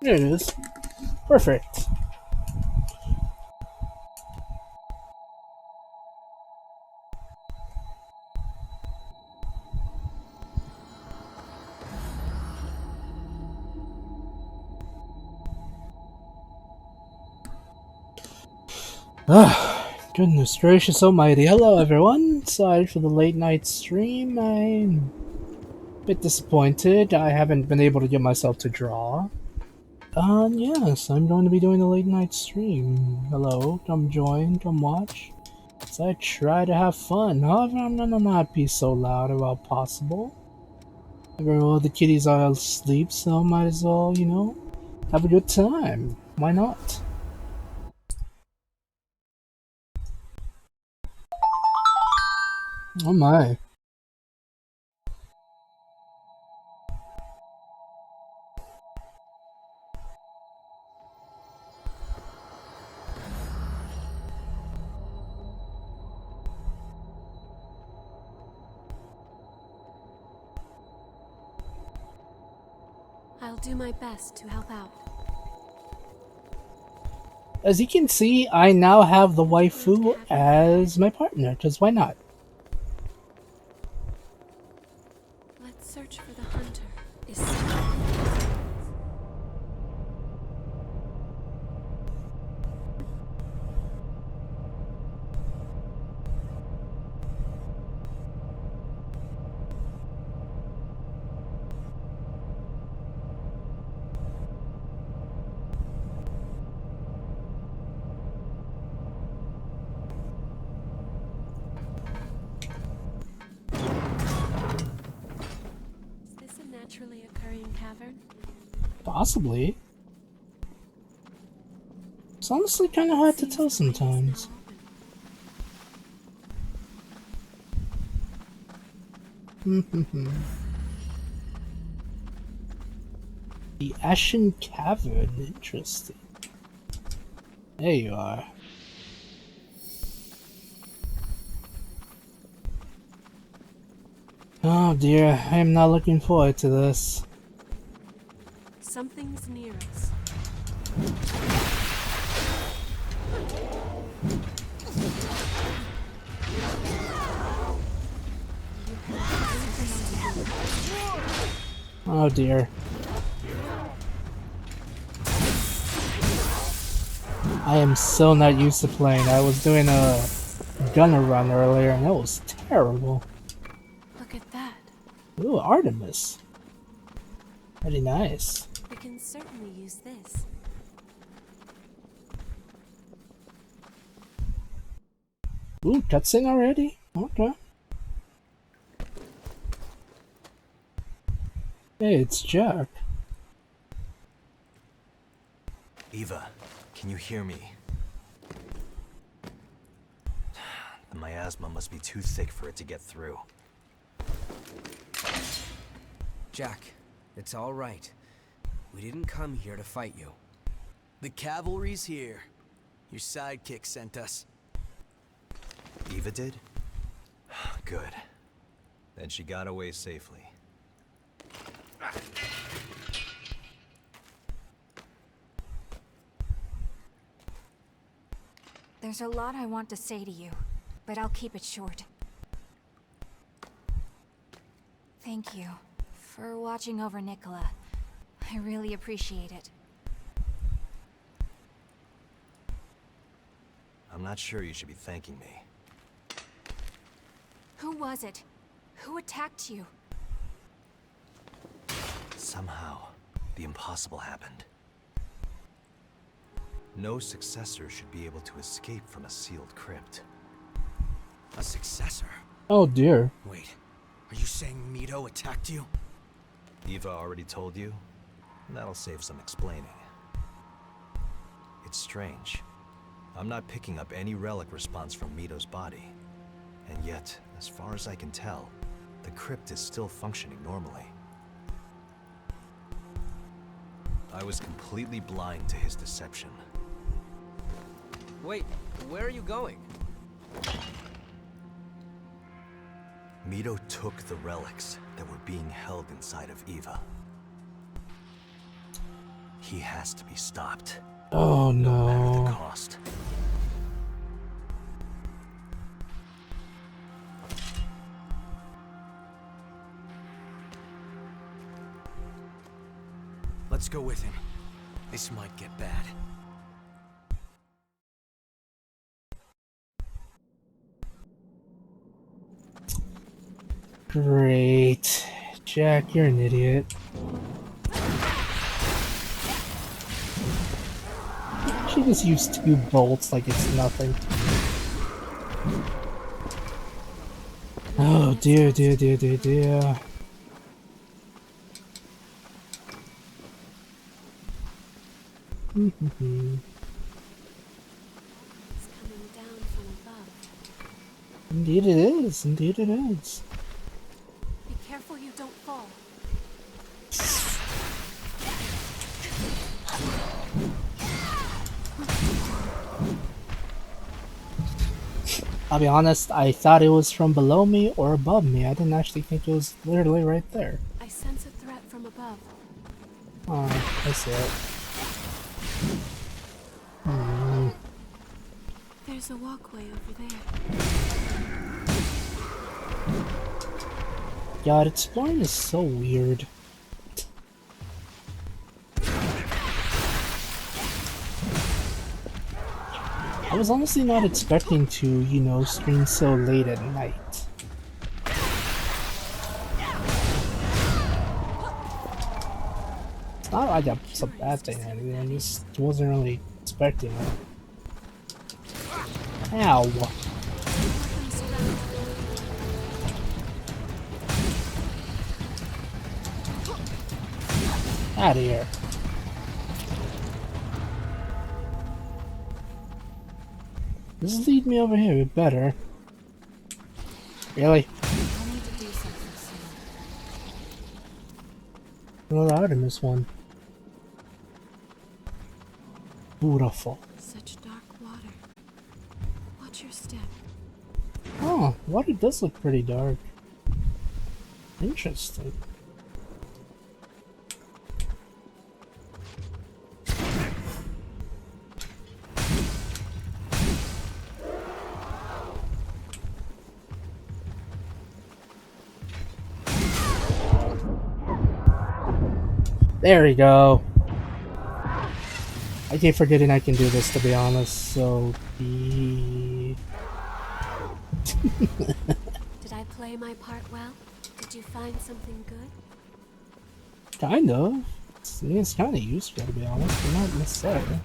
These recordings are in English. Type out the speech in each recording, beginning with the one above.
There it is. Perfect. Goodness gracious almighty. Hello everyone. Sorry for the late night stream. I'm a bit disappointed. I haven't been able to get myself to draw. Yes, I'm going to be doing a late night stream. Hello, come join, come watch. As I try to have fun. However, I'm gonna not be so loud about possible. All the kitties are asleep, so might as well, have a good time. Why not? Oh my. I'll do my best to help out. As you can see, I now have the waifu as my partner, because why not? Let's search for the hunter. Is this a naturally occurring cavern? Possibly. It's honestly kind of hard to tell sometimes. The Ashen Cavern, interesting. There you are. Oh dear, I am not looking forward to this. Something's near us. Oh dear. I am so not used to playing. I was doing a gunner run earlier and that was terrible. Look at that. Ooh, Artemis. Very nice. We can certainly use this. Ooh, cutscene already? Okay. Hey, it's Jack. Eva, can you hear me? The miasma must be too thick for it to get through. Jack, it's all right. We didn't come here to fight you. The cavalry's here. Your sidekick sent us. Eva did? Good. Then she got away safely. There's a lot I want to say to you, but I'll keep it short. Thank you for watching over Nicola. I really appreciate it. I'm not sure you should be thanking me. Who was it? Who attacked you? Somehow, the impossible happened. No successor should be able to escape from a sealed crypt. A successor? Oh dear. Wait, are you saying Mito attacked you? Eva already told you? That'll save some explaining. It's strange. I'm not picking up any relic response from Mito's body. And yet, as far as I can tell, the crypt is still functioning normally. I was completely blind to his deception. Wait, where are you going? Mito took the relics that were being held inside of Eva. He has to be stopped. Oh No matter the no. cost. Let's go with him. This might get bad. Great. Jack, you're an idiot. She just used 2 bolts like it's nothing. Oh dear, dear, dear, dear, dear. It's coming down from above. Indeed it is, indeed it is. Be careful you don't fall. I'll be honest, I thought it was from below me or above me. I didn't actually think it was literally right there. I sense a threat from above. Oh, I see it. Hmm. There's a walkway over there. God, exploring is so weird. I was honestly not expecting to, you know, stream so late at night. It's not like it's a bad thing or anything, I just wasn't really expecting it. Ow! Out of here. Just lead me over here, it better. Really? I need to do something soon. Another Artemis one. Beautiful. Such dark water. Watch your step. Oh, water does look pretty dark. Interesting. There we go. I keep forgetting I can do this, to be honest, so be... Did I play my part well? Did you find something good? Kind of. It's kind of useful, to be honest, but not necessarily.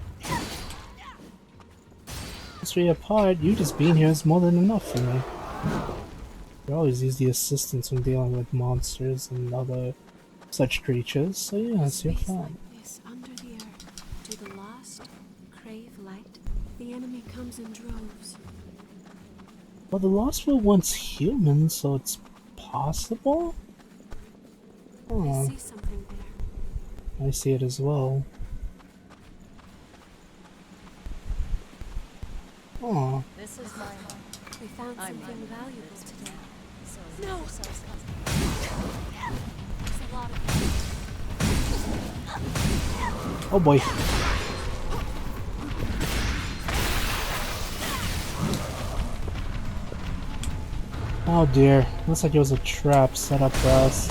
History apart, you just being here is more than enough for me. You always use the assistance when dealing with monsters and other such creatures, so yes, you're Space fine. like this, under the earth. Do the lost crave light? The enemy comes in droves. Well, the Lost were once human, so it's possible? I Oh, see something there. I see it as well. Oh, This is my home. We found something valuable today. No! There's a lot of oh boy. Oh dear, looks like it was a trap set up for us.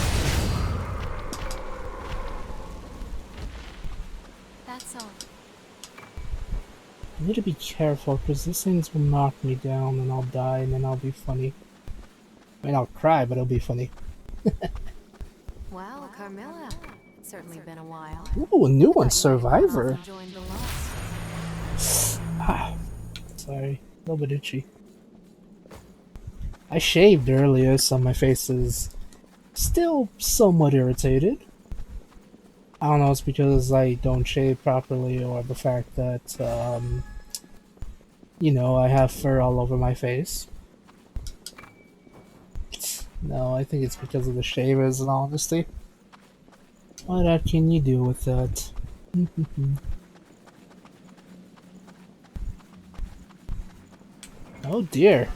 That's all. I need to be careful because these things will knock me down and I'll die and then I'll be funny. I mean, I'll cry, but it'll be funny. Well, Carmilla, it's certainly been a while. Ooh, a new one, Survivor. Joined the Lost. Ah, sorry, a little bit itchy. I shaved earlier, so my face is still somewhat irritated. I don't know if it's because I don't shave properly or the fact that, you know, I have fur all over my face. No, I think it's because of the shavers, in all honesty. What can you do with that? Oh dear.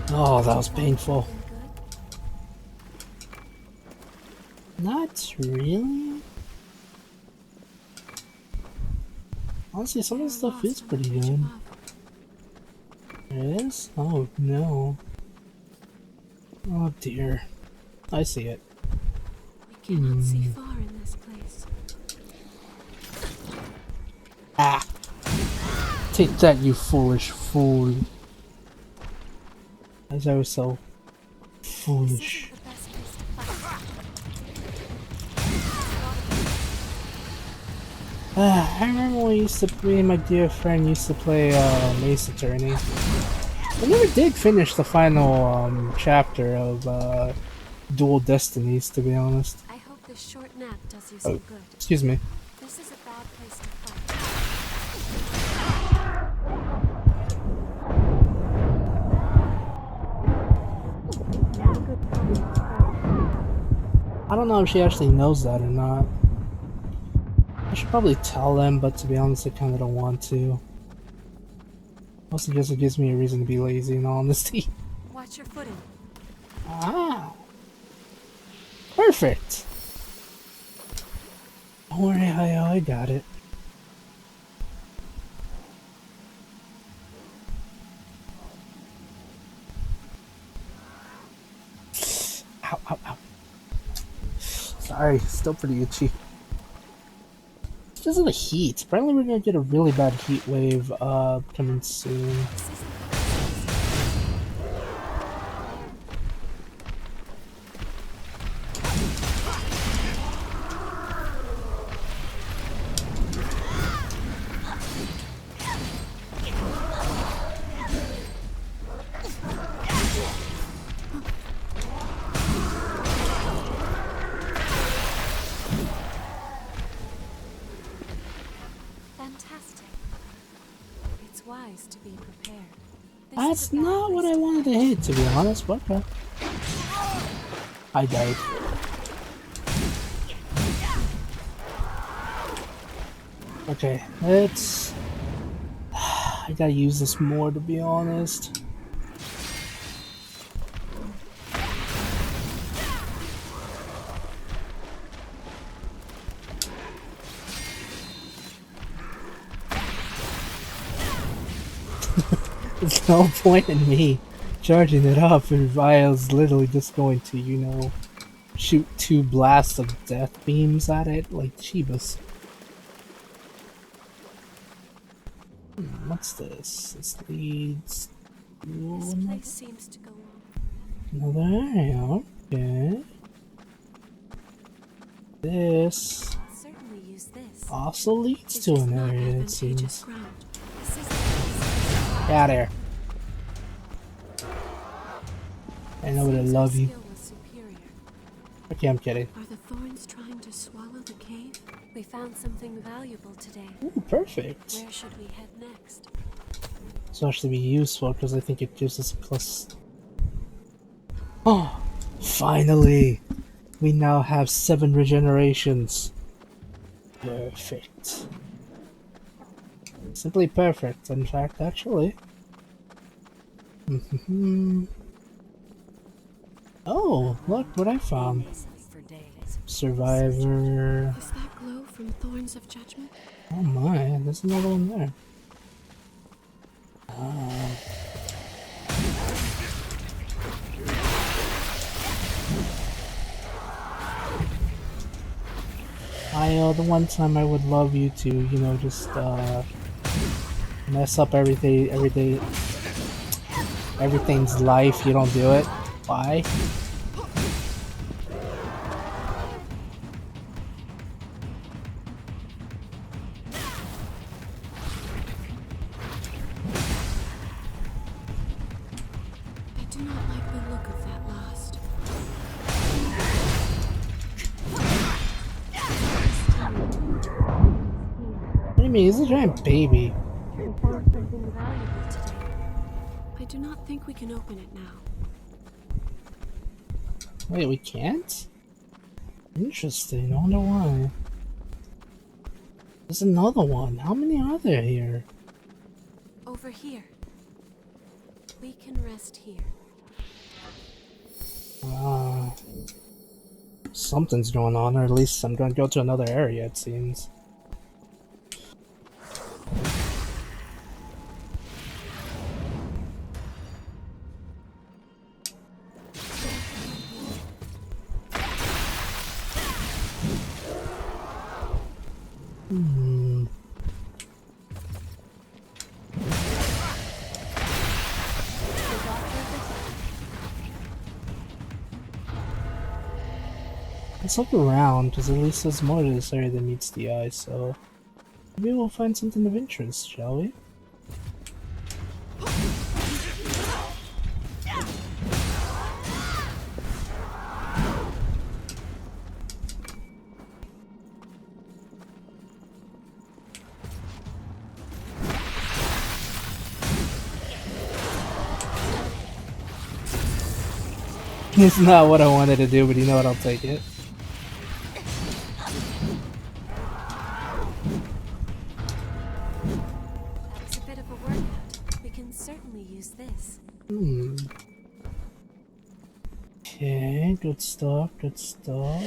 Oh, that was painful. Good? Not really. Honestly, some of the They're stuff lost is on the pretty bridge good. above. It is? Oh no. Oh dear. I see it. We cannot see far in this place. Ah! Take that, you foolish fool. As I was so This foolish. isn't the best place to fight. I remember when me and my dear friend used to play Ace Attorney. I never did finish the final chapter of Dual Destinies, to be honest. I hope this short nap does you Oh, some good. excuse me. This is a bad place to fight. I don't know if she actually knows that or not. I should probably tell them, but to be honest, I kind of don't want to. Also, just it gives me a reason to be lazy, in all honesty. Watch your footing. Ah! Perfect! Don't worry, I got it. Ow, ow, ow. Sorry, still pretty itchy. It's just the heat. Apparently we're gonna get a really bad heat wave coming soon. This isn't the best place to Fantastic. It's wise to be prepared. This That's is a bad not what place I to wanted to fight. hit, to be honest, but I died. Okay, let's... I gotta use this more, to be honest. There's no point in me charging it up if I was literally just going to, you know, shoot 2 blasts of death beams at it like Chibas. What's this? This leads This to place seems to go on. another area. Okay. This I'll certainly use this. also leads This to is an not area, it advantageous seems. ground. This isn't the place Get out of here. I know that I Seems love our you. skill was superior. Okay, I'm kidding. Are the thorns trying to swallow the cave? We found something valuable today. Ooh, perfect. Where should we head next? This will actually be useful because I think it gives us a plus. Oh, finally! We now have 7 regenerations. Perfect. Simply perfect, in fact, actually. Oh, look what I found. Survivor. Is that glow from thorns of judgment? Oh my, there's another one there. The one time I would love you to, you know, just mess up everything's life. You don't do it. Why? I do not like the look of that last. What do you mean? He's a giant baby. We found something valuable today. I do not think we can open it now. Wait, we can't? Interesting. I wonder why. There's another one. How many are there here? Over here. We can rest here. Something's going on, or at least I'm going to go to another area, it seems. Let's look around, because at least there's more to this area than meets the eye, so maybe we'll find something of interest, shall we? It's not what I wanted to do, but you know what, I'll take it. That was a bit of a workout. We can certainly use this. Okay, good stuff, good stuff.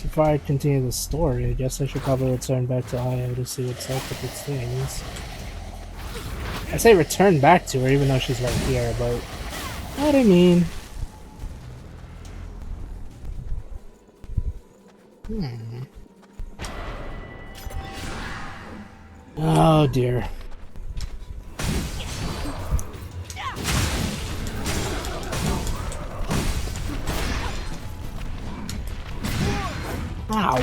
Before I continue the story, I guess I should probably return back to Io to see what's up with its things. I say return back to her even though she's right here, but you know what I mean? Oh dear. Ow.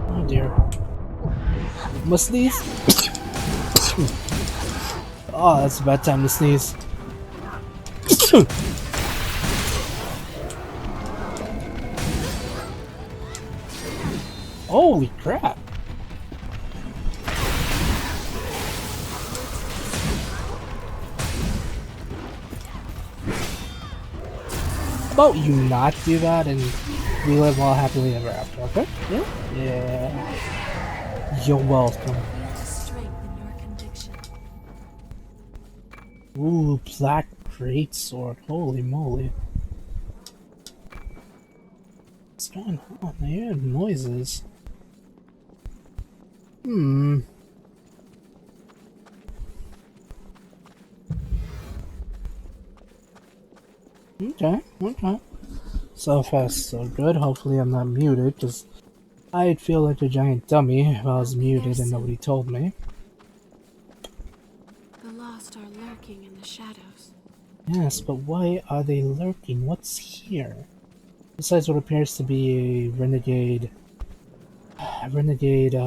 Oh dear. Must sneeze? Oh, that's a bad time to sneeze. Holy crap! How about you not do that and we live all happily ever after, okay? Yeah? Yeah. You're welcome. Feel the strength in your conviction. Ooh, black greatsword. Holy moly. What's going on? I hear noises. Okay, okay. So far, so good. Hopefully I'm not muted, because I'd feel like a giant dummy if I was muted and nobody told me. The lost are lurking in the shadows. Yes, but why are they lurking? What's here? Besides what appears to be a renegade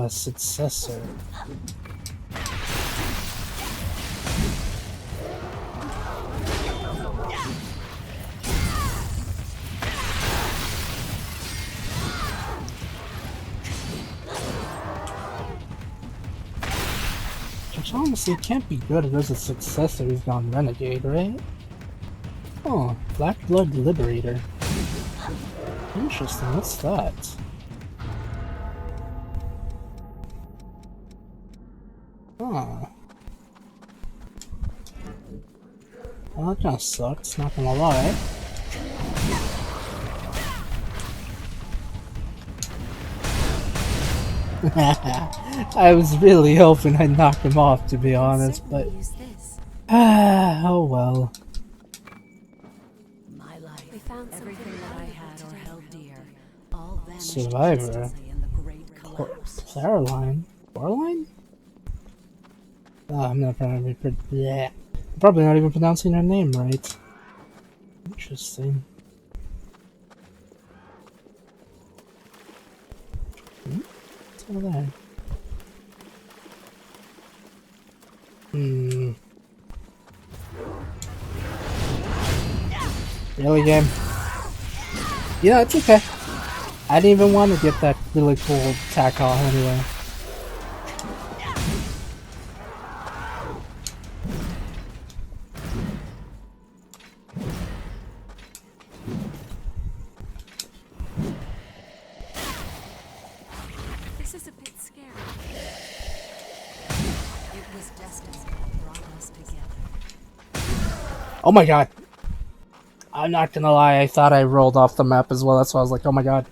successor. Which honestly can't be good if there's a successor who's gone renegade, right? Oh, Black Blood Liberator. Interesting, what's that? Oh. Well, that kinda sucks, not gonna lie. I was really hoping I'd knock him off, to be honest, but Use this. oh well. My life, We found everything something that I valuable had or today. held dear, all vanished Survivor. instantly in the great collapse. Caroline? Coraline? Oh, I'm not probably not even pronouncing her name right. Interesting. What's over there? Really, game? Yeah, it's okay. I didn't even want to get that really cool attack off anyway. justice that brought us together. Oh my god. I'm not gonna lie, I thought I rolled off the map as well. That's why I was like, oh my god.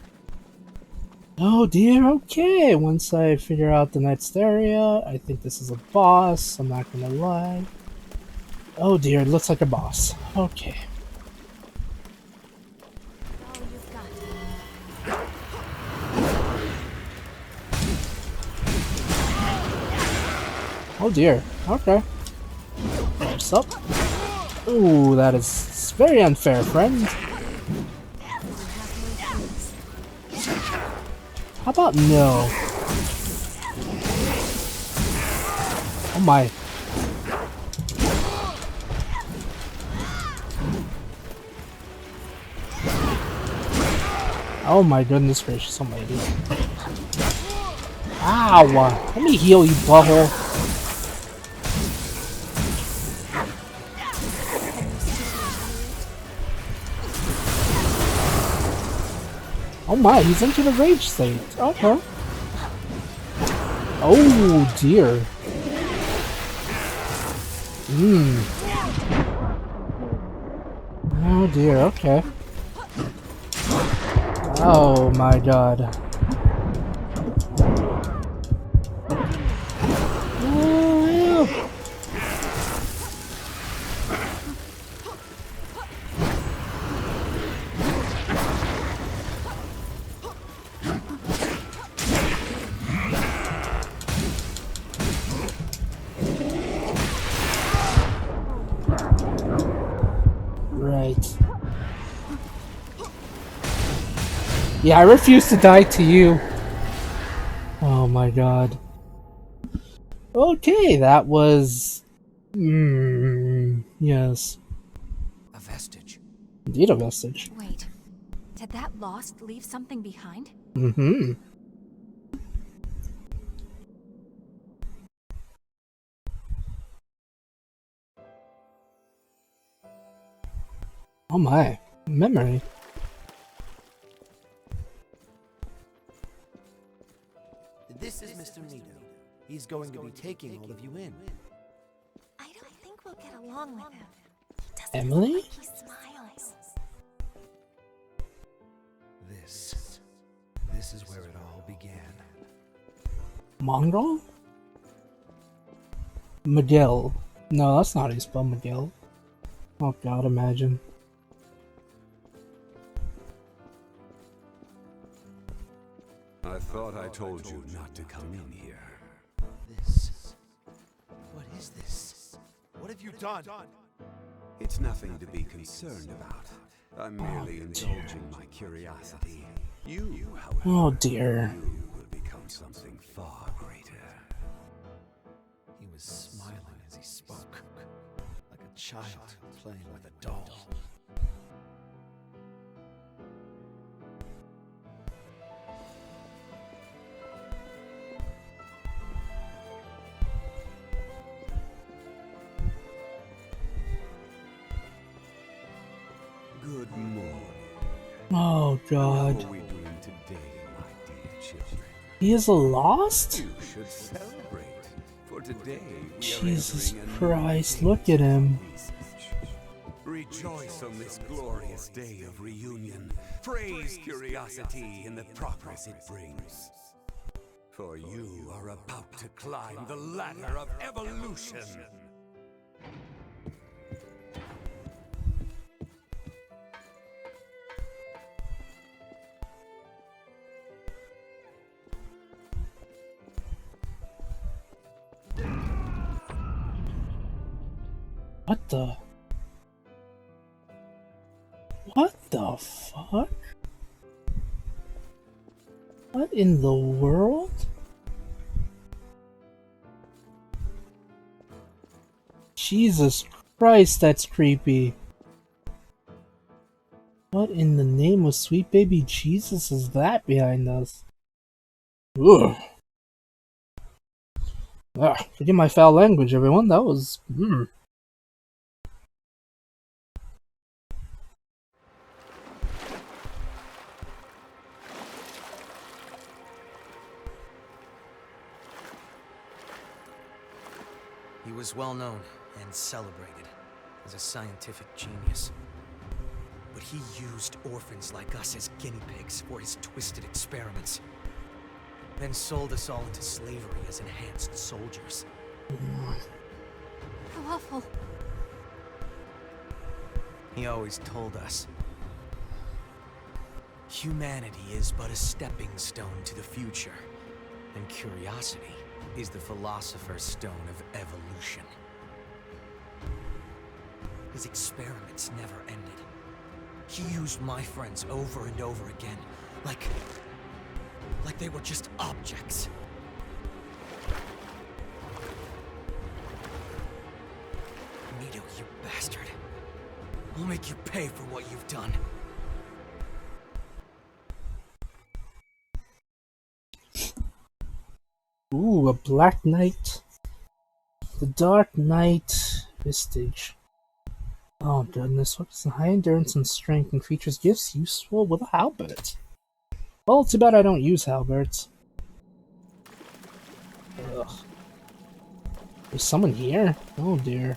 Oh dear, okay. Once I figure out the next area, I think this is a boss. I'm not gonna lie. Oh dear, it looks like a boss. Okay. All you've got. Oh dear. Okay. What's up? Ooh, that is very unfair, friend. How about no? Oh my. Oh my goodness gracious almighty. Ow! Let me heal you, butthole. Oh my, he's into the rage state. Okay. Oh dear. Oh dear, okay. Oh my god. Oh, yeah. Right. Yeah, I refuse to die to you. Oh my god. Okay, that was... yes. A vestige. Indeed a message. Wait, did that lost leave something behind? Mm-hmm. Oh my. Memory. This is Mr. Mito. He's going to be taking all of you in. I don't think we'll get along with him. He doesn't Emily? look like he smiles. This is where it all began. Mongol? Miguel. No, that's not how you spell Miguel. Oh god, imagine. I thought I told you not to come in here. What is this? What have you done? It's nothing to be concerned about. I'm merely indulging my curiosity. You, however, Oh dear. you will become something far greater. He was smiling as he spoke, like a child playing with a doll. Good morning. Oh god. How are we doing today, my dear children? He is lost? You should celebrate. For today, we Jesus are entering a new Christ, phase look at him. of research. Rejoice on this glorious day of reunion. Praise curiosity in the progress it brings. For you are about to climb the ladder of evolution. What the? What the fuck? What in the world? Jesus Christ, that's creepy. What in the name of sweet baby Jesus is that behind us? Ugh. Forgive my foul language, everyone. That was... He was well known and celebrated as a scientific genius. But he used orphans like us as guinea pigs for his twisted experiments. Then sold us all into slavery as enhanced soldiers. How awful. He always told us, humanity is but a stepping stone to the future, and curiosity is the philosopher's stone of evolution. His experiments never ended. He used my friends over and over again, like they were just objects. Mito, you bastard. I'll make you pay for what you've done. Ooh, a Black Knight. The Dark Knight Vistage. Oh goodness, what is the high endurance and strength and features gifts useful with a halberd? Well, too bad I don't use halberds. Ugh. There's someone here? Oh dear.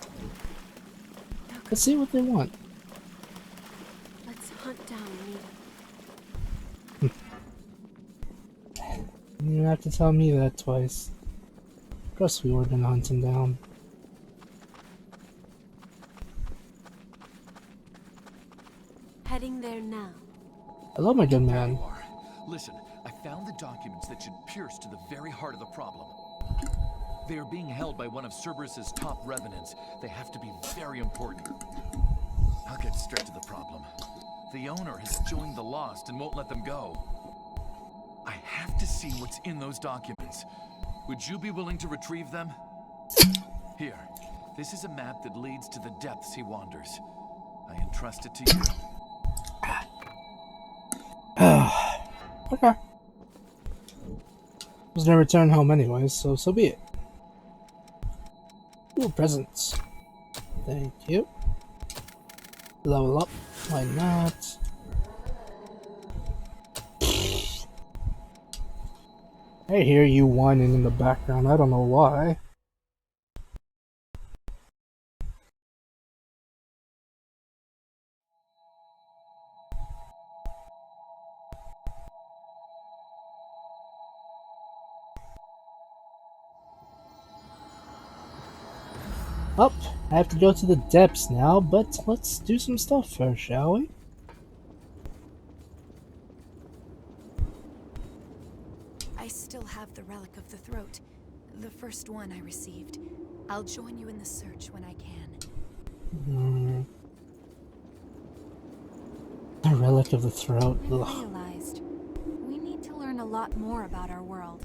Let's see what they want. Let's hunt down Mito. You don't have to tell me that twice. Of course we were gonna hunt him down. Heading there now. Hello, my good man. Listen, I found the documents that should pierce to the very heart of the problem. They are being held by one of Cerberus's top revenants. They have to be very important. I'll get straight to the problem. The owner has joined the Lost and won't let them go. I have to see what's in those documents. Would you be willing to retrieve them? Here, this is a map that leads to the depths he wanders. I entrust it to you. Okay. Was gonna return home anyways, so be it. Ooh, presents. Thank you. Level up. Why not? I hear you whining in the background. I don't know why. Up, I have to go to the depths now, but let's do some stuff first, shall we? I still have the Relic of the Throat, the first one I received. I'll join you in the search when I can. The Relic of the Throat. I Ugh. realized we need to learn a lot more about our world.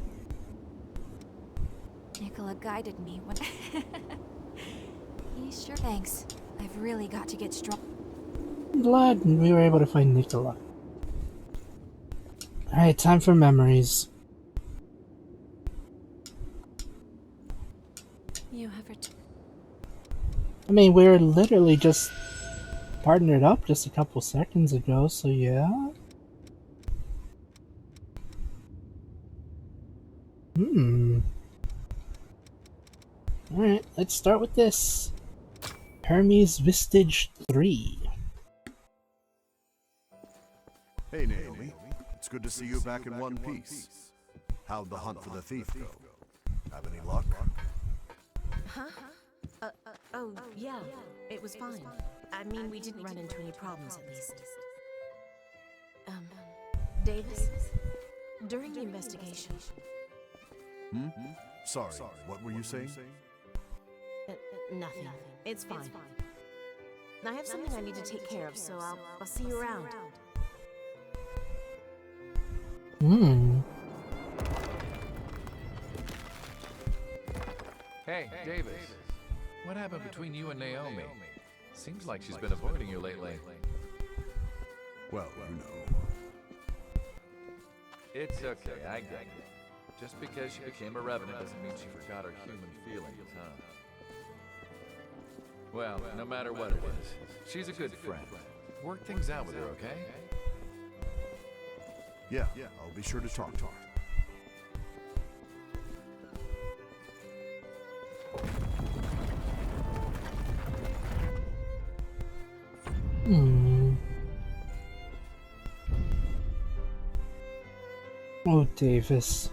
Nicola guided me when... He sure... Thanks. I've really got to get strong. I'm glad we were able to find Nicola. Alright, time for memories. You have I mean, we were literally just partnered up just a couple seconds ago, so yeah. Alright, let's start with this. Hermes Vistage 3. Hey Naomi, it's good to see you back in one piece. How'd the hunt for the thief go? Have any luck? Huh? Oh, yeah. It was fine. I mean, we didn't run into any problems, at least. Davis? During the investigation... Sorry, what were you saying? Nothing. It's fine. I have something I need to take care of, so I'll see you around. Hey, Davis. What happened between you and Naomi? Seems like she's been avoiding you lately. Well, you know. It's okay, I get it. Just because she became a revenant doesn't mean she forgot her human feelings, huh? Well, no matter what it is, she's a good friend. Work things out with her, okay? Yeah, I'll be sure to talk to her. Oh, Davis.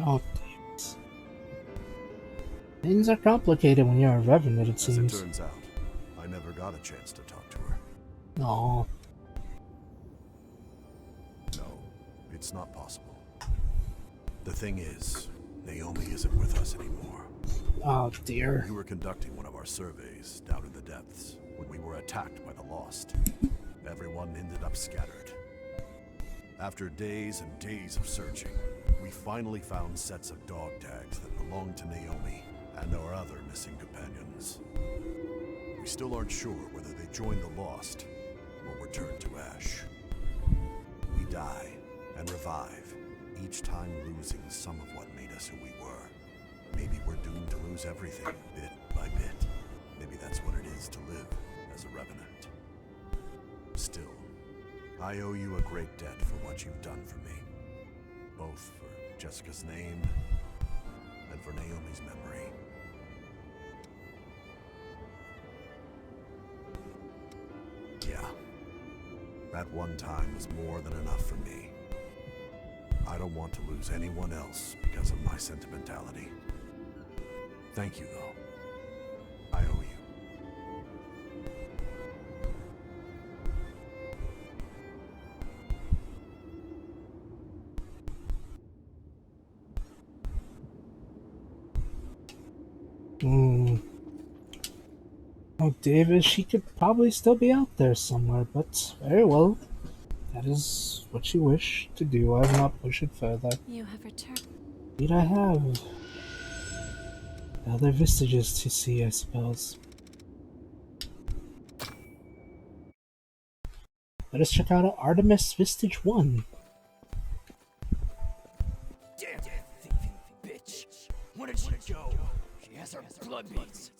Oh, Davis. Things are complicated when you're a revenant, it seems. As it turns out, I never got a chance to talk to her. Aw. No, it's not possible. The thing is, Naomi isn't with us anymore. Oh, dear. We were conducting one of our surveys down in the depths when we were attacked by the Lost. Everyone ended up scattered. After days and days of searching, we finally found sets of dog tags that belonged to Naomi and our other missing companions. We still aren't sure whether they joined the Lost or were turned to ash. We die and revive, each time losing some of what made us who we were. Maybe we're doomed to lose everything, bit by bit. Maybe that's what it is to live as a revenant. Still, I owe you a great debt for what you've done for me. Both for Jessica's name and for Naomi's memory. Yeah, that one time was more than enough for me. I don't want to lose anyone else because of my sentimentality. Thank you, though. I owe you. Oh, Davis, she could probably still be out there somewhere, but very well. That is what you wish to do. I will not push it further. You have returned. Indeed I have. Other vestiges to see, I suppose. Let us check out Artemis Vestige 1. Damn thieving bitch! Where did she go? She has her blood beads.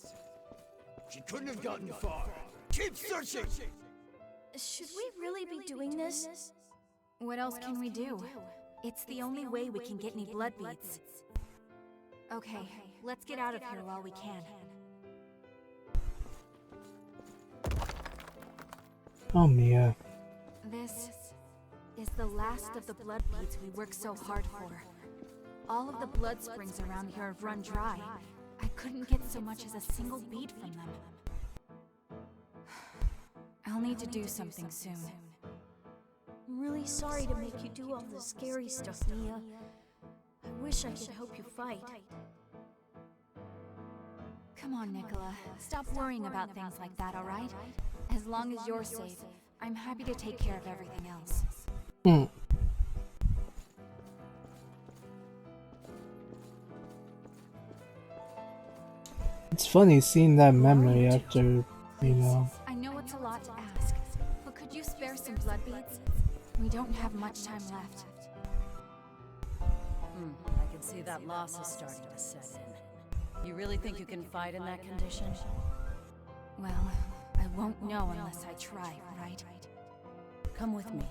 She couldn't have gotten far. Keep searching! Should we really be doing this? What else can we do? It's the only way we can get any blood beads. Okay, let's get out of here while we can. Oh, Mia. This is the last of the blood beads we worked so hard for. All of the blood springs around here have run dry. I couldn't get so much as a single bead from them. I'll need to do something soon. I'm really sorry to make you do all this scary stuff, Mia. I wish I could help you fight. Come on, Nicola. Stop worrying about things like that, alright? As long as you're safe, I'm happy to take care of everything else. It's funny seeing that memory after, you know. I know it's a lot to ask, but could you spare some blood beads? We don't have much time left. I can see that loss is starting to set in. You really think you can fight in that condition? Well, I won't know unless I try, right? Come with me.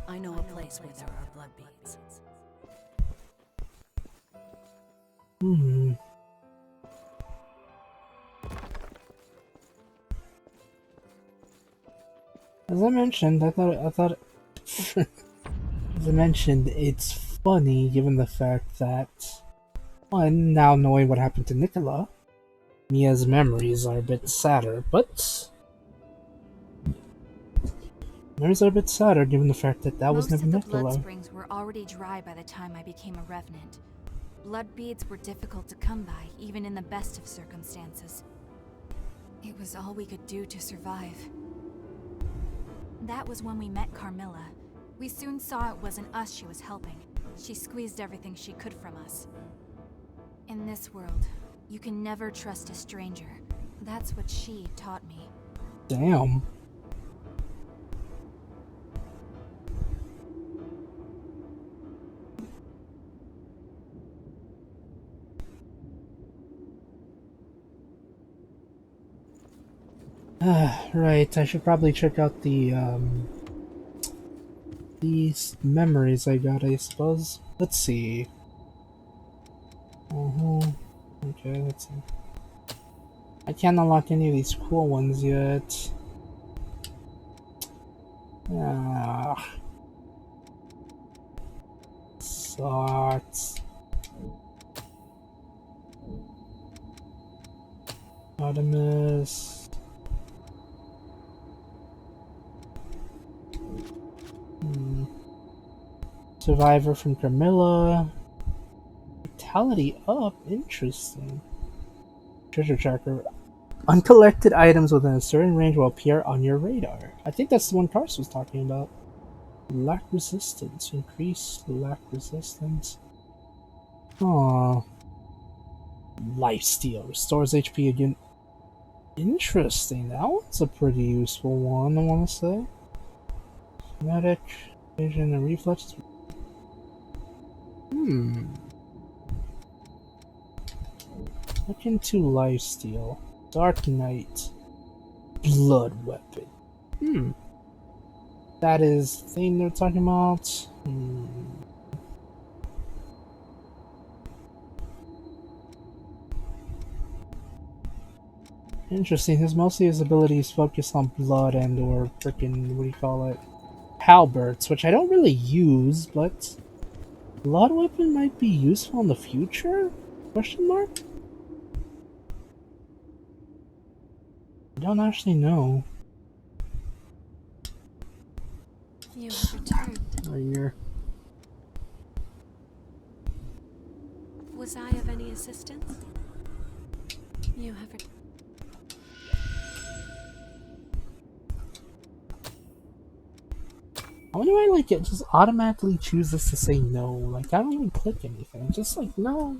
I know a place where there are blood beads. As I mentioned, I thought as I mentioned, it's funny given the fact that, one, now knowing what happened to Nicola, Mia's memories are a bit sadder, but memories are a bit sadder given the fact that that was never Most of the Nicola. blood springs were already dry by the time I became a revenant. Blood beads were difficult to come by, even in the best of circumstances. It was all we could do to survive. That was when we met Carmilla. We soon saw it wasn't us she was helping. She squeezed everything she could from us. In this world, you can never trust a stranger. That's what she taught me. Damn. Right, I should probably check out these memories I got, I suppose. Let's see. Okay, let's see. I can't unlock any of these cool ones yet. Start. Artemis. Survivor from Carmilla. Vitality up. Interesting. Treasure tracker. Uncollected items within a certain range will appear on your radar. I think that's the one Kars was talking about. Lack resistance. Increase lack resistance. Aww. Lifesteal. Restores HP again. Interesting. That one's a pretty useful one, I want to say. Medic. Vision and reflex. Look into lifesteal. Dark Knight. Blood weapon. That is the thing they're talking about. Interesting. Mostly his abilities focus on blood and or frickin' what do you call it? Halberds, which I don't really use, but blood weapon might be useful in the future? Question mark? I don't actually know. You have returned. Here. Was I of any assistance? You have returned. I wonder why like it just automatically chooses to say no. Like I don't even click anything. Just like no.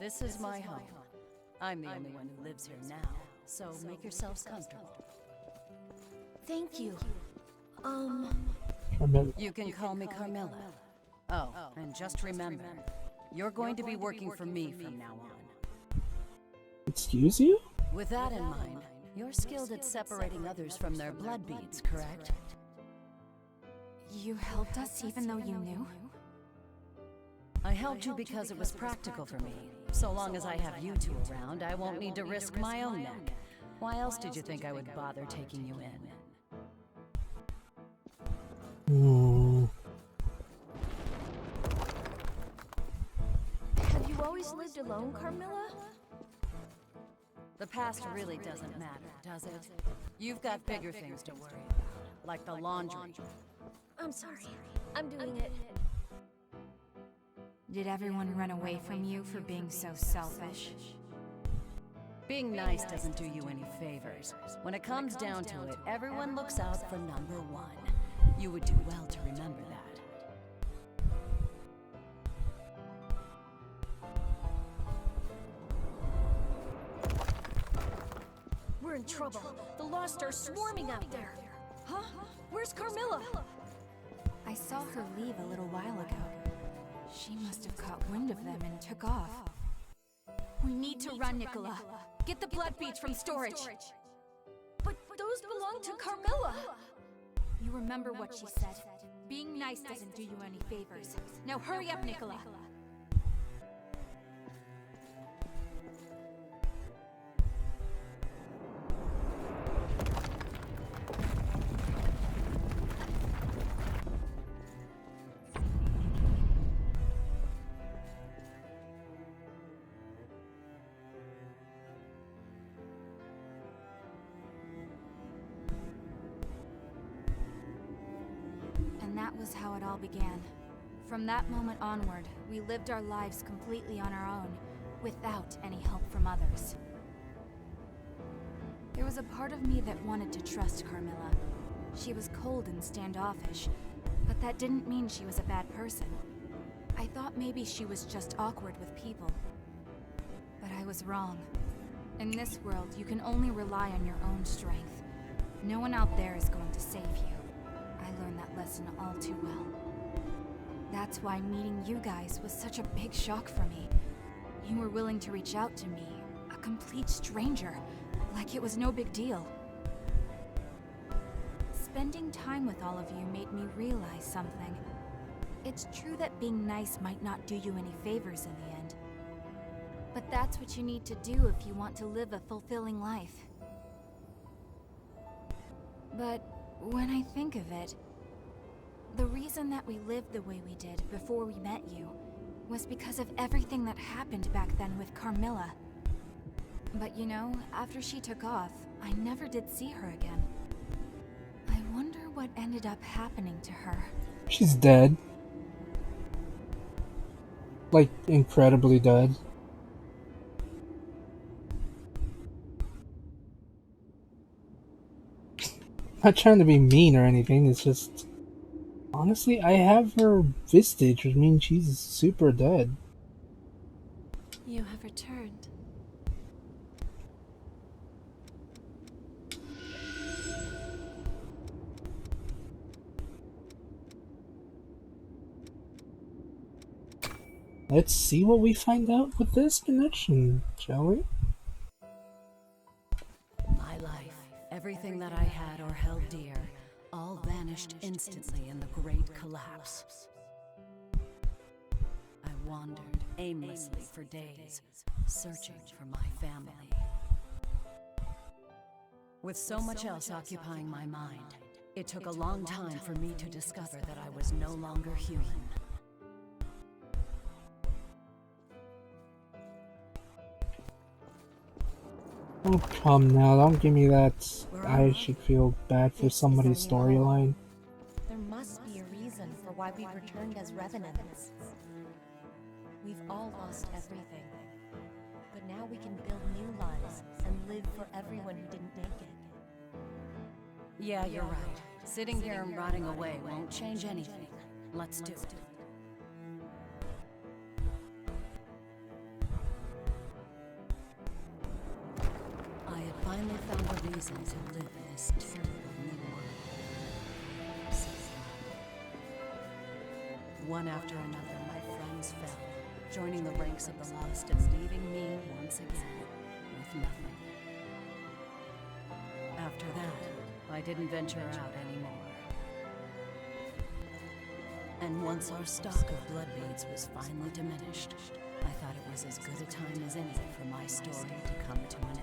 This is my home. I'm the only one who lives here now, so make yourselves comfortable. Thank you. Carmilla. You can call me Carmilla. Oh, and just remember, you're going to be working for me from now on. Excuse you? With that in mind, you're skilled at separating others from their blood beads, correct? You helped us even though you knew? I helped you because it was practical for me. So long as I have you two around, I won't need to risk my own neck. Why else did you think I would bother taking you in? Have you always lived alone, Carmilla? The past really doesn't matter, does it? You've got bigger things to worry about, like the laundry. I'm sorry. I'm doing it. Did everyone run away from you for being so selfish? Being nice doesn't do you any favors. When it comes down to it, everyone looks out for number one. You would do well to remember that. We're in trouble. The Lost are swarming out there. Huh? Where's Carmilla? I saw her leave a little while ago. She must have caught wind of them and took off. We need to run, Nicola. Get the blood beads from storage. But those belong to Carmilla. You remember what she said. Being nice doesn't do you any favors. Now hurry up, Nicola. That was how it all began. From that moment onward, we lived our lives completely on our own, without any help from others. There was a part of me that wanted to trust Carmilla. She was cold and standoffish, but that didn't mean she was a bad person. I thought maybe she was just awkward with people. But I was wrong. In this world, you can only rely on your own strength. No one out there is going to save you. I learned that lesson all too well. That's why meeting you guys was such a big shock for me. You were willing to reach out to me, a complete stranger, like it was no big deal. Spending time with all of you made me realize something. It's true that being nice might not do you any favors in the end. But that's what you need to do if you want to live a fulfilling life. But when I think of it, The reason that we lived the way we did before we met you was because of everything that happened back then with Carmilla. But you know, after she took off, I never did see her again. I wonder what ended up happening to her. She's dead. Like, incredibly dead. Not trying to be mean or anything, it's just... Honestly, I have her Vistage, which means she's super dead. You have returned. Let's see what we find out with this connection, shall we? My life, everything that I had or held dear, all vanished instantly in the great collapse. I wandered aimlessly for days, searching for my family. With so much else occupying my mind, it took a long time for me to discover that I was no longer human. Oh, come now, don't give me that. I should feel bad for somebody's storyline. There must be a reason for why we've returned as revenants. We've all lost everything. But now we can build new lives and live for everyone who didn't make it. Yeah, you're right. Sitting here and rotting away won't change anything. Let's do it. I had finally found a reason to live in this terrible new world. One after another, my friends fell, joining the ranks of the lost and leaving me once again with nothing. After that, I didn't venture out anymore. And once our stock of blood beads was finally diminished, I thought it was as good a time as any for my story to come to an end.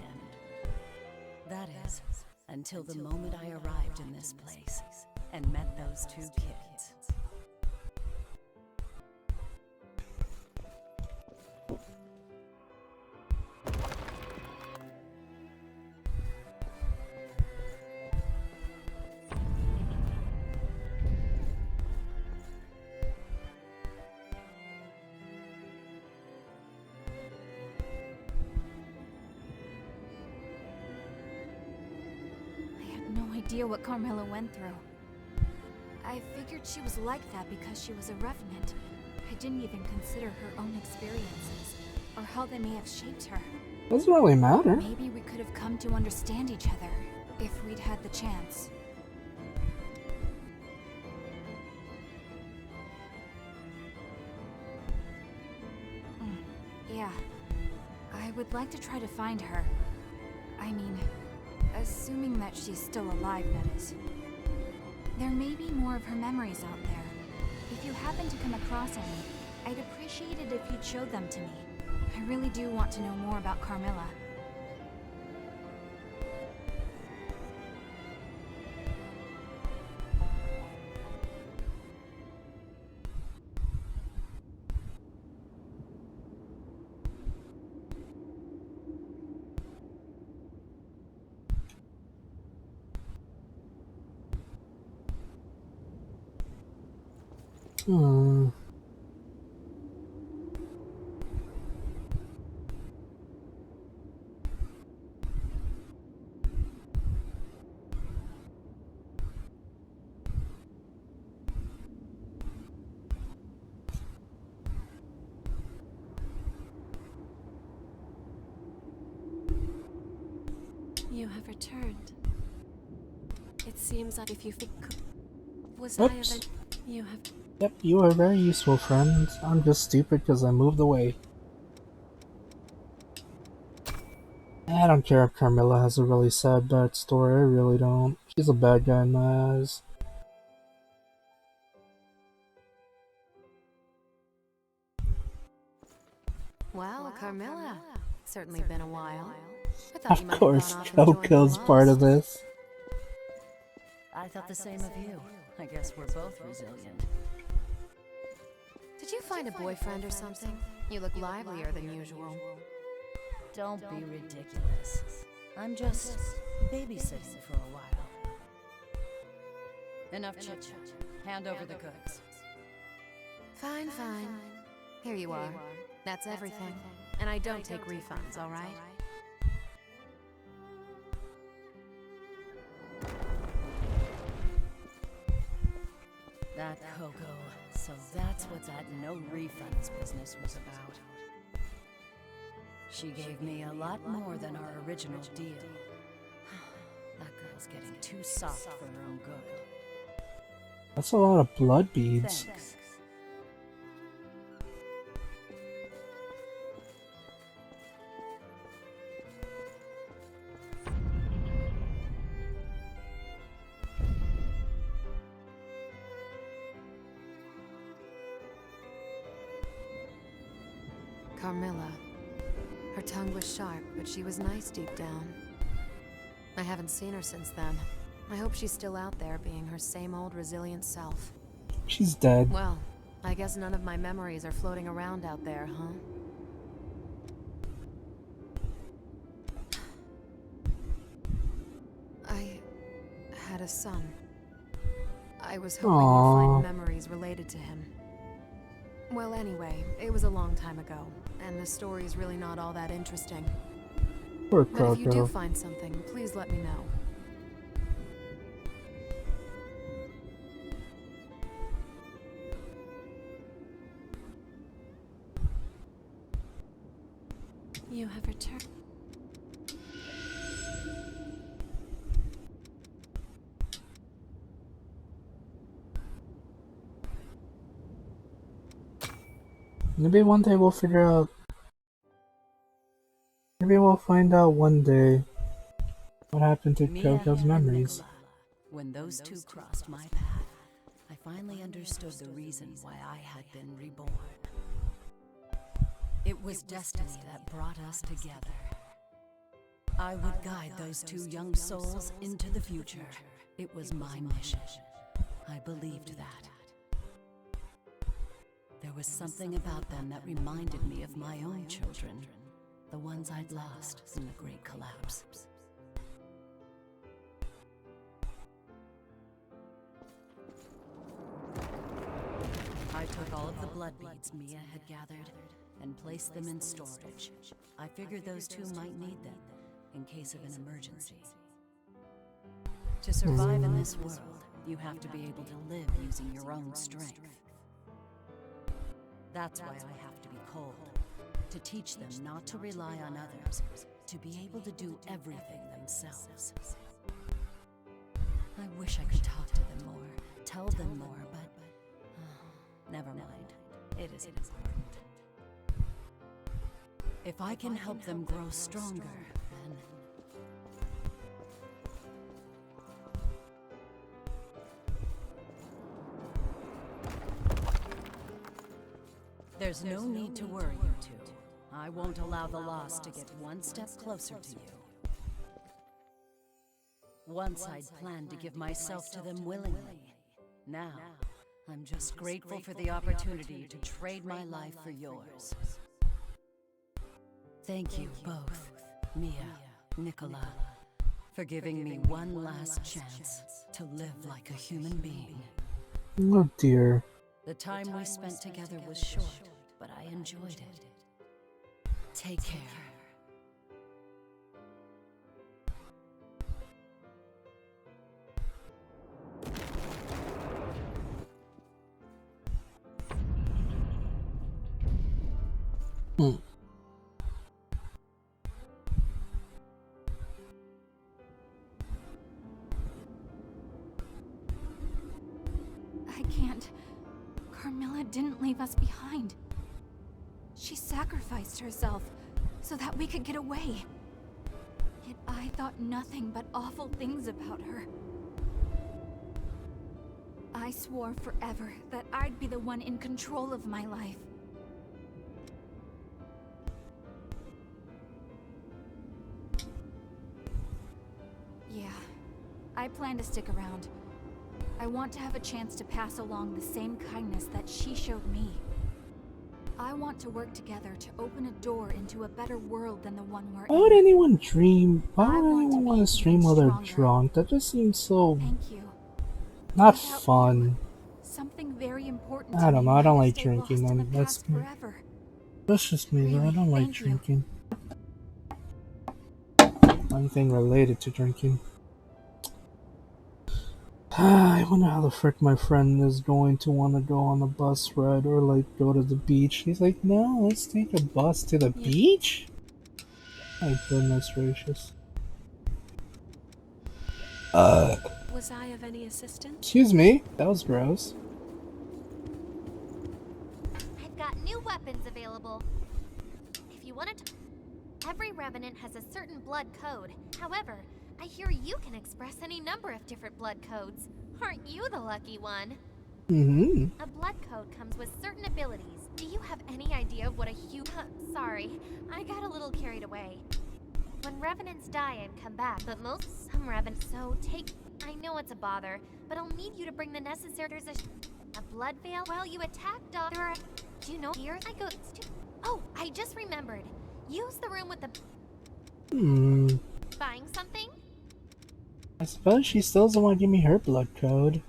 That is, until the moment I arrived in this place and met those two kids. What Carmilla went through. I figured she was like that because she was a revenant. I didn't even consider her own experiences, or how they may have shaped her. Doesn't really matter. Maybe we could have come to understand each other, if we'd had the chance. Yeah. I would like to try to find her. I mean... assuming that she's still alive, that is. There may be more of her memories out there. If you happen to come across any, I'd appreciate it if you'd show them to me. I really do want to know more about Carmilla. You have returned. It seems like if you was Oops. you have. Yep, you are very useful, friend. I'm just stupid because I moved away. I don't care if Carmilla has a really sad backstory, I really don't. She's a bad guy in my eyes. Well, Carmilla. Certainly been a while. Of course, Coco's part of this. I thought the same of you. I guess we're both resilient. Did you find a boyfriend or something? You look livelier than usual. Don't be ridiculous. I'm just babysitting for a while. Enough chit-chat. Hand over the goods. Fine, fine. Here you are. That's everything. And I don't take refunds, all right? That Coco. So that's what that no refunds business was about. She gave me a lot more than our original deal. That girl's getting too soft for her own good. That's a lot of blood beads. Thanks. Carmilla. Her tongue was sharp, but she was nice deep down. I haven't seen her since then. I hope she's still out there being her same old resilient self. She's dead. Well, I guess none of my memories are floating around out there, huh? I had a son. I was hoping you'd find memories related to him. Well, anyway, it was a long time ago, and the story's really not all that interesting. Poor But if you do Coco. find something, please let me know. You have returned. Maybe one day we'll figure out. Maybe we'll find out one day what happened to Coco's and memories. Nicola. When those two crossed my path, I finally understood the reason why I had been reborn. It was destiny that brought us together. I would guide those two young souls into the future. It was my mission. I believed that. There was something about them that reminded me of my own children, the ones I'd lost in the Great Collapse. I took all of the blood beads Mia had gathered and placed them in storage. I figured those two might need them in case of an emergency. To survive in this world, you have to be able to live using your own strength. That's why I have to be cold, to teach them not to rely on others, to be able to do everything themselves. I wish I could talk to them more, tell them more, but never mind. It isn't important. If I can help them grow stronger, then there's no need to worry, you two. I won't allow the lost to get one step closer to you. Once I'd planned to give myself to them willingly. Now, I'm just grateful for the opportunity to trade my life for yours. Thank you both, Mia, Nicola, for giving me one last chance to live like a human being. Oh dear. The time we spent together was short, but I enjoyed it. Take care. I can't. Carmilla didn't leave us behind. She sacrificed herself so that we could get away. Yet I thought nothing but awful things about her. I swore forever that I'd be the one in control of my life. Yeah, I plan to stick around. I want to have a chance to pass along the same kindness that she showed me. I want to work together to open a door into a better world than the one we're Why would in. anyone dream? Why would want anyone to want be to stream even while they're stronger. drunk? That just seems so Thank you. not Without fun. you, something very important I to don't me know. I might don't have like stayed drinking. lost in the That's past forever. just me. Though. I Really, don't like thank you. drinking. Anything related to drinking. I wonder how the frick my friend is going to want to go on a bus ride or like go to the beach. He's like, no, let's take a bus to the beach? My goodness gracious. Was I of any assistance? Excuse me, that was gross. I've got new weapons available. If you want to... Every revenant has a certain blood code. However, I hear you can express any number of different blood codes. Aren't you the lucky one? Mm-hmm. A blood code comes with certain abilities. Do you have any idea of what a Sorry, I got a little carried away. When revenants die and come back, but some revenants, so I know it's a bother, but I'll need you to bring the necessary... a blood veil while you attack Doctor... Do you know here? Oh, I just remembered. Use the room with the... Buying something? I suppose she still doesn't want to give me her blood code.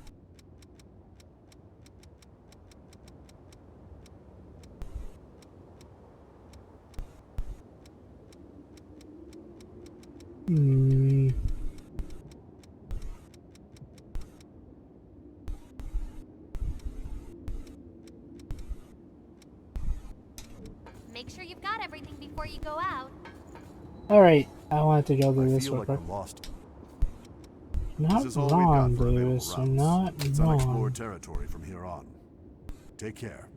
Make sure you've got everything before you go out. Alright, I wanted to go do I this feel real like quick. I'm lost. Not This is all we've got for available Lewis, I'm routes. not It's wrong. unexplored territory from here on. Take care.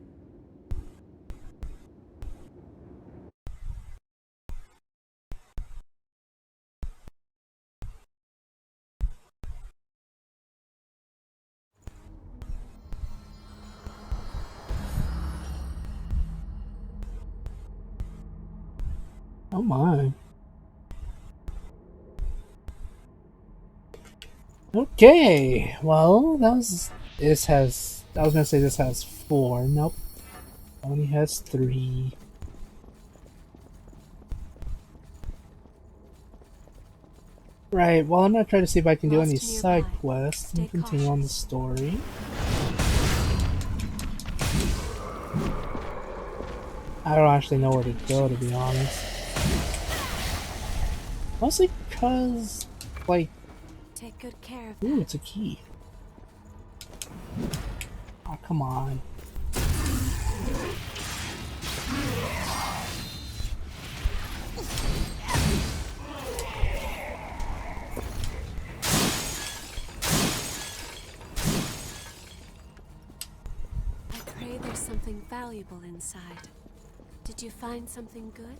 Oh my. Okay, well, this has, I was gonna say this has 4, nope. Only has 3. Right, well, I'm gonna try to see if I can do any side quests and continue on the story. I don't actually know where to go, to be honest. Mostly because, like... Take good care of Ooh, it's a key. Oh, come on. I pray there's something valuable inside. Did you find something good?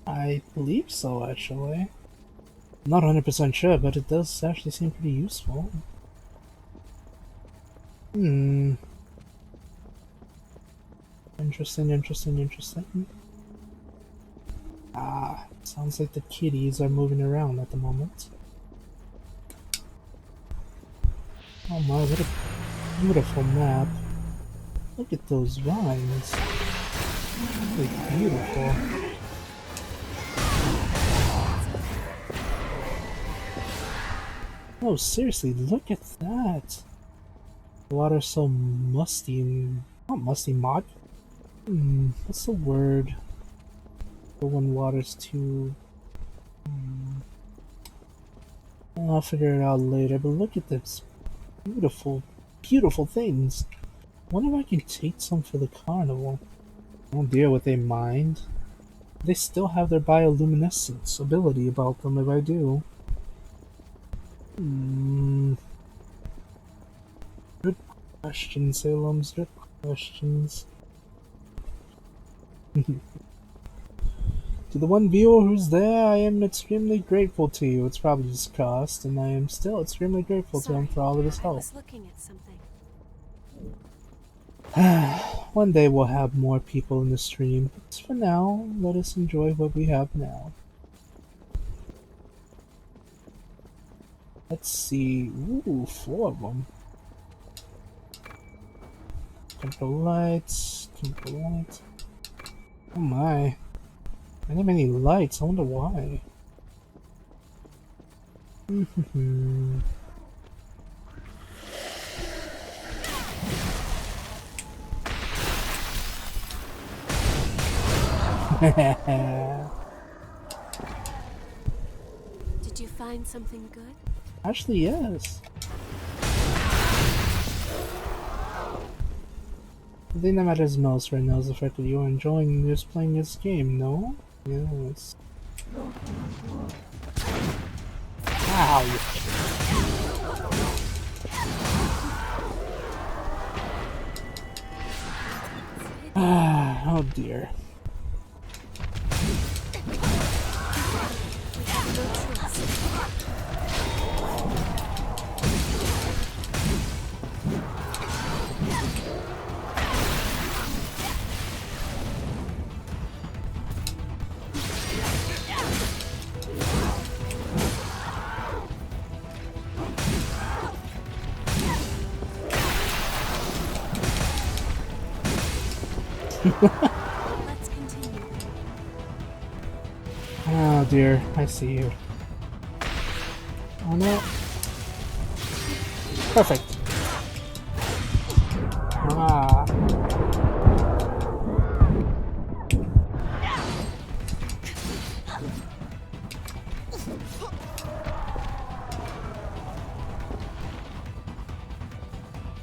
I believe so, actually. I'm not 100% sure, but it does actually seem pretty useful. Interesting. Ah, sounds like the kitties are moving around at the moment. Oh my, what a beautiful map. Look at those vines. Really beautiful. Oh, seriously, look at that. The water's so musty and... not musty, mud? What's the word for when water's too... I'll figure it out later, but look at this beautiful, beautiful things. I wonder if I can take some for the carnival. Oh dear, would they mind? They still have their bioluminescence ability about them if I do. Good question, Salem's. Good questions. To the one viewer who's there, I am extremely grateful to you. It's probably just cost, and I am still extremely grateful to him for all of his help. I was looking at something. One day we'll have more people in the stream, but for now, let us enjoy what we have now. Let's see. Ooh, 4 of them. Chemical lights. Chemical lights. Oh my. Many, many lights. I wonder why. Did you find something good? Actually, yes. The thing that matters most right now is the fact that you are enjoying just playing this game, no? Yes. Ow! Oh dear. Let's continue. Oh dear, I see you. Oh no. Perfect. Ah.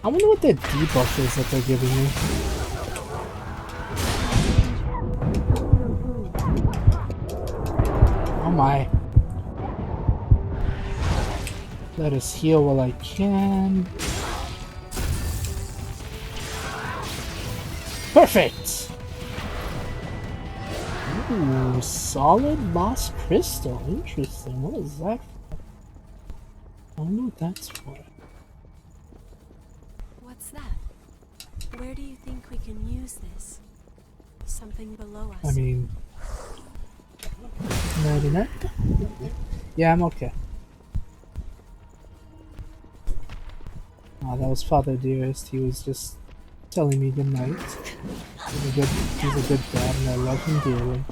I wonder what that debuff is that they're giving me. Oh my. Let us heal while I can. Perfect! Ooh, solid lost crystal. Interesting. What is that for? I don't know what that's for. What's that? Where do you think we can use this? Something below us. I mean... Night-night? Yeah, I'm okay. Oh, that was Father Dearest. He was just telling me good night. He's a good dad and I love him dearly.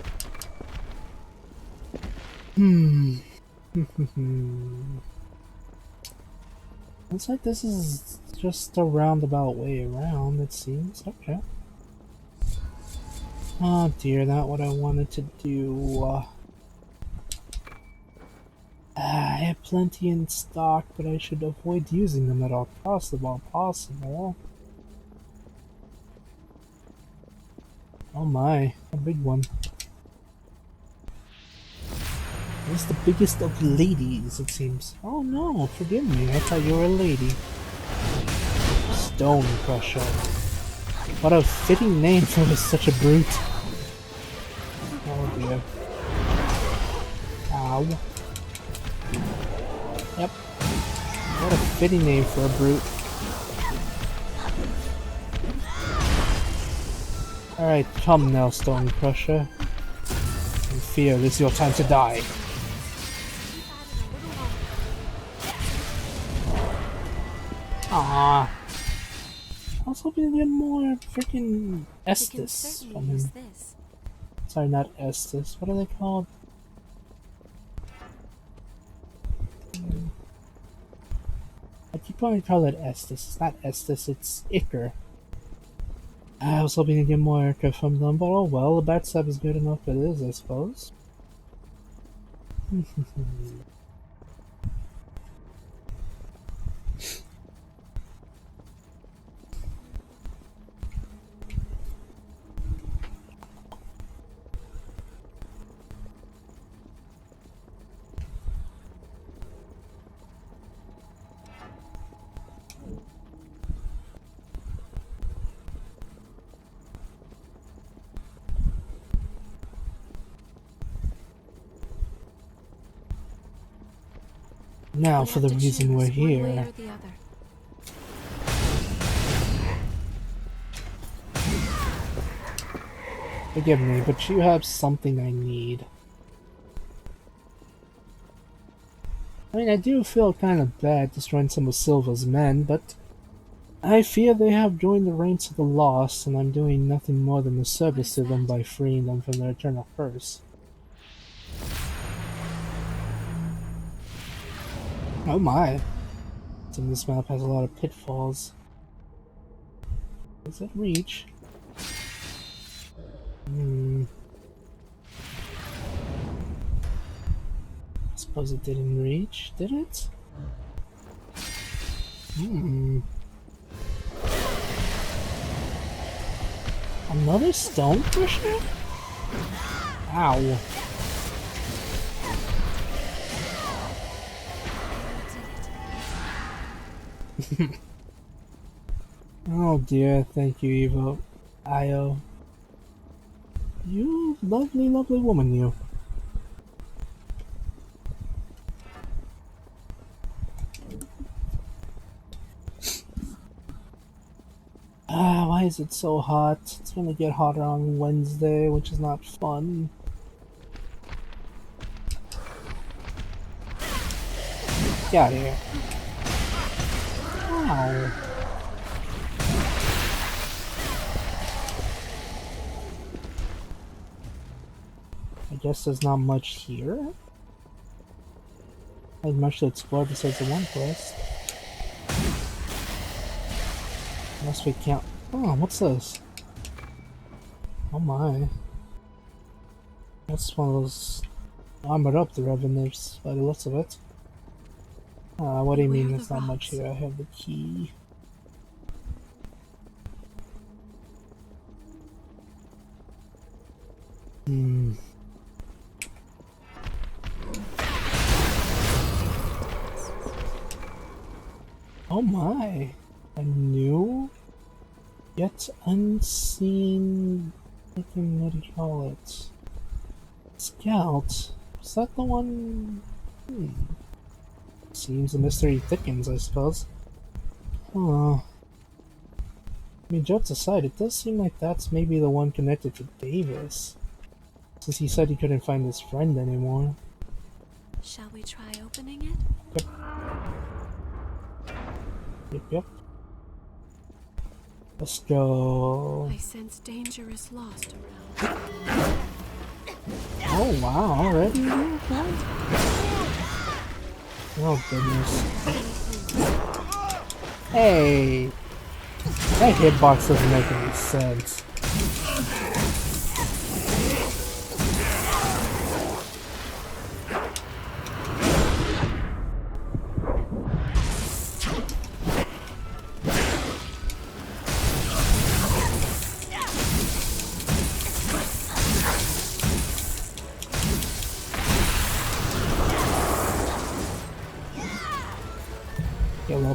Looks like this is just a roundabout way around, it seems. Okay. Oh dear, not what I wanted to do. I have plenty in stock, but I should avoid using them at all costs if all possible. Oh my, a big one. It's the biggest of ladies, it seems. Oh no, forgive me, I thought you were a lady. Stone Crusher. What a fitting name for such a brute. Oh dear. Ow. Yep. What a fitting name for a brute. Alright, come now, Stone Crusher. In fear, this is your time to die. Ah. I was hoping to get more freaking Estus from him. Sorry, not Estus. What are they called? I keep wanting to call it Estus. It's not Estus, it's Icar. I was hoping to get more Icar from them, but oh well, the backstab is good enough as it is, I suppose. Now for the reason we're here. Forgive me, but you have something I need. I mean, I do feel kind of bad destroying some of Silva's men, but I fear they have joined the ranks of the lost, and I'm doing nothing more than a service to them by freeing them from their eternal curse. Oh my. And this map has a lot of pitfalls. Does it reach? I suppose it didn't reach, did it? Another stone crusher? Ow. Oh dear, thank you, Evo. Io. You lovely, lovely woman, you. Why is it so hot? It's gonna get hotter on Wednesday, which is not fun. Get out of here. Ow. I guess there's not much here. Not much to explore besides the one quest. Unless we can't. Oh, what's this? Oh my. That's one of those armored up the revenues by the looks of it. What do you mean there's not much here? I have the key. Oh my. A new yet unseen, what do you call it? Scout? Is that the one? Seems the mystery thickens, I suppose. Huh. I mean, jokes aside, it does seem like that's maybe the one connected to Davis. Since he said he couldn't find his friend anymore. Shall we try opening it? Yep. Let's go. I sense dangerous lost around. Oh wow, already? Oh goodness. Hey! That hitbox doesn't make any sense.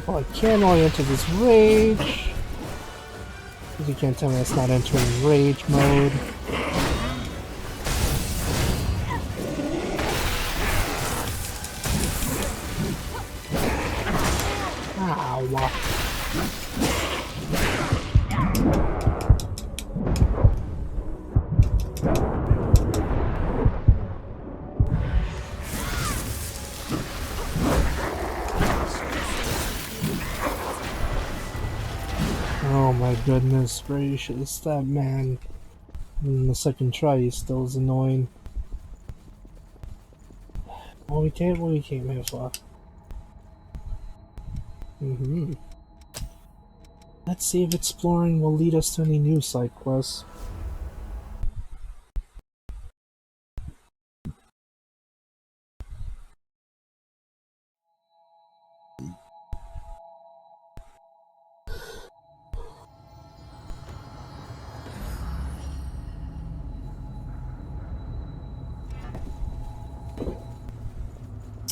I can't only enter this rage. Because you can't tell me it's not entering rage mode. Ow. Oh my goodness gracious, that man in the second try he still is annoying. Well, we came here for. Let's see if exploring will lead us to any new side quests.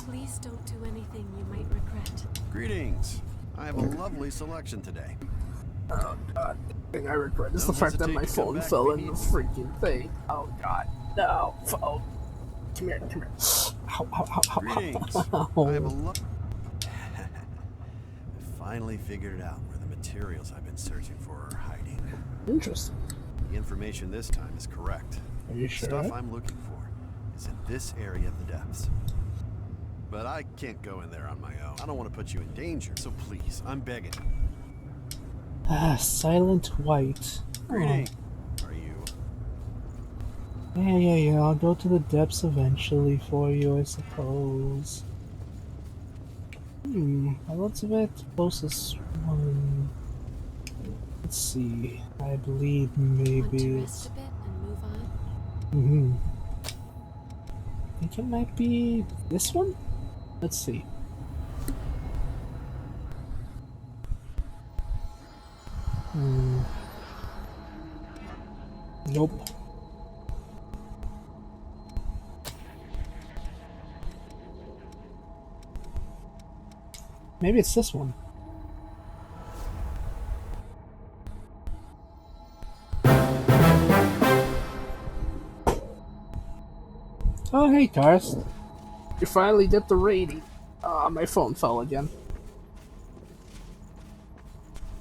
Please don't do anything you might regret. Greetings. I have a lovely selection today. Oh god, the thing I regret is the fact that my phone fell in the freaking thing. Oh god, no, phone. Come here. Greetings. I have a I finally figured out where the materials I've been searching for are hiding. Interesting. The information this time is correct. Are you sure? The stuff I'm looking for is in this area of the depths. But I can't go in there on my own. I don't want to put you in danger, so please, I'm begging. Ah, Silent White. Greeting. Are you? Yeah. I'll go to the depths eventually for you, I suppose. Let's bet closest one. Let's see. I believe maybe Want to it's. rest a bit and move on? I think it might be this one? Let's see. Nope. Maybe it's this one. Oh, hey, Karst. You finally did the rating. Ah, my phone fell again.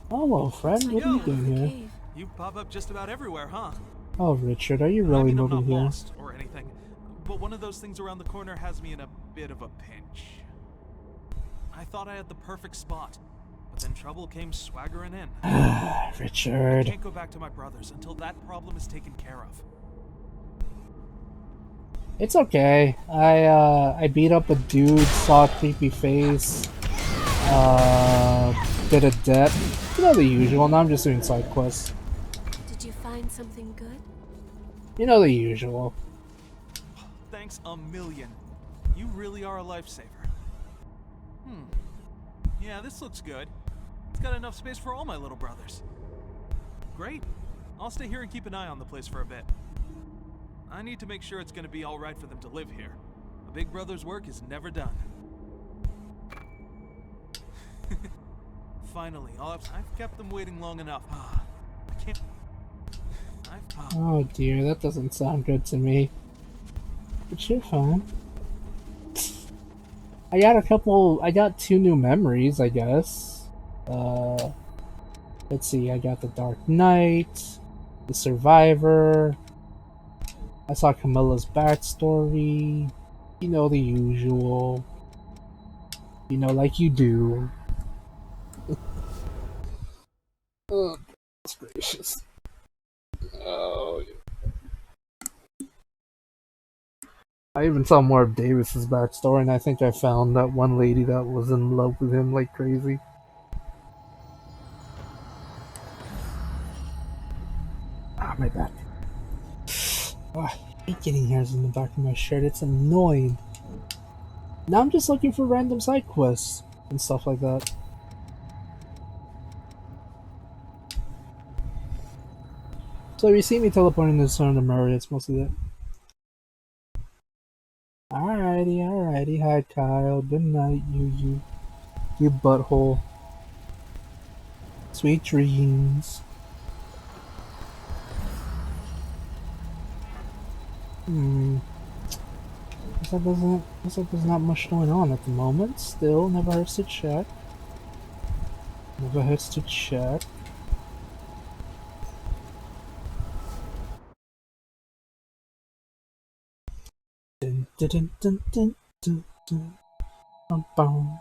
Hello, friend. What are you doing here? You pop up just about everywhere, huh? Oh, Richard, are you I really mean, I'm moving not here? lost or anything, but one of those things around the corner has me in a bit of a pinch. I thought I had the perfect spot, but then trouble came swaggering in. Richard. I can't go back to my brother's until that problem is taken care of. It's okay. I beat up a dude, saw a creepy face, did a debt. You know the usual. Now I'm just doing side quests. Did you find something good? You know the usual. Thanks a million. You really are a lifesaver. Yeah, this looks good. It's got enough space for all my little brothers. Great. I'll stay here and keep an eye on the place for a bit. I need to make sure it's going to be all right for them to live here. A big brother's work is never done. Finally, I've kept them waiting long enough. I can't... Oh dear, that doesn't sound good to me. But you're fine. I got 2 new memories, I guess. Let's see, I got the Dark Knight, the Survivor. I saw Camilla's backstory. You know the usual. You know, like you do. Oh, that's gracious. Oh, I even saw more of Davis's backstory, and I think I found that one lady that was in love with him like crazy. Ah, my back. Oh, I hate getting hairs in the back of my shirt. It's annoying. Now I'm just looking for random side quests and stuff like that. So if you see me teleporting to the center of Murray, it's mostly that. Alrighty. Hi, Kyle. Good night, you butthole. Sweet dreams. Guess that there's not much going on at the moment. Still, never hurts to check. Never hurts to check. Dun dun dun dun dun dun dun. Bum, bum.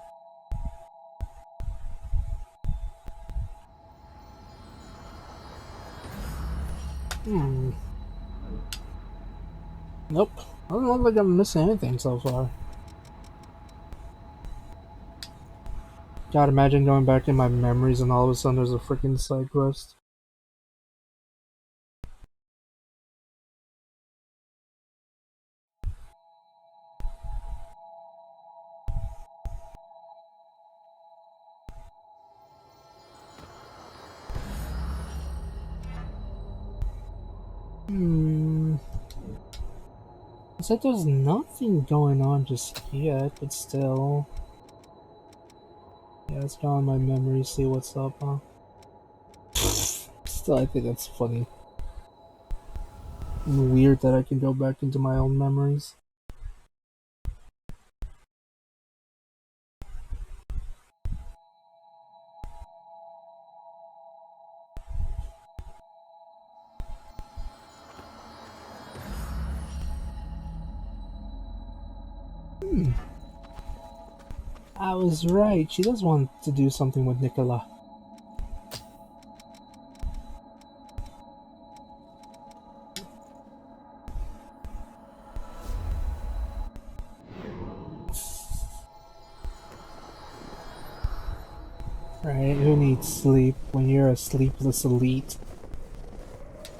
Nope. I don't look like I'm missing anything so far. God, imagine going back in my memories and all of a sudden there's a freaking side quest. It's like there's nothing going on just yet, but still. Yeah, let's go on my memory, see what's up, huh? Still, I think that's funny. And weird that I can go back into my own memories. I was right. She does want to do something with Nicola. Right, who needs sleep when you're a sleepless elite?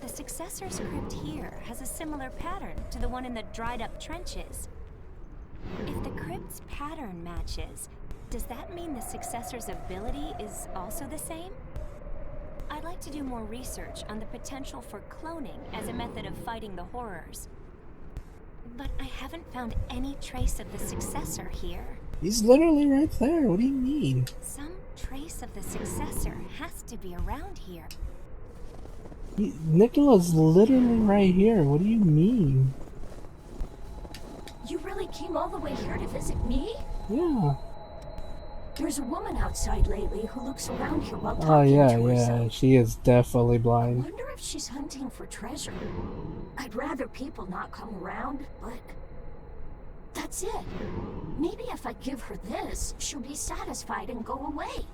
The successor's crypt here has a similar pattern to the one in the dried-up trenches. If the crypt's pattern matches, does that mean the successor's ability is also the same? I'd like to do more research on the potential for cloning as a method of fighting the horrors. But I haven't found any trace of the successor here. He's literally right there, what do you mean? Some trace of the successor has to be around here. Nicola's literally right here, what do you mean? You really came all the way here to visit me? Yeah. There's a woman outside lately who looks around here while talking Oh yeah, to herself. yeah, she is definitely I blind. wonder if she's hunting for treasure. I'd rather people not come around, but that's it. Maybe if I give her this, she'll be satisfied and go away.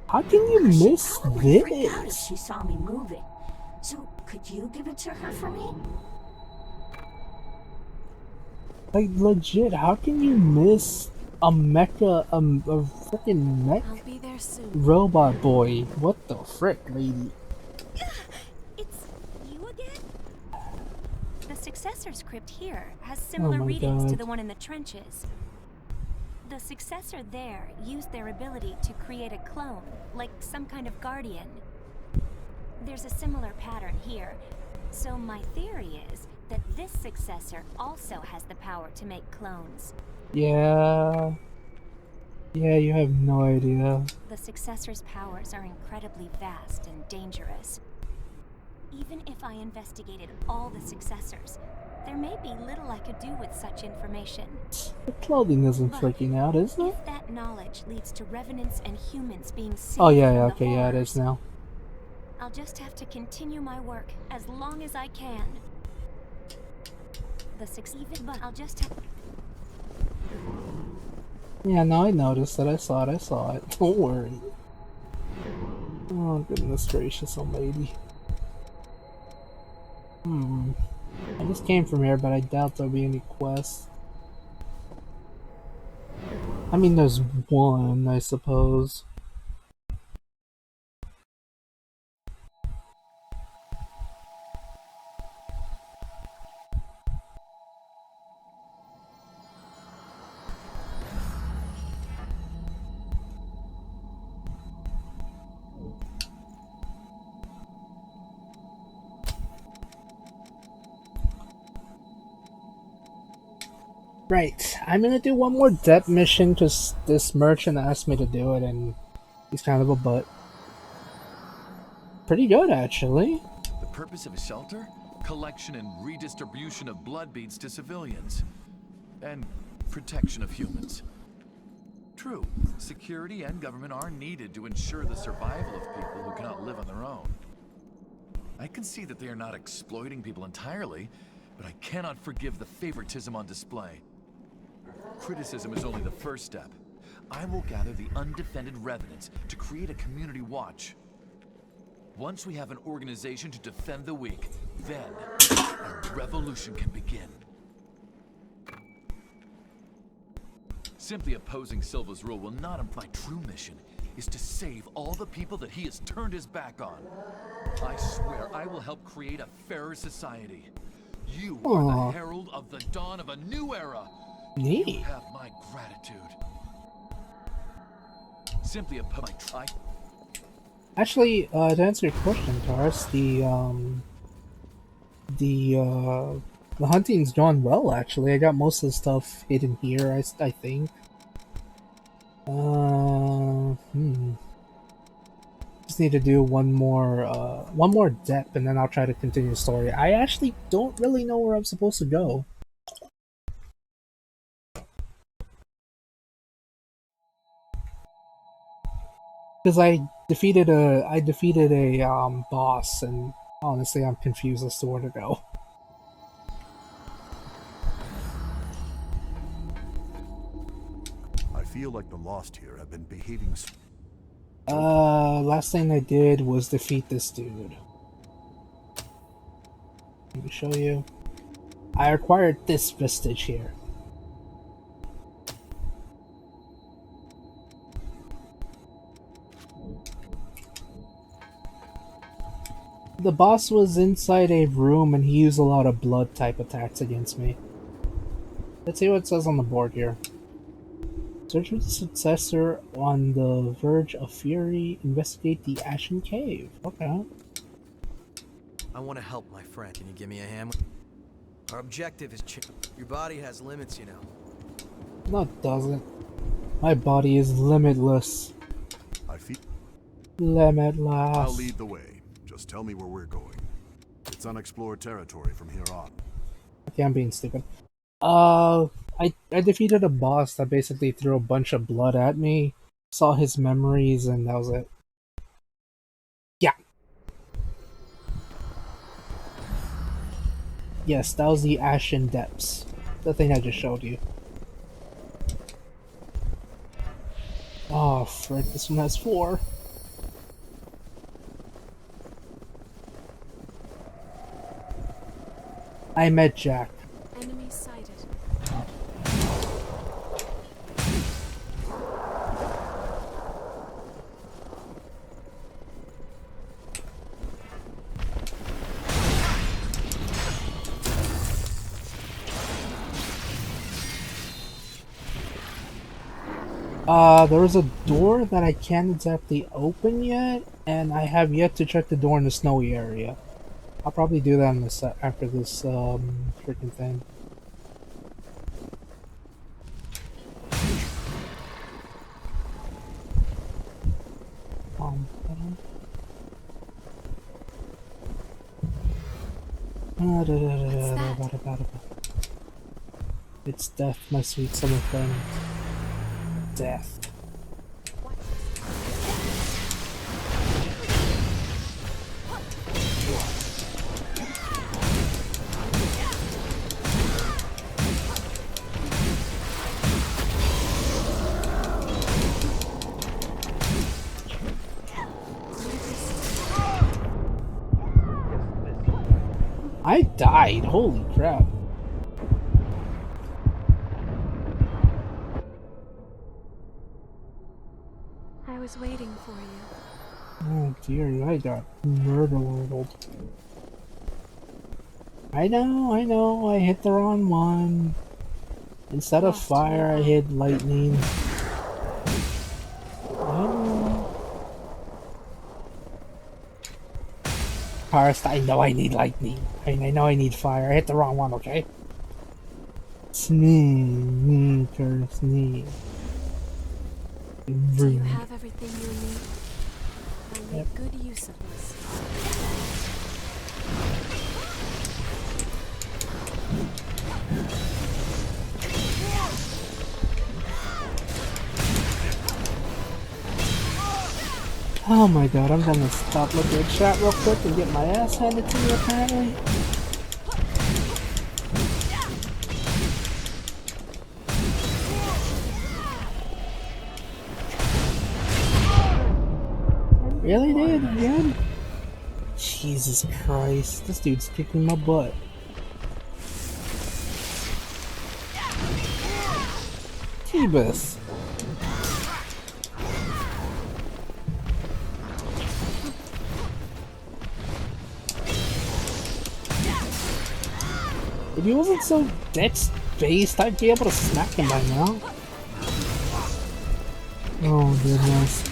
How can you miss Probably freak out if this? she saw me moving. So could you give it to her for me? Like legit, how can you miss a mecha, a freaking mech I'll be there soon. robot boy? What the frick, lady? It's you again? The successor's crypt here has similar my readings to God. the one in the trenches. The successor there used their ability to create a clone, like some kind of guardian. There's a similar pattern here, so my theory is that this successor also has the power to make clones. Yeah. Yeah, you have no idea. The successor's powers are incredibly vast and dangerous. Even if I investigated all the successors, there may be little I could do with such information. The clothing isn't But freaking out, is it? if that knowledge leads to revenants and humans being saved Oh yeah, from yeah, the okay, yeah, it horrors, is now. I'll just have to continue my work as long as I can. But I'll just have... Yeah, no, I noticed it. I saw it. Don't worry. Oh, goodness gracious almighty. I just came from here, but I doubt there'll be any quests. I mean, there's one, I suppose. Right, I'm gonna do one more depth mission because this merchant asked me to do it, and he's kind of a butt. Pretty good, actually. The purpose of a shelter? Collection and redistribution of blood beads to civilians. And protection of humans. True, security and government are needed to ensure the survival of people who cannot live on their own. I can see that they are not exploiting people entirely, but I cannot forgive the favoritism on display. Criticism is only the first step. I will gather the undefended revenants to create a community watch. Once we have an organization to defend the weak, then a revolution can begin. Simply opposing Silva's rule will not imply true mission is to save all the people that he has turned his back on. I swear I will help create a fairer society. You are the herald of the dawn of a new era. Neat. You have my gratitude. Simply oppose my Actually, to answer your question, Taurus, the hunting's gone well, actually. I got most of the stuff hidden here, I think. Just need to do one more depth, and then I'll try to continue the story. I actually don't really know where I'm supposed to go. Because I defeated a boss, and honestly, I'm confused as to where to go. I feel like the Lost here have been behaving. Last thing I did was defeat this dude. Let me show you. I acquired this vestige here. The boss was inside a room and he used a lot of blood type attacks against me. Let's see what it says on the board here. Search for the successor on the verge of fury. Investigate the Ashen Cave. Okay. I want to help my friend. Can you give me a hand? Our objective is your body has limits, you know. No, it doesn't. My body is limitless. I feel Limitless. I'll lead the way. Just tell me where we're going. It's unexplored territory from here on. Okay, I'm being stupid. I defeated a boss that basically threw a bunch of blood at me, saw his memories, and that was it. Yeah. Yes, that was the Ashen Depths. The thing I just showed you. Oh, frick, this one has 4. I met Jack. Enemy sighted. There was a door that I can't exactly open yet, and I have yet to check the door in the snowy area. I'll probably do that in this, after this, freaking thing. It's death, my sweet summer friend. Death. I died, holy crap. I was waiting for you. Oh dear, I got murdered. I know, I hit the wrong one. Instead of fire, I hit lightning. I know. First, I know I need lightning. I know I need fire. I hit the wrong one, okay? Sneakers, sneak. Do you have everything you need? I'll make good use of this. Oh my god, I'm gonna stop looking at chat real quick and get my ass handed to me apparently. Really, dude? Again? Jesus Christ, this dude's kicking my butt. Jeebus. If he wasn't so death-based, I'd be able to smack him by now. Oh goodness.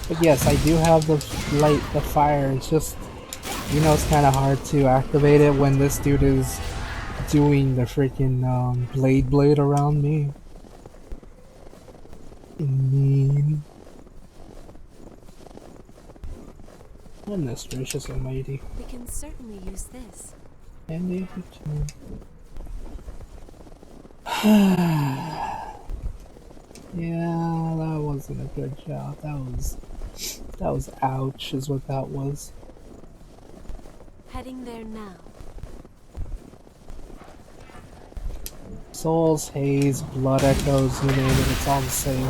But yes, I do have the fire. It's just, you know, it's kind of hard to activate it when this dude is doing the freaking blade around me. Mean. Goodness gracious almighty. We can certainly use this. And if we can. Yeah, that wasn't a good job. That was ouch, is what that was. Heading there now. Souls, haze, blood echoes, you name it, it's all the same.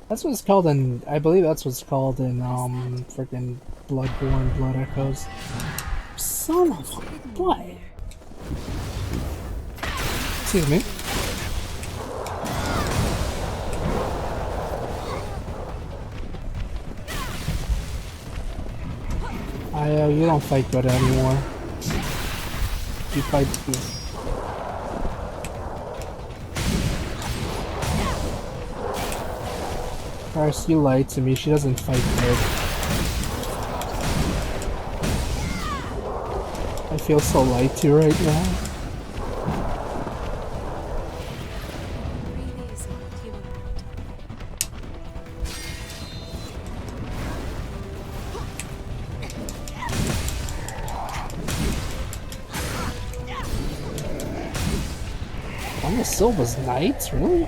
That's what it's called in, I believe that's what's called in, freaking Bloodborne, Blood Echoes. Son of a butt! Excuse me. You don't fight good anymore. You fight good. First, you lied to me. She doesn't fight good. I feel so lied to right now. On the Silva's Knights, really?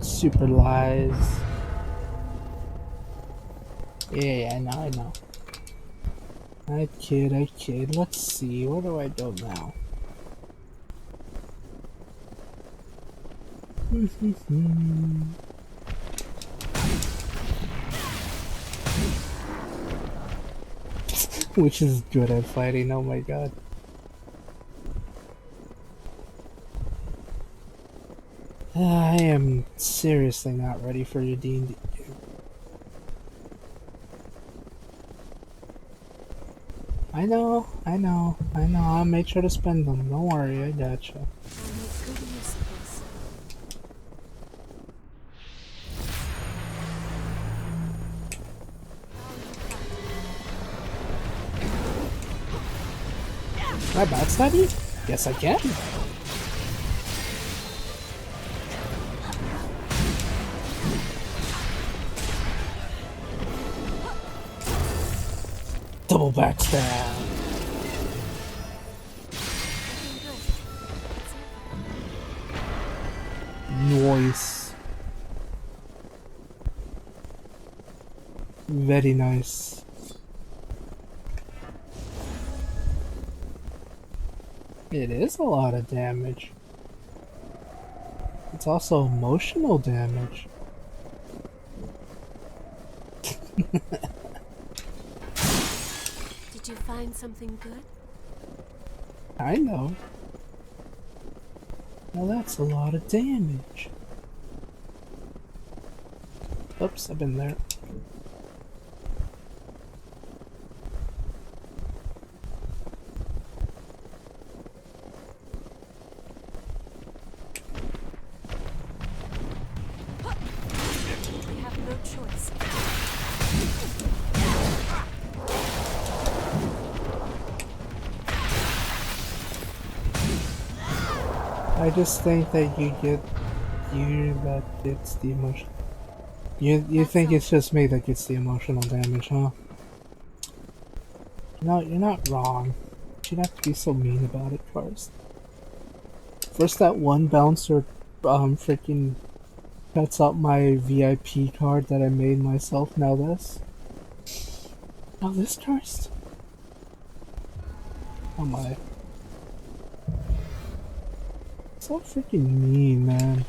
Super lies. Yeah, I know. I kid. Let's see, where do I go now? Which is good at fighting, oh my god. I am seriously not ready for your D&D game. I know. I'll make sure to spend them. Don't worry, I gotcha. Can I backstab you? Yes, I can. Double backstab. Nice. Very nice. It is a lot of damage. It's also emotional damage. Did you find something good? I know. Now that's a lot of damage. Oops, I've been there. We have no choice. I just think that that gets the emotion. You think it's just me that gets the emotional damage, huh? No, you're not wrong. You'd have to be so mean about it first. First that one bouncer freaking cuts out my VIP card that I made myself, now this. Now this cursed? Oh my. So freaking mean, man.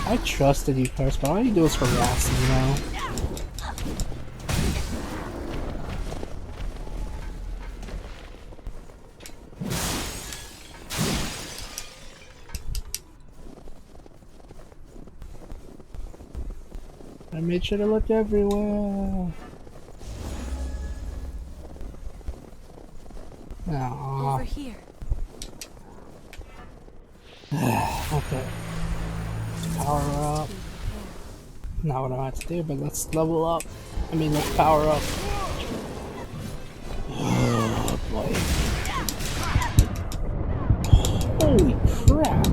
I trusted you first, but all you do is harass me now. I made sure to look everywhere. Aww. Over here. Okay. Power up. Not what I want to do, but let's level up. I mean, let's power up. Oh boy. Holy crap.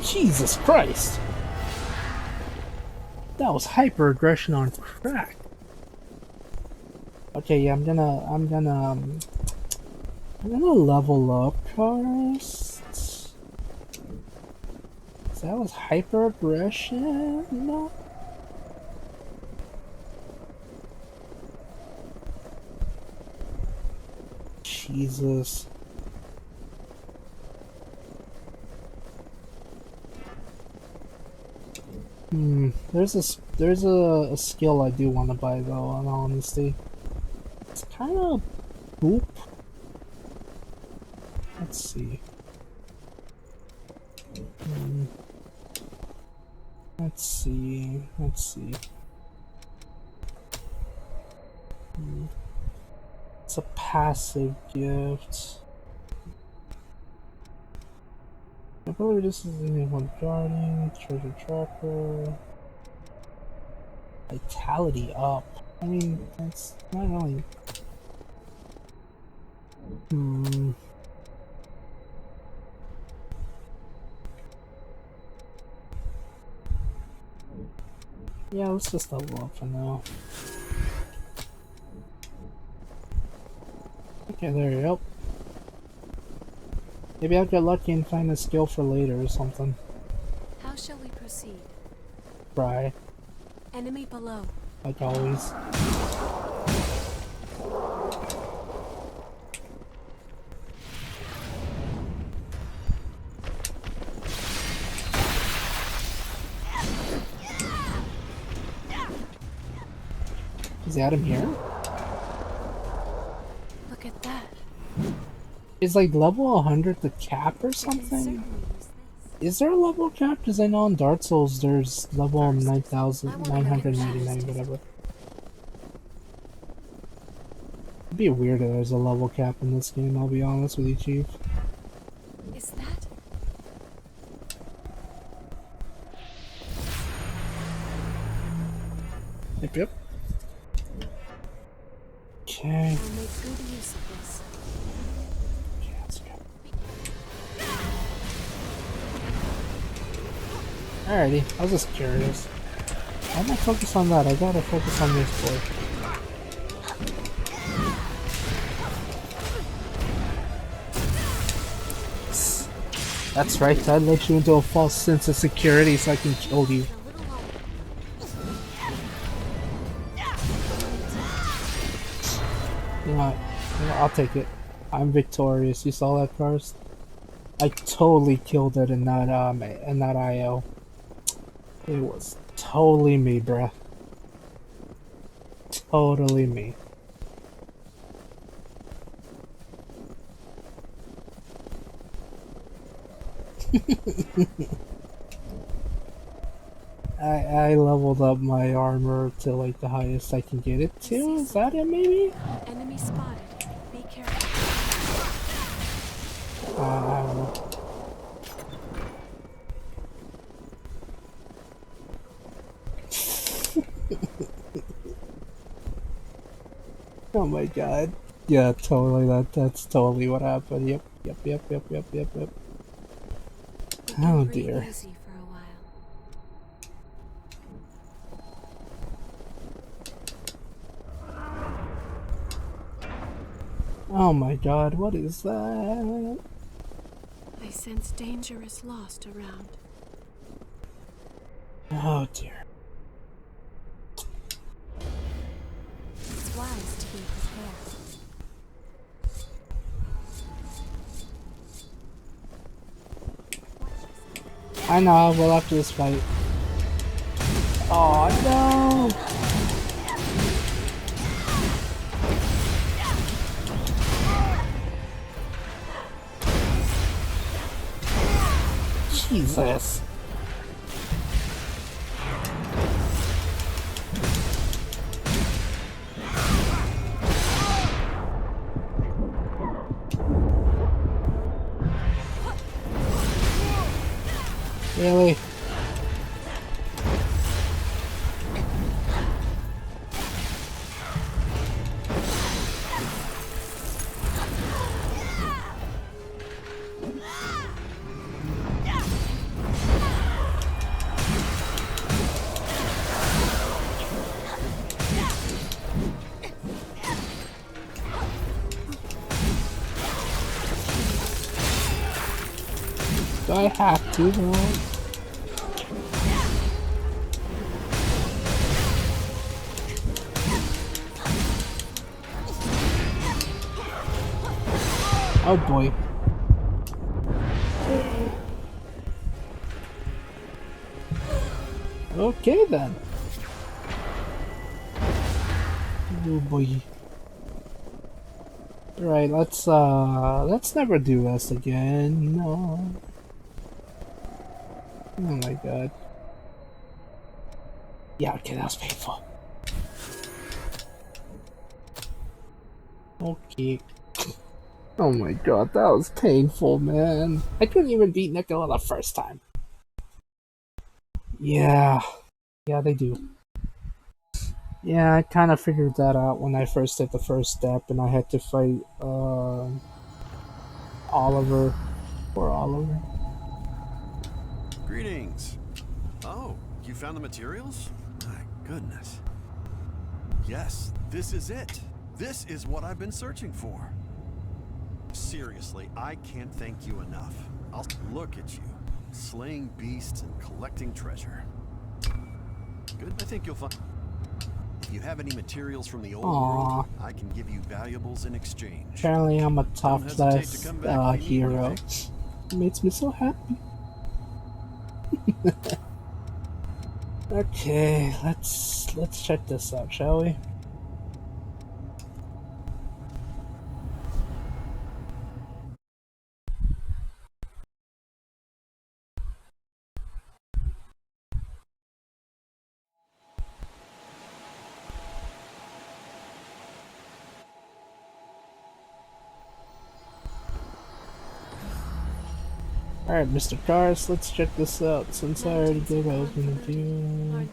Jesus Christ. That was hyper aggression on crack. Okay, yeah, I'm gonna level up first. So that was hyper aggression. No. Jesus. There's a skill I do want to buy though, in all honesty. It's kind of Oop. Let's see. Let's see. It's a passive gift. I believe this is one guarding, treasure tracker, vitality up. I mean, that's not really. Yeah, let's just level up for now. Okay, there you go. Maybe I'll get lucky and find a skill for later or something. How shall we proceed? Try, Enemy below. like always. Is Adam here? Look at that. Is like level 100 the cap or something? Is there a level cap? Because I know in Dark Souls there's level 9,999, whatever. It'd be weird if there's a level cap in this game, I'll be honest with you, Chief. Is that? Yep. Okay. I'll make good use of this. Okay, let's go. Alrighty, I was just curious. Why am I focused on that? I gotta focus on this boy. That's right, I let you into a false sense of security so I can kill you. You know what? I'll take it. I'm victorious. You saw that first? I totally killed it in that IO. It was totally me, bruh. Totally me. I leveled up my armor to like the highest I can get it to. Is that it, maybe? Enemy spotted. Be careful. I don't know. Oh my god. Yeah, totally. That's totally what happened. Yep. Oh dear. Easy for a while. Oh my god, what is that? I sense dangerous lost around. Oh dear. It's wise to be prepared. I know, well after this fight. Oh no! Jesus. Really? Do I have to though? Oh boy. Okay then. Oh boy. Right, let's never do this again. No. Oh my god. Yeah, okay, that was painful. Okay. Oh my god, that was painful, man. I couldn't even beat Nicola the first time. Yeah. Yeah, they do. Yeah, I kind of figured that out when I first did the first step and I had to fight, Oliver. Poor Oliver. Greetings. Oh, you found the materials? My goodness. Yes, this is it. This is what I've been searching for. Seriously, I can't thank you enough. I'll look at you, slaying beasts and collecting treasure. Good, I think you'll find. If you have any materials from the old world, I can give you valuables in exchange. Apparently I'm a top class hero. It makes me so happy. Okay, let's check this out, shall we? Alright, Mr. Cars, let's check this out since I already did what I was gonna do.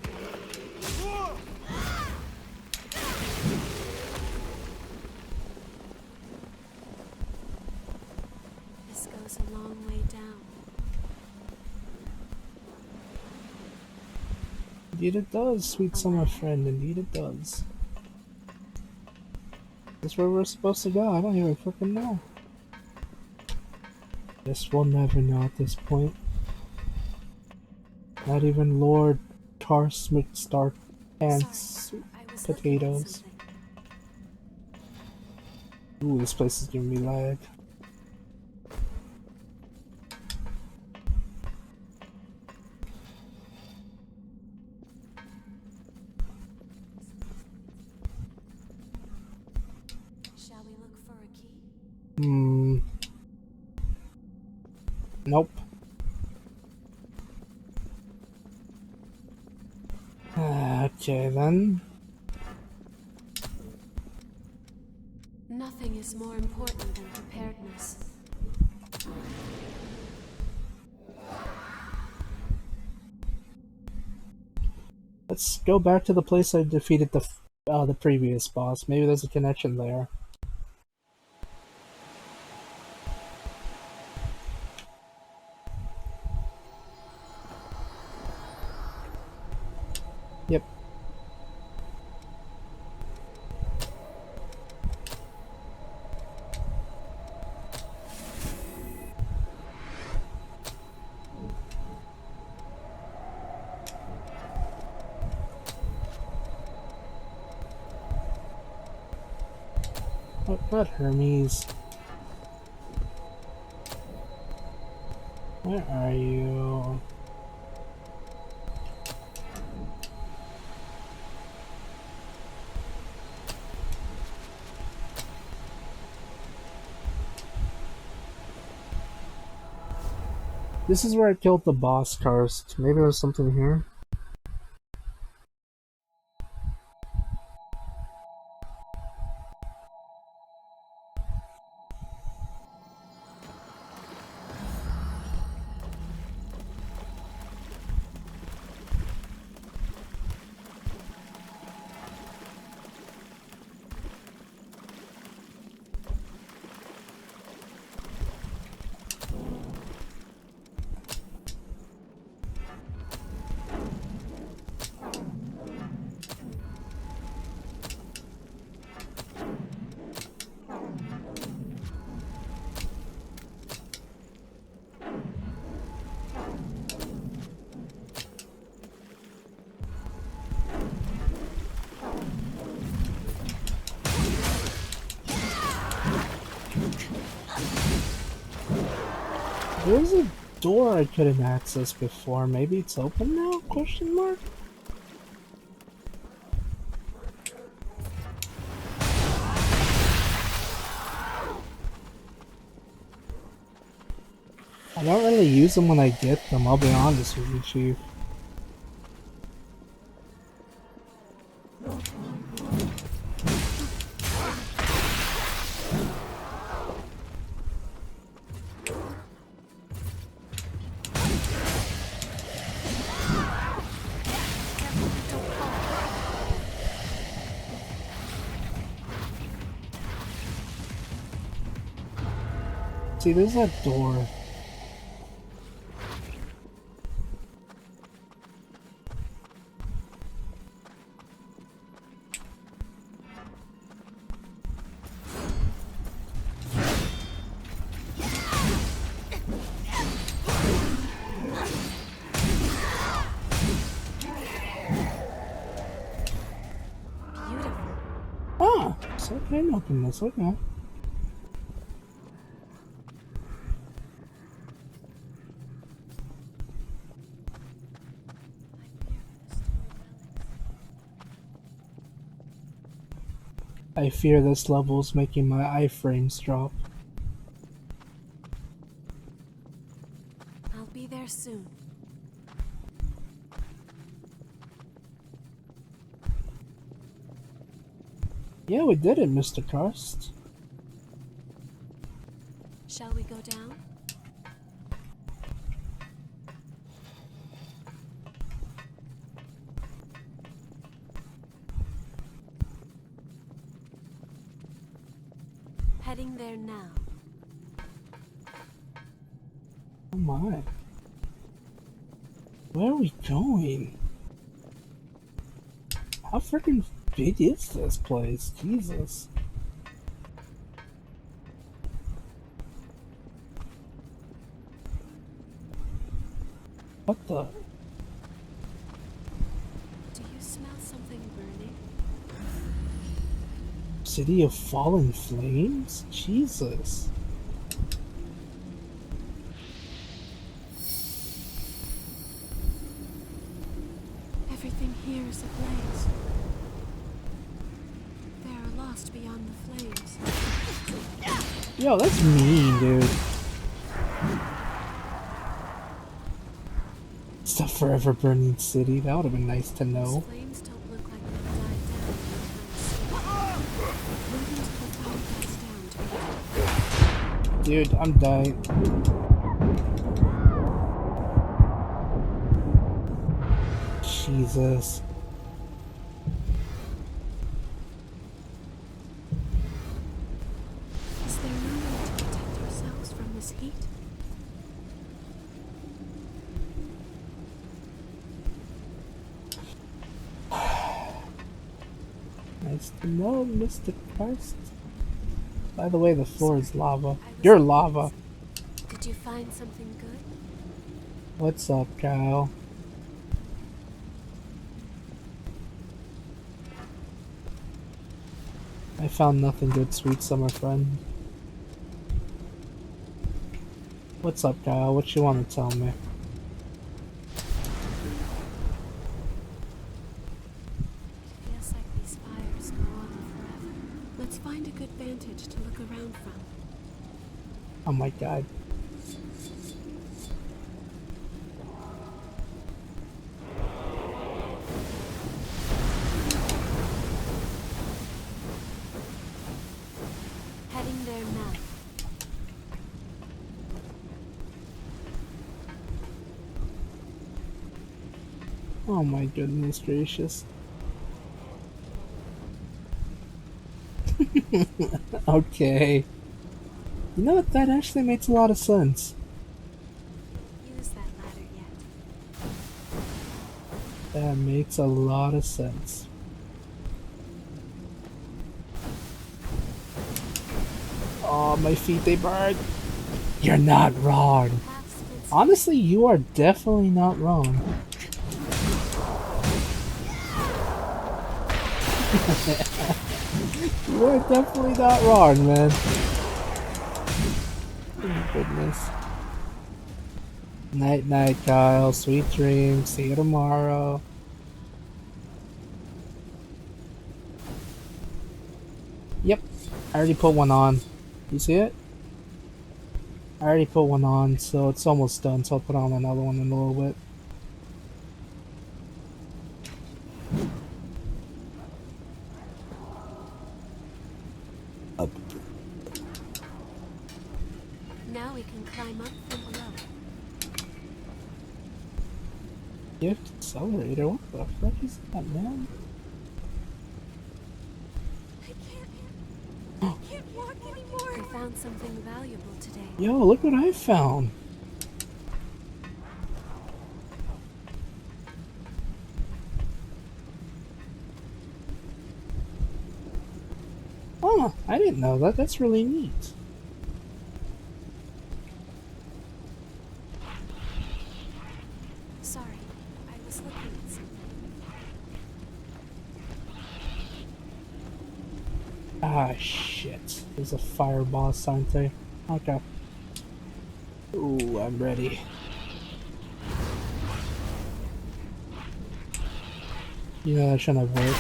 This goes a long way down. Indeed it does, sweet summer friend, indeed it does. Is this where we're supposed to go? I don't even freaking know. Guess we'll never know at this point. Not even Lord Tarsmic Stark Pants Potatoes. Ooh, this place is giving me lag. Shall we look for a key? Nope. Okay then. Nothing is more important than preparedness. Let's go back to the place I defeated the previous boss. Maybe there's a connection there. Yep. Oh, not Hermes. Where are you? This is where I killed the boss Karst. Maybe there's something here. There's a door I couldn't access before. Maybe it's open now? Question mark? I don't really use them when I get them, I'll be honest with you, Chief. See, there's that door. Ah, so I can open this, okay. I fear this level's making my iframes drop. I'll be there soon. Yeah, we did it, Mr. Karst. Shall we go down? Heading there now. Oh my. Where are we going? How freaking big is this place? Jesus. What the? Do you smell something burning? City of Fallen Flames? Jesus. Everything here is ablaze. They are lost beyond the flames. Yo, that's mean, dude. It's a forever burning city. That would have been nice to know. Flames don't look like they'll die down anytime soon. Dude, I'm dying. Jesus. Is there no way to protect ourselves from this heat? Nice to know, Mr. Christ. By the way, the floor is lava. You're lava. Did you find something good? What's up, Kyle? I found nothing good, sweet summer friend. What's up, Kyle? What you want to tell me? Feels like these fires go on forever. Let's find a good vantage to look around from. Oh my god. Heading there now. Oh my goodness gracious. Okay. You know what? That actually makes a lot of sense. Use that ladder yet. That makes a lot of sense. Oh, my feet, they burn. You're not wrong. Honestly, you are definitely not wrong. You are definitely not wrong, man. Oh, goodness. Night, night, Kyle. Sweet dreams. See you tomorrow. Yep, I already put one on. You see it? I already put one on, so it's almost done, so I'll put on another one in a little bit. Up. Now we can climb up from below. Gift accelerator? What the frick is that, man? I can't walk anymore. I found something valuable today. Yo, look what I found! Oh, I didn't know that. That's really neat. Sorry, I was looking at something. Ah, shit. There's a fire boss, aren't there? Okay. Ooh, I'm ready. You know that shouldn't have worked.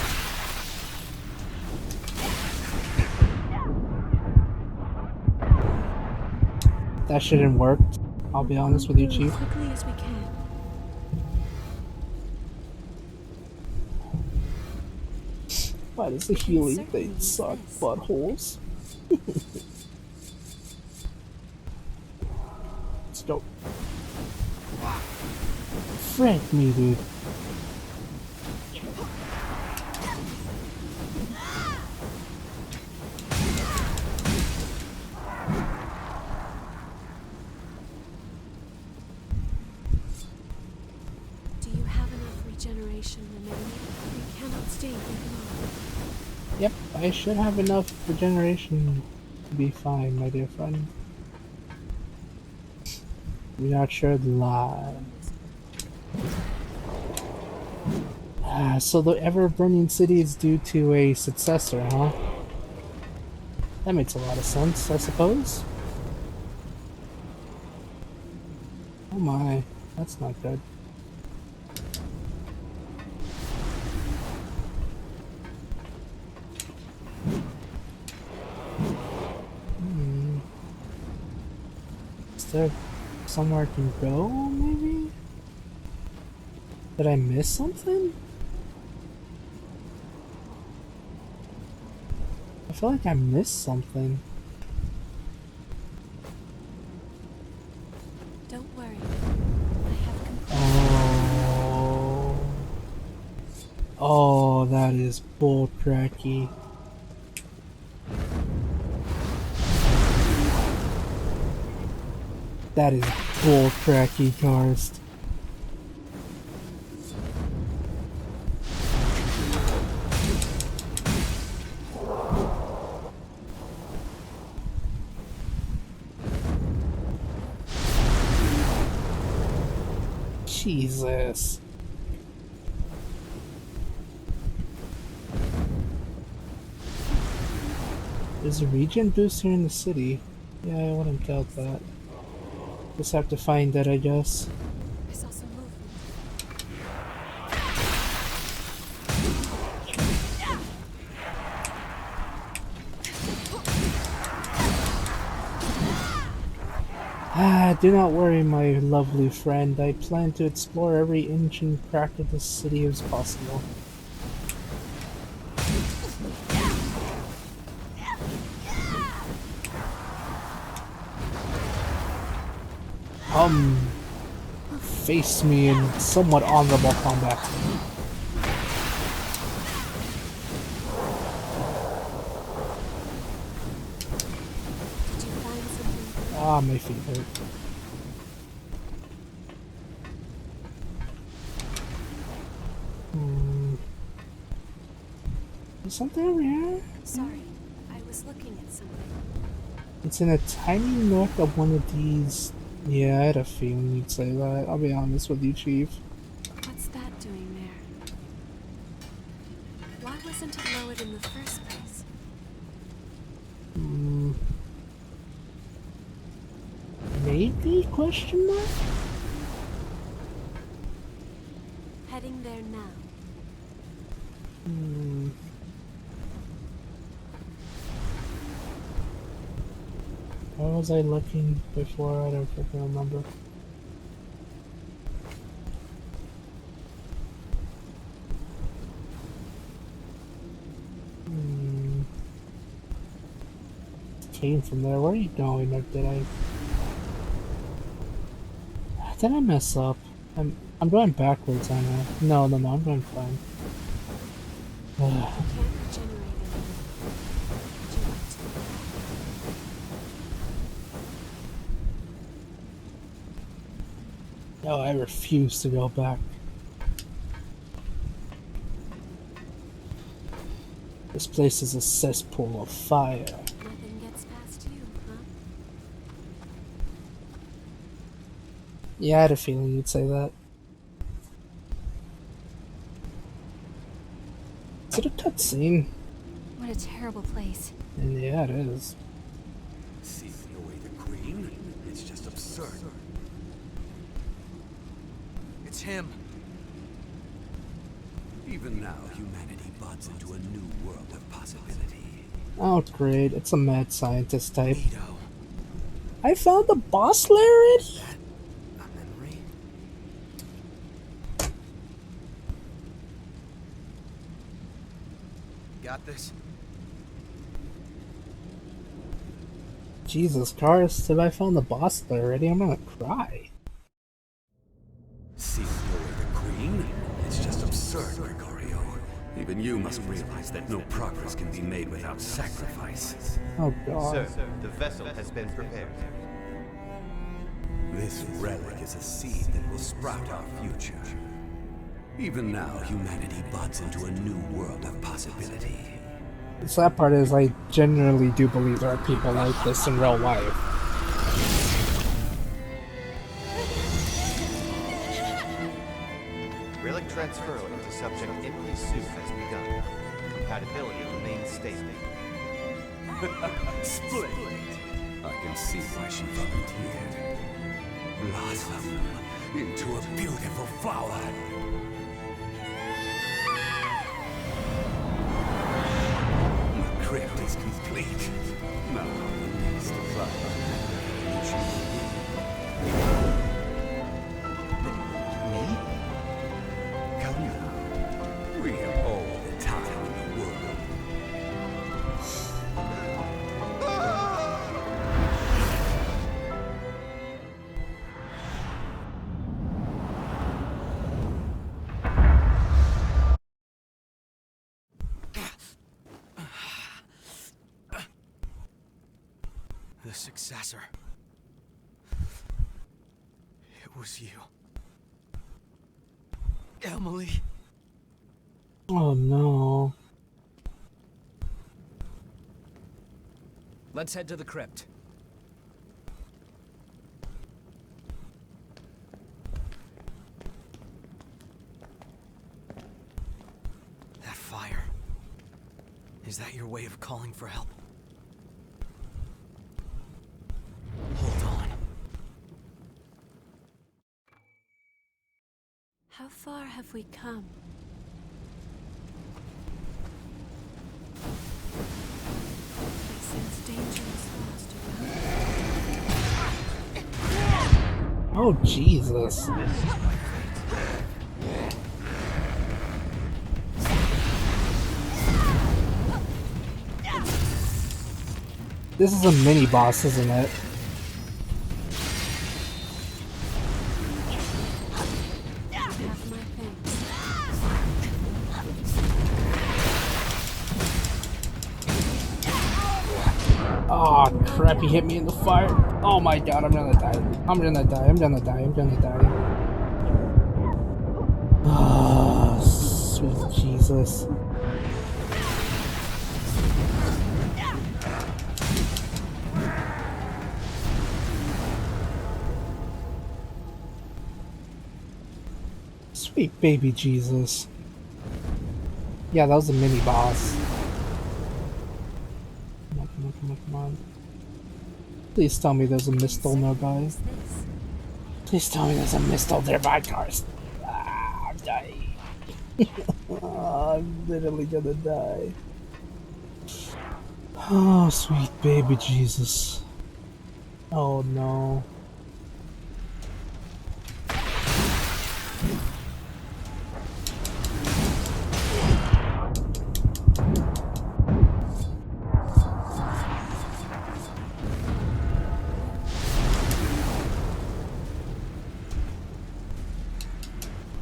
That shouldn't work. I'll be honest with you, Chief. As quickly as we can. Why does the healing thing suck buttholes? Let's go. Frank me, dude. Do you have enough regeneration remaining? We cannot stay here long. Yep, I should have enough regeneration to be fine, my dear friend. You're not sure the lie. So the ever-burning city is due to a successor, huh? That makes a lot of sense, I suppose. Oh my, that's not good. Is there somewhere I can go, maybe? Did I miss something? I feel like I missed something. Don't worry. I have control. Oh, that is bull cracky. That is bull cracky, Karst. Jesus. There's a regen boost here in the city. Yeah, I wouldn't doubt that. Just have to find it, I guess. I saw some movement. Ah, do not worry, my lovely friend. I plan to explore every inch and crack of this city as possible. Face me in somewhat honorable combat. Did you find something? Ah, my feet hurt. Is something over here? Sorry, I was looking at something. It's in a tiny nook of one of these. Yeah, I had a feeling you'd say that. I'll be honest with you, Chief. What's that doing there? Why wasn't it lowered in the first place? Maybe? Question mark? Heading there now. was I looking before? I don't fucking remember. Came from there. Where are you going? Or did I? Did I mess up? I'm going backwards. I know. No, I'm going fine. No, I refuse to go back. This place is a cesspool of fire. Nothing gets past you, huh? Yeah, I had a feeling you'd say that. Is it a cutscene? What a terrible place. And yeah, it is. See away the queen? It's just absurd. It's him. Even now, humanity buds into a new world of possibility. Oh, great. It's a mad scientist type. I found the boss Lariat? Is that a memory? Got this? Jesus Christ, have I found the boss already? I'm gonna cry. See away the queen? It's just absurd, Gregorio. Even you must realize that no progress can be made without sacrifice. Oh god. Sir, the vessel has been prepared. This relic is a seed that will sprout our future. Even now, humanity buds into a new world of possibility. The sad part is I genuinely do believe there are people like this in real life. Relic transfer into subject Emily Sue has begun. Compatibility remains stable. Splendid. I can see why she volunteered. Blossom into a beautiful flower. The crypt is complete. Now remains to find me? Come now. We have all the time in the world. The successor. It was you. Emily. Oh no. Let's head to the crypt. That fire. Is that your way of calling for help? Hold on. How far have we come? I sense dangerous lost around. Oh Jesus. This is a mini boss, isn't it? Oh crap, he hit me in the fire. Oh my god, I'm gonna die. I'm gonna die, I'm gonna die, I'm gonna die. Ah, sweet Jesus. Sweet baby Jesus. Yeah, that was a mini boss. Come on, come on, come on, come on. Please tell me there's a mistle nearby. Please tell me there's a mistle nearby, cars. Ah, I'm dying. I'm literally gonna die. Oh, sweet baby Jesus. Oh no.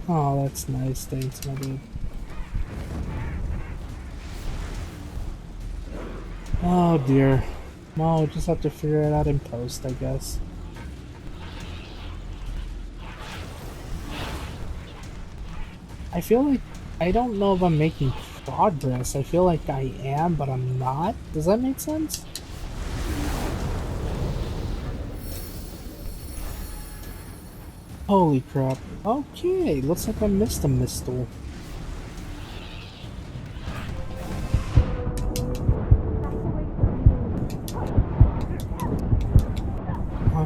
Oh, that's nice. Thanks, my dude. Oh dear. Well, we'll just have to figure it out in post, I guess. I feel like I don't know if I'm making progress. I feel like I am, but I'm not. Does that make sense? Holy crap. Okay, looks like I missed a mistle.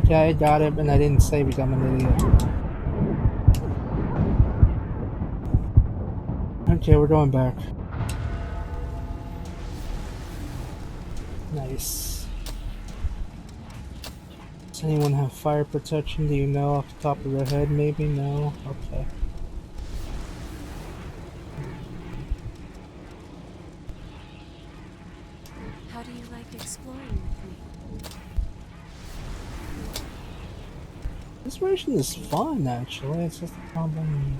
Okay, I got it, and I didn't say because I'm an idiot. Okay, we're going back. Nice. Does anyone have fire protection? Do you know off the top of their head? Maybe? No? Okay. How do you like exploring with me? This version is fun, actually. It's just a problem.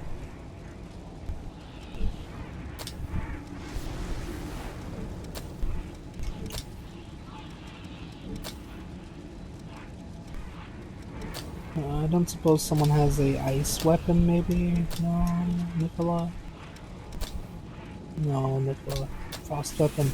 I don't suppose someone has a ice weapon, maybe? No, Nicola? No, Nicola. Frost weapon.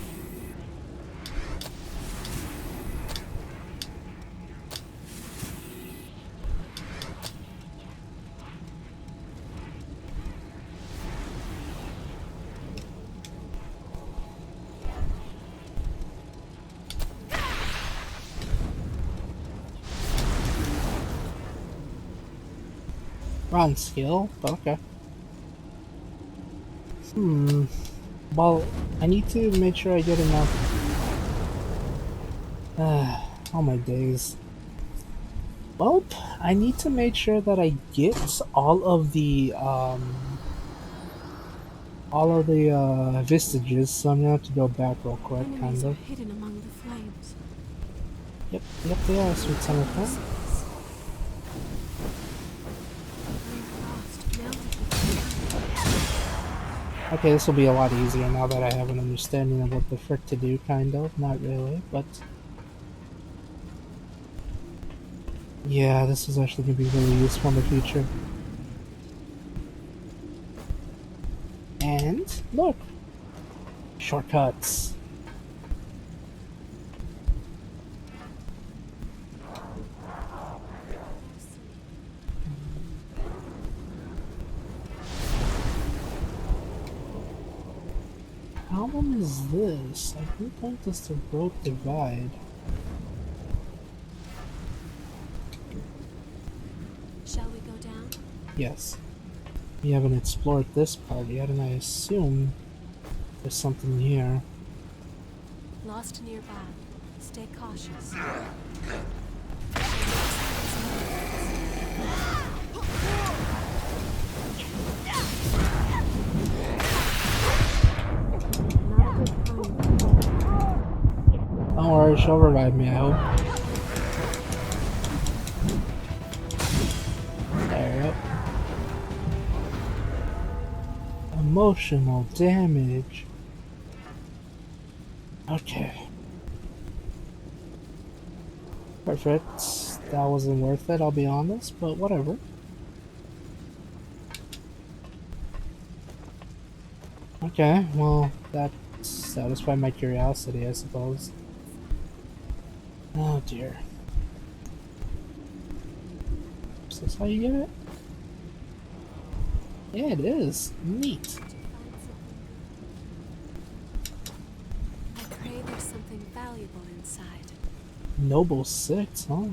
Wrong skill, but okay. Well, I need to make sure I get enough. Oh my days. Well, I need to make sure that I get all of the vestiges, so I'm gonna have to go back real quick, Enemies kind are of. hidden among the flames. Yep, they are, sweet Summerfall. Okay, this will be a lot easier now that I have an understanding of what the frick to do, kind of. Not really, but... yeah, this is actually going to be really useful in the future. And, look! Shortcuts! Problem is this, I think like this the road divide. Shall we go down? Yes. We haven't explored this part yet, and I assume there's something here. Lost nearby. Stay cautious. Don't worry, she'll revive me, I hope. There, yep. Emotional damage. Okay. Perfect. That wasn't worth it, I'll be honest, but whatever. Okay, well, that satisfied my curiosity, I suppose. Oh dear. Is this how you get it? Yeah, it is. Neat. I pray there's something valuable inside. Noble 6, huh?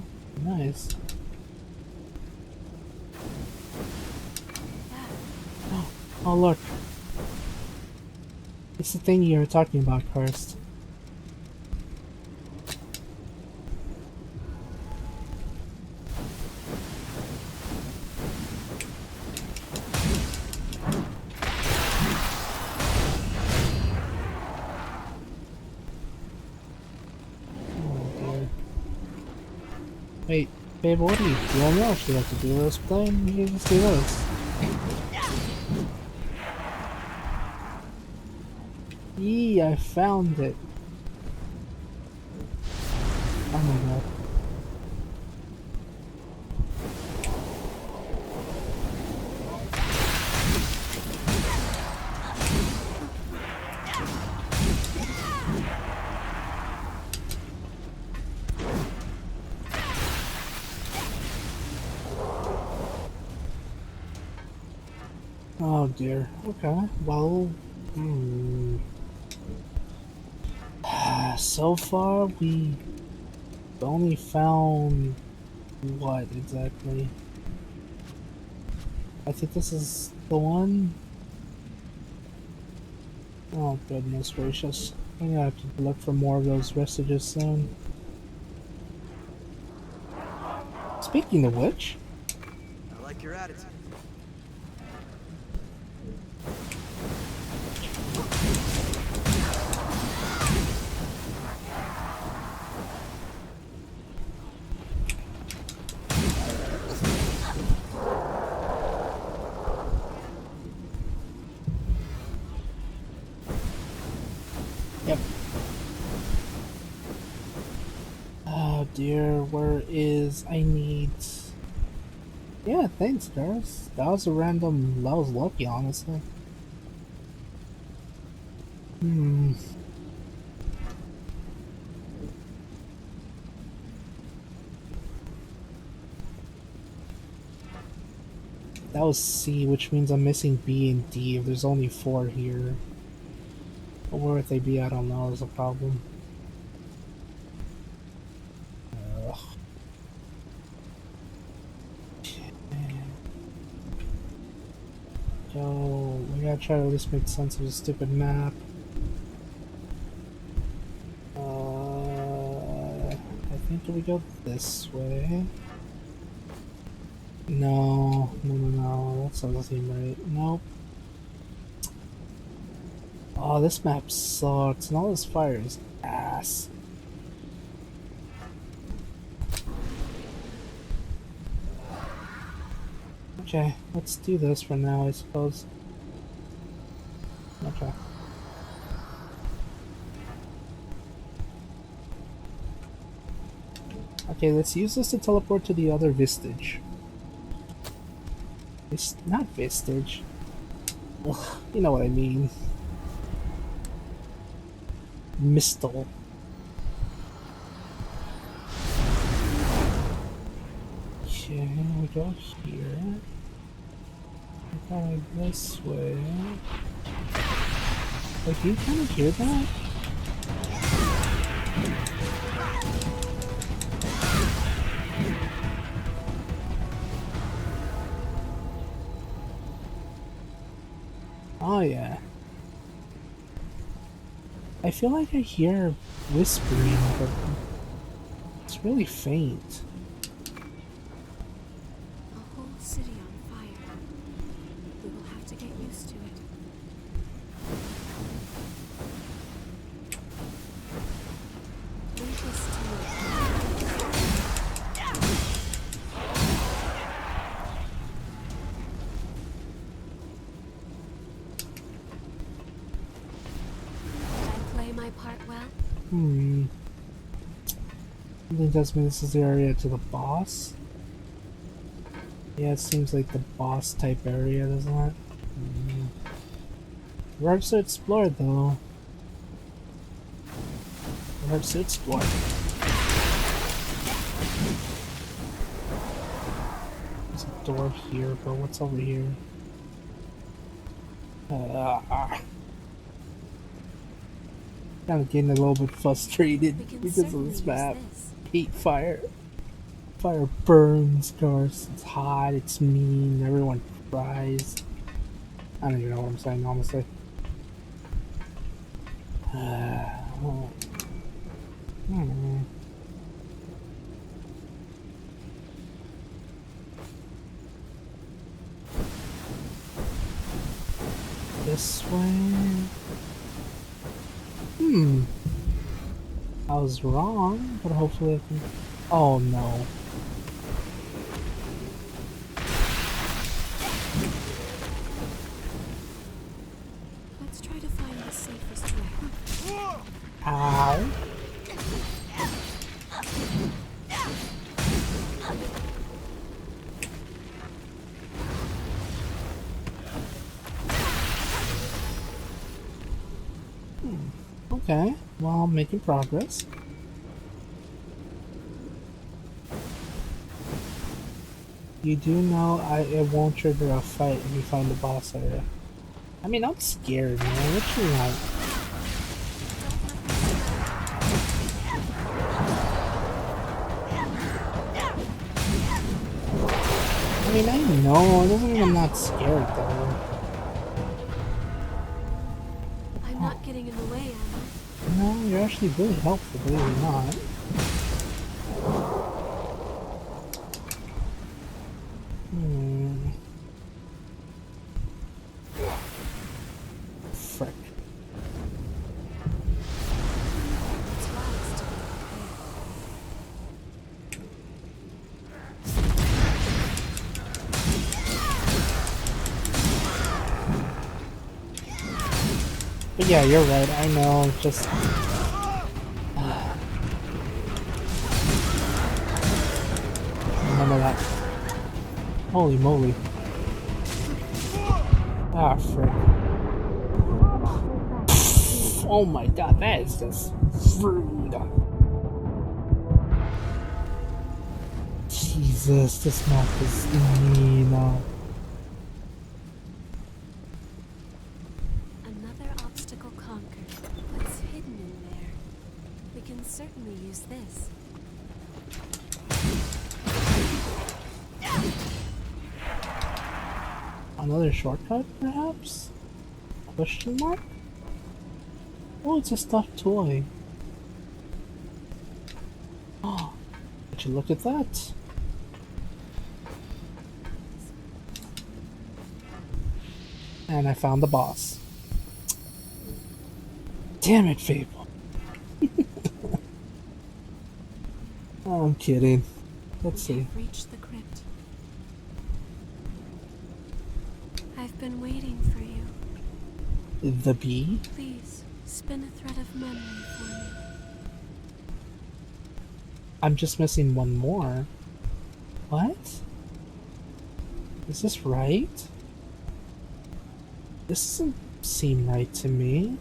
Nice. Oh look. It's the thing you were talking about, Karst. Wait, Fable, what do you don't know if you have to do this, but then you can just do this. Yee, I found it. Oh my god. Oh dear. Okay. Well, so far we only found what exactly? I think this is the one. Oh goodness gracious. I'm gonna have to look for more of those vestiges soon. Speaking of which, I like your attitude. yep. Oh dear, where is I need? Yeah, thanks, guys. That was lucky, honestly. That was C, which means I'm missing B and D. If there's only 4 here. But where would they be? I don't know, is a problem. Ugh. So, we gotta try to at least make sense of the stupid map. I think we go this way. No, that doesn't seem right. Nope. Oh, this map sucks, and all this fire is ass. Okay, let's do this for now, I suppose. Okay. Okay, let's use this to teleport to the other Vistage. It's not Vistage. Ugh, you know what I mean. Mistle. Okay, we go here. We go this way. Like, do you kind of hear that? Oh yeah. I feel like I hear whispering, but it's really faint. A whole city on fire. We will have to get used to it. Leave this to me. Did I play my part well? I think that's mean this is the area to the boss. Yeah, it seems like the boss type area, doesn't it? We're hard to explore though. We're hard to explore. There's a door here, but what's over here? Kind of getting a little bit frustrated because of this map. Hate fire. Fire burns, of course. It's hot, it's mean, everyone cries. I don't even know what I'm saying, honestly. This way. I was wrong, but hopefully I can Oh no. Let's try to find the safest way. Ow. Okay, well, making progress. You do know it won't trigger a fight if you find the boss area. I mean, I'm scared, man. What you want? I mean, I know. It doesn't mean I'm not scared, though. I'm not getting in the way, am No, you're actually really helpful, believe it or not. Frick. But yeah, you're right. I know. Just. Remember that. Holy moly. Ah, frick. Oh my god, that is just rude. Jesus, this map is mean. Another obstacle conquered. What's hidden in there? We can certainly use this. Another shortcut, perhaps? Question mark? Oh, it's a stuffed toy. Oh, would you look at that? And I found the boss. Damn it, Fable. Oh, I'm kidding. Let's see. Reach the crypt. I've been waiting for you. The bee? Please, spin a thread of memory for me. I'm just missing one more. What? Is this right? This doesn't seem right to me.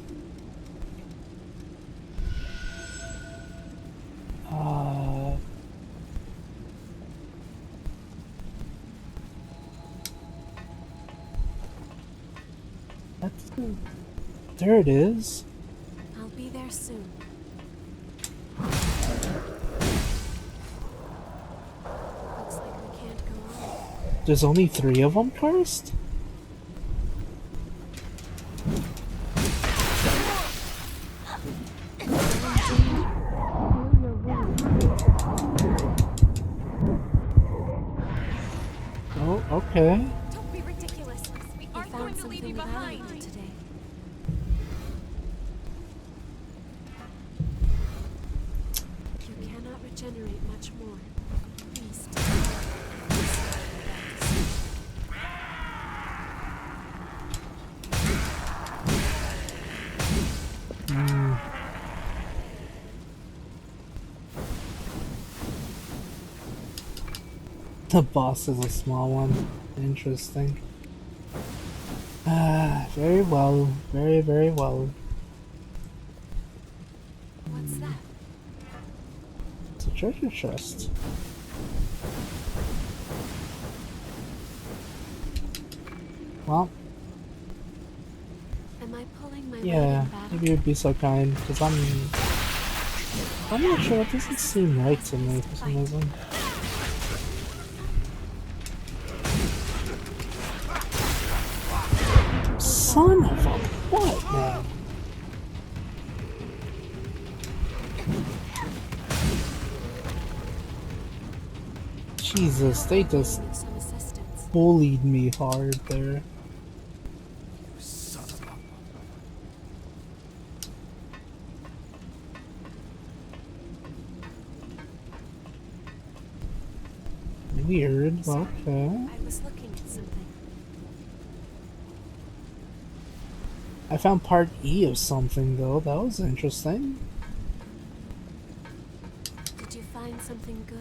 There it is. I'll be there soon. Looks like we can't go on. There's only 3 of them cursed? Oh, okay. Don't be ridiculous. We aren't going to leave you behind. Today. You cannot regenerate much more. Please. The boss is a small one. Interesting. Very well. Very, very well. What's that? It's a treasure chest. Well, Am I pulling my yeah, weight in battle? maybe you'd be so kind, because I'm not sure, it doesn't seem right to me for some reason. Son of a what, man? Jesus, they just bullied me hard there. Weird. Sorry, Okay. I was looking at something. I found part E of something though. That was interesting. Did you find something good?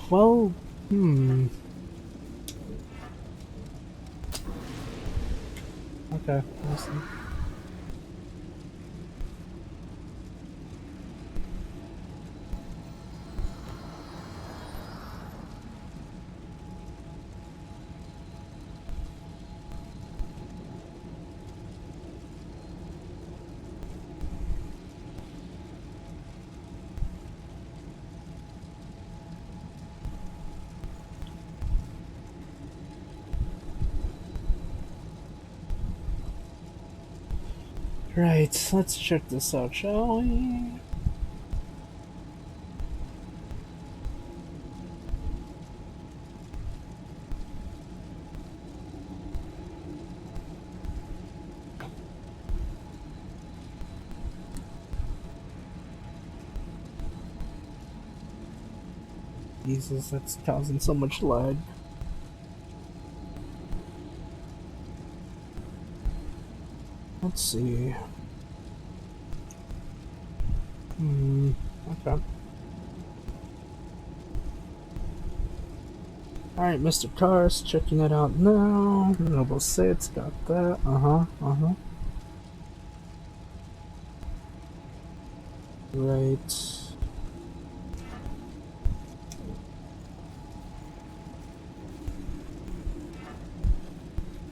Well, Okay, I see. Right, let's check this out, shall we? Jesus, that's causing so much lag. Let's see. Okay. Alright, Mr. Cars, checking it out now. Noble Sits, got that. Right.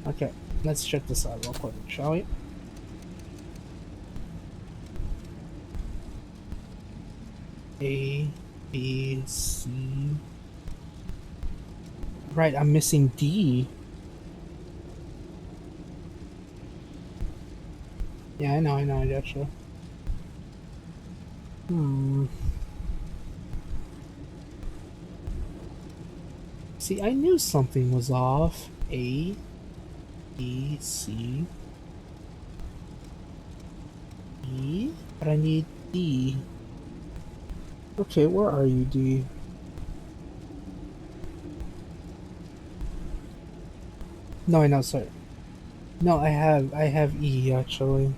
Okay, let's check this out real quick, shall we? A, B, C. Right, I'm missing D. Yeah, I know, I gotcha. See, I knew something was off. A, B, C, E, but I need D. Okay, where are you, D? No, I know, sorry. No, I have E actually.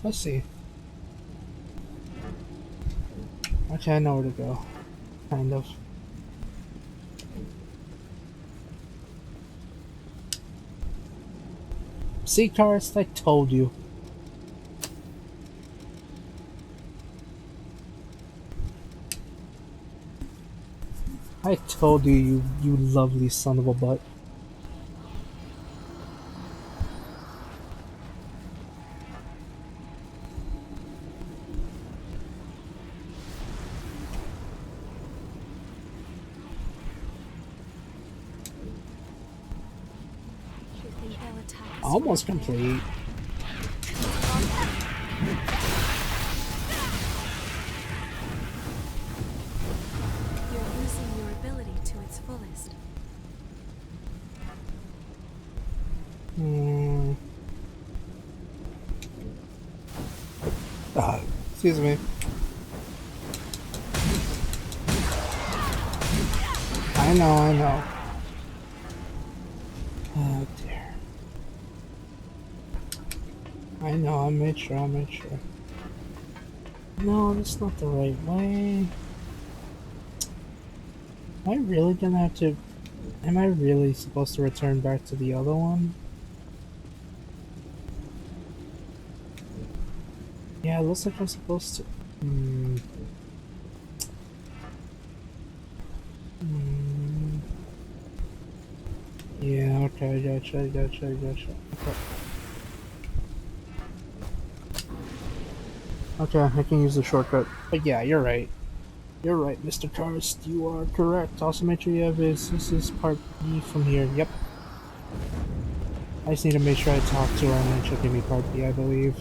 Let's see. Okay, I know where to go. Kind of. See, Cars, I told you. I told you, you lovely son of a butt. Almost complete. You're using your ability to its fullest. Excuse me. I know. Oh dear. I know, I made sure. No, that's not the right way. Am I really gonna have to... Am I really supposed to return back to the other one? Yeah, it looks like I'm supposed to... Yeah, okay, gotcha. Okay, I can use the shortcut. But yeah, you're right. You're right, Mr. Karst. You are correct. Also make sure you have this is part B from here. Yep. I just need to make sure I talk to her and then she'll give me part B, I believe.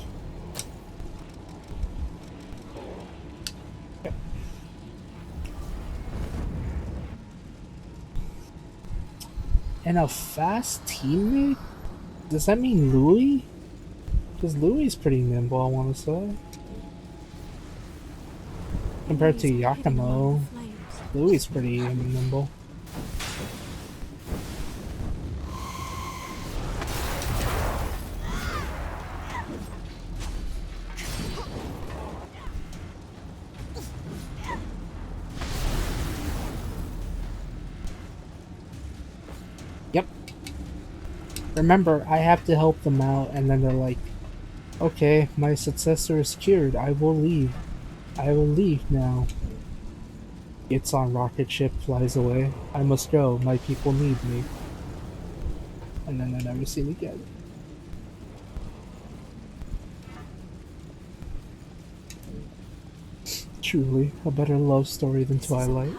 Okay. And a fast teammate? Does that mean Louis? Because Louis is pretty nimble, I want to say. Compared to Yakumo, Louis is pretty nimble. Yep. Remember, I have to help them out, and then they're like, okay, my successor is cured, I will leave. I will leave now. Gets on rocket ship, flies away. I must go, my people need me. And then they're never seen again. Truly, a better love story than Twilight.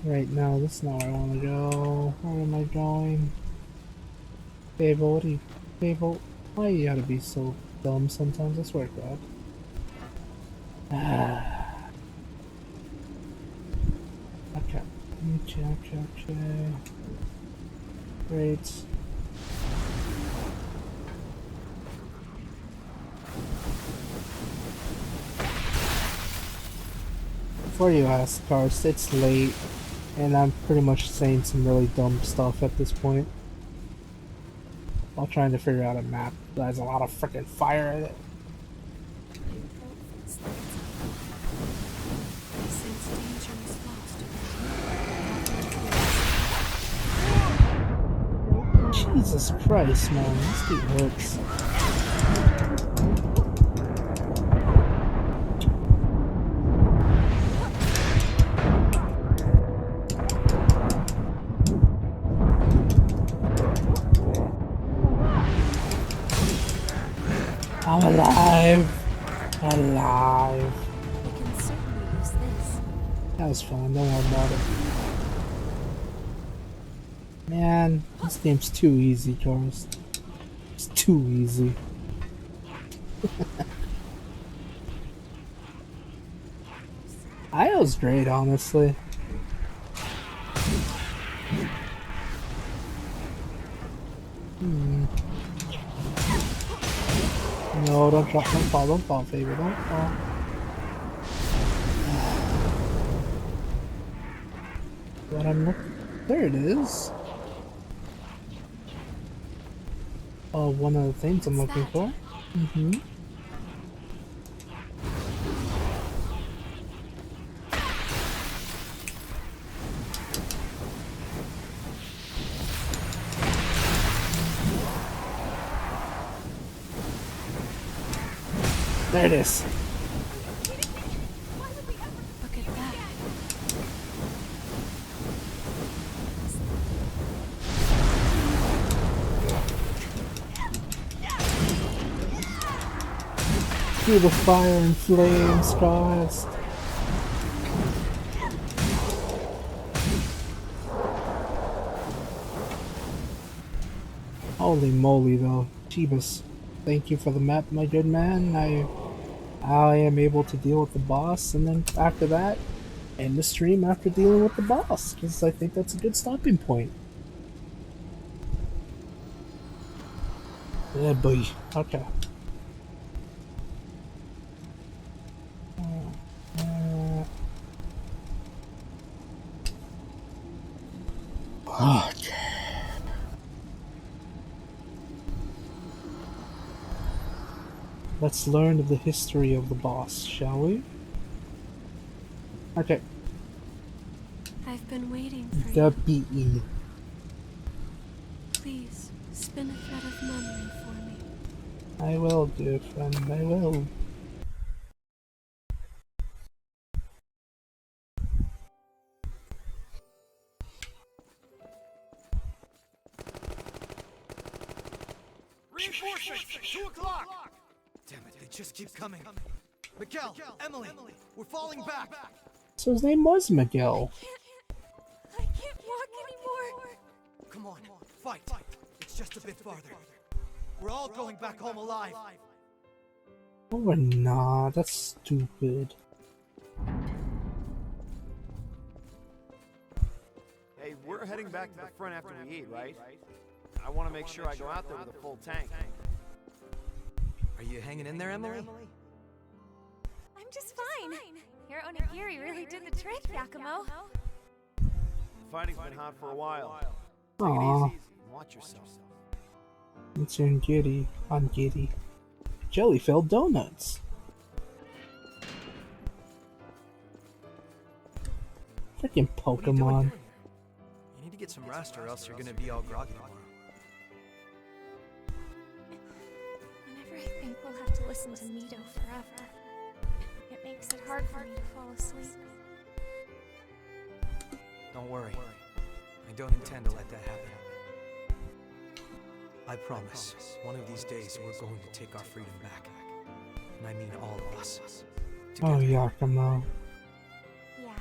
Right now, this is not where I want to go. Where am I going? Fable, what are you... Fable, why you gotta be so dumb sometimes? I swear to God. Okay. Okay. Great. Before you ask, Karst, it's late, and I'm pretty much saying some really dumb stuff at this point. While trying to figure out a map that has a lot of freaking fire in it. Jesus Christ, man, this dude hurts. I'm alive! Alive! We can certainly use this. That was fun, don't worry about it. Man, this game's too easy, Karst. It's too easy. IO's great, honestly. No, don't fall, Fable, don't fall. What I'm looking... There it is. Oh, one of the things I'm looking for. There it is. Look at that. Through the fire and flames, Karst. Holy moly, though. Jeebus. Thank you for the map, my good man. I am able to deal with the boss, and then after that, end the stream after dealing with the boss, because I think that's a good stopping point. Yeah, boy. Okay. Okay. Let's learn of the history of the boss, shall we? Okay. I've been waiting for The you. BE. Please, spin a thread of memory for me. I will, dear friend, I will. Reinforcements! 2 o'clock! Damn it, they just keep coming. Miguel, Emily, we're falling back. So his name was Miguel. I can't walk anymore. Come on, fight! It's just a bit farther. We're all going back home alive. Oh, we're not. That's stupid. Hey, we're heading back to the front after we eat, right? I want to make sure I go out there with a full tank. Are you hanging in there, Emily? I'm just fine. Your onigiri really did the trick, Yakumo. The fighting's been hot for a while. Take it Aww. easy and watch yourself. It's in giddy. On giddy. Jelly-filled donuts. Freaking Pokemon. You need to get some rest or else you're gonna be all groggy tomorrow. Whenever I think we'll have to listen to Mito forever, it makes it hard for me to fall asleep. Don't worry. I don't intend to let that happen. I promise, one of these days we're going to take our freedom back. And I mean all of us. Oh, Yakumo. Yeah,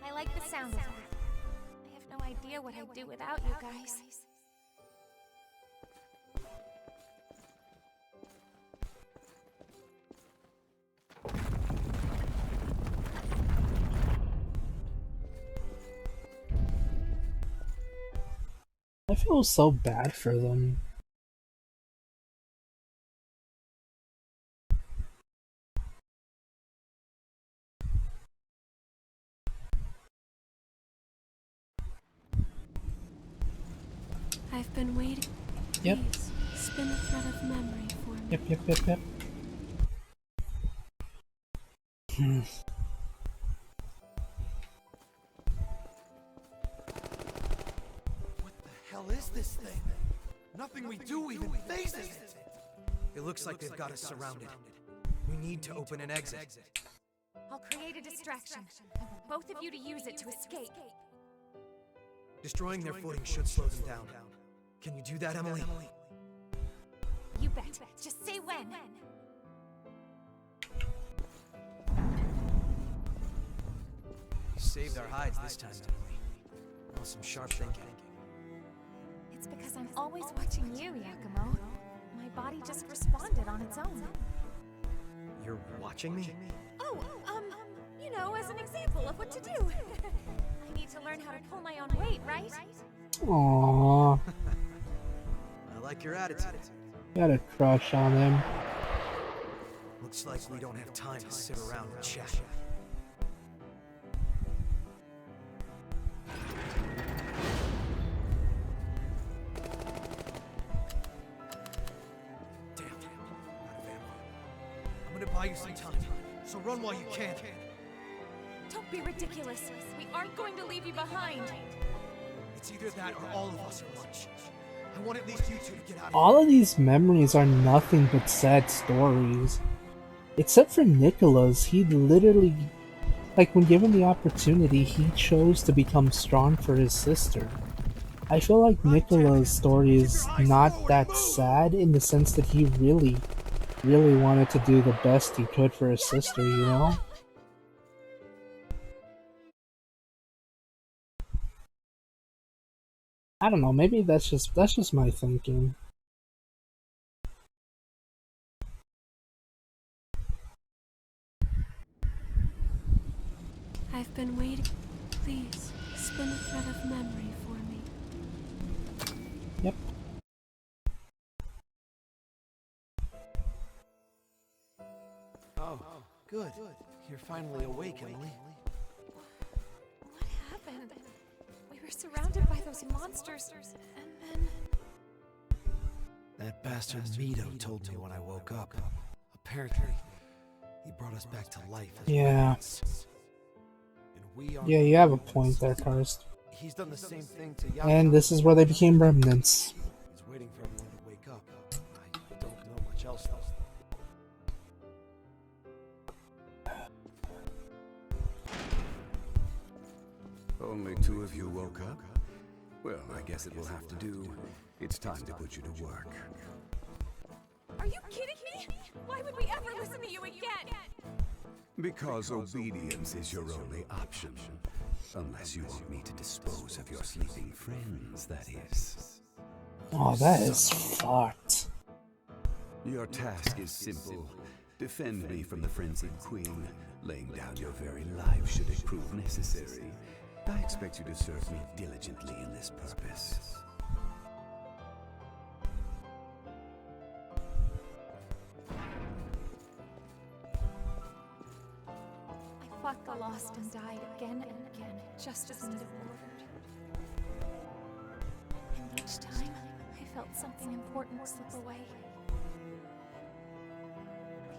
I like the sound of that. I have no idea what I'd do without you guys. I feel so bad for them. I've been waiting. Yep. Please, spin a thread of memory for me. Yep. What the hell is this thing? Nothing we do even phases it. It looks like they've got us surrounded. We need to open an exit. I'll create a distraction. I want both of you to use it to escape. Destroying their footing should slow them down. Can you do that, Emily? You bet. Just say when. You saved our hides this time, Emily. That was some sharp thinking. It's because I'm always watching you, Yakumo. My body just responded on its own. You're watching me? Oh, you know, as an example of what to do. I need to learn how to pull my own weight, right? Aww. I like your attitude. Got a crush on him. Looks like we don't have time to sit around and chat. Damn, out of ammo. I'm gonna buy you some time, so run while you can. Don't be ridiculous. We aren't going to leave you behind. It's either that or all of us are lunch. I want at least you two to get out of All of these memories are nothing but sad stories. Except for Nicholas, he literally, like when given the opportunity, he chose to become strong for his sister. I feel like Nicola's story is not that sad in the sense that he really wanted to do the best he could for his sister, you know? I don't know, maybe that's just my thinking. I've been waiting. Please, spin a thread of memory for me. Yep. Oh, good. You're finally awake, Emily. What happened? We were surrounded by those monsters, and then... That bastard Mito told me when I woke up. Apparently, he brought us back to life as Yeah. remnants. And we are Yeah, you have a point there, Karst. He's done the same thing to Yakumo. And this is where they became remnants. He's waiting for everyone to wake up. I don't know much else though. Only two of you woke up? Well, I guess it will have to do. It's time to put you to work. Are you kidding me? Why would we ever listen to you again? Because obedience is your only option. Unless you want me to dispose of your sleeping friends, that is. Oh, that is fucked. Your task is simple. Defend me from the frenzied queen, laying down your very life should it prove necessary. I expect you to serve me diligently in this purpose. I fought the lost and died again and again, just as Nita ordered. And each time, I felt something important slip away.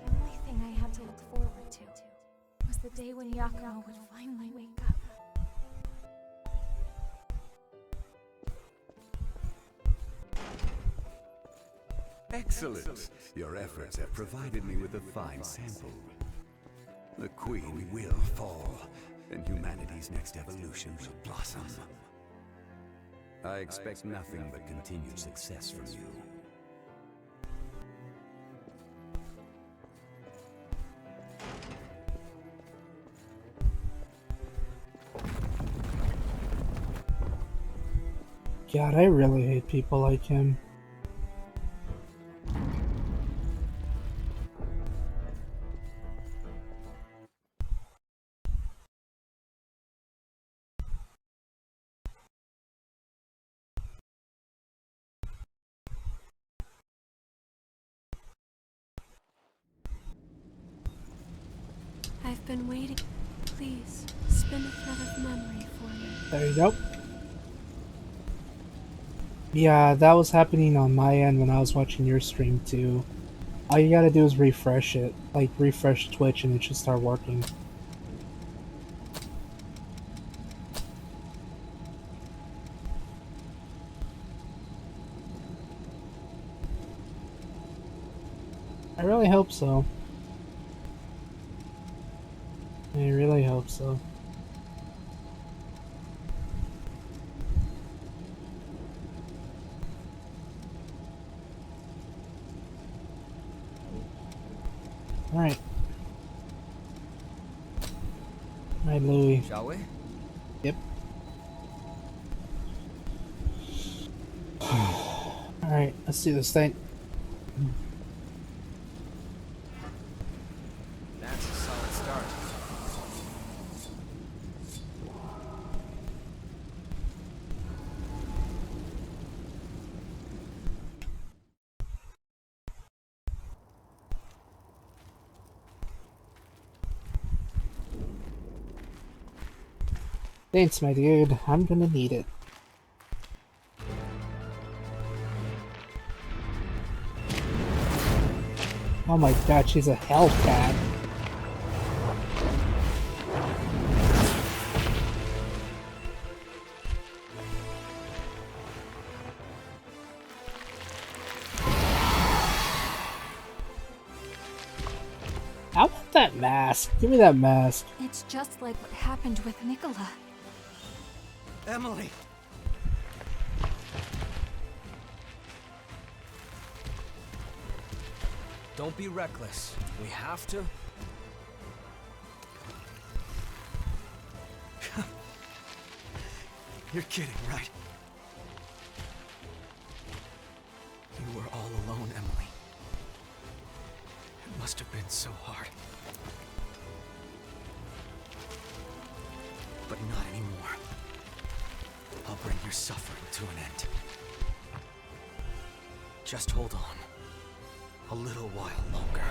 The only thing I had to look forward to was the day when Yakumo would finally wake up. Excellent! Your efforts have provided me with a fine sample. The Queen will fall, and humanity's next evolution will blossom. I expect nothing but continued success from you. God, I really hate people like him. I've been waiting. Please, spin a thread of memory for me. There you go. Yeah, that was happening on my end when I was watching your stream too. All you gotta do is refresh it. Like, refresh Twitch and it should start working. I really hope so. I really hope so. Alright. Alright, Louis. Shall we? Yep. Alright, let's do this thing. That's a solid start. Thanks, my dude. I'm gonna need it. Oh my god, she's a Hellcat. I want that mask. Give me that mask. It's just like what happened with Nicola. Emily! Don't be reckless. We have to. You're kidding, right? You were all alone, Emily. It must have been so hard. But not anymore. I'll bring your suffering to an end. Just hold on. A little while longer.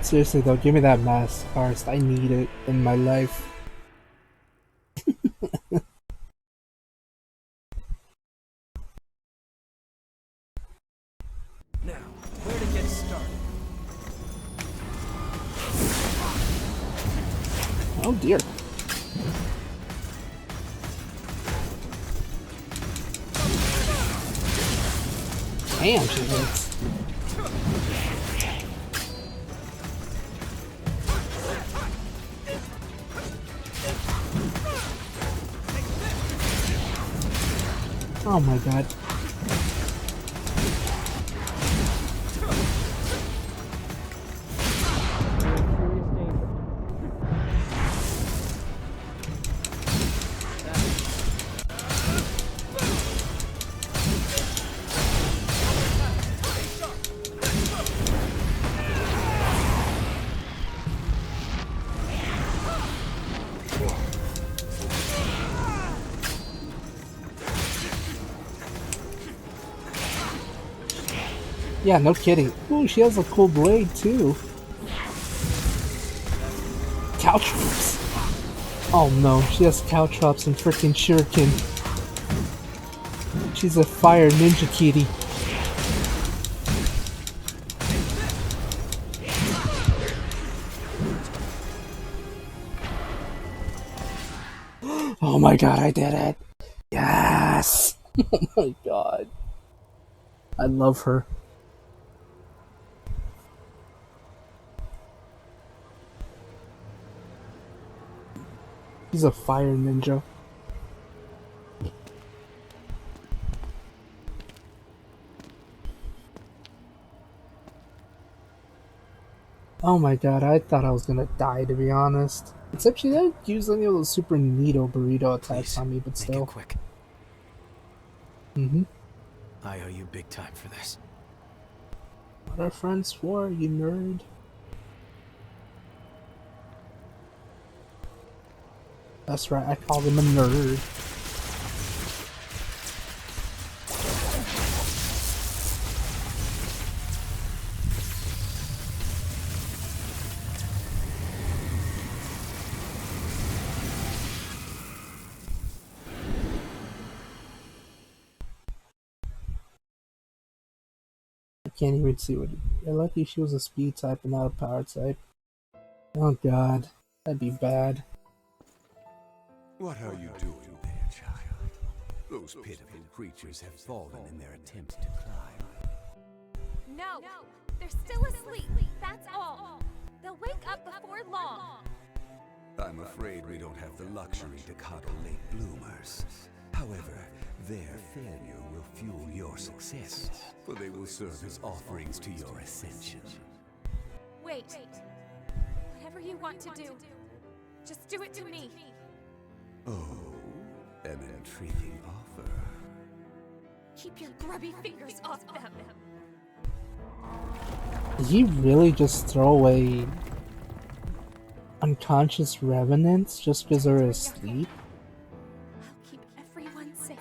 Seriously though, give me that mask first. I need it in my life. Now, where to get started? Oh dear. Damn, she hits. Oh my god. Yeah, no kidding. Ooh, she has a cool blade too. Caltrops. Oh no, she has caltrops and freaking shuriken. She's a fire ninja kitty. Oh my god, I did it! Yes! Oh my god. I love her. She's a fire ninja. Oh my god, I thought I was gonna die, to be honest. Except she didn't use any of those super neato burrito attacks on me, but still. Make it quick. Mm-hmm. I owe you big time for this. What are friends for, you nerd? That's right, I called him a nerd. I can't even see what. You're lucky she was a speed type and not a power type. Oh god, that'd be bad. What are you doing there, child? Those pitiful creatures have fallen in their attempt to climb. No, they're still asleep. That's all. They'll wake up before long. I'm afraid we don't have the luxury to coddle late bloomers. However, their failure will fuel your success, for they will serve as offerings to your ascension. Wait. Whatever you want to do, just do it to me. Oh, an intriguing offer. Keep your grubby fingers off them. Did he really just throw away unconscious revenants just because they're asleep? I'll keep everyone safe.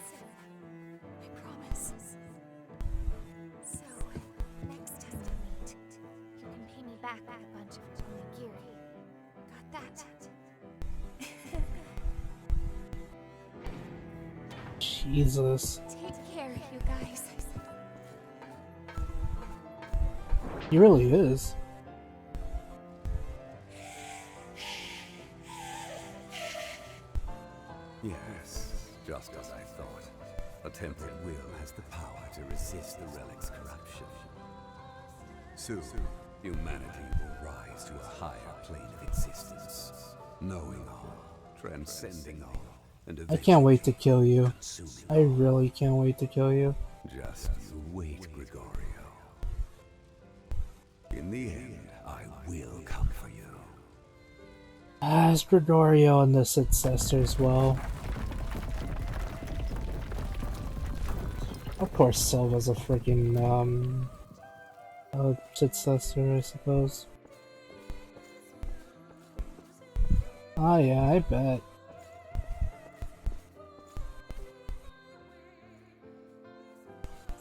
I promise. So, next time we meet, you can pay me back with a bunch of onigiri. Got that? Jesus. Take care, you guys. He really is. Yes, just as I thought. A tempered will has the power to resist the relic's corruption. Soon, humanity will rise to a higher plane of existence, knowing all, transcending all, and I can't wait to kill you. I really can't wait to kill you. Just you wait, Gregorio. In the end, I will come for you. As Gregorio and the successor as well. Of course, Silva's a freaking successor, I suppose. Oh yeah, I bet.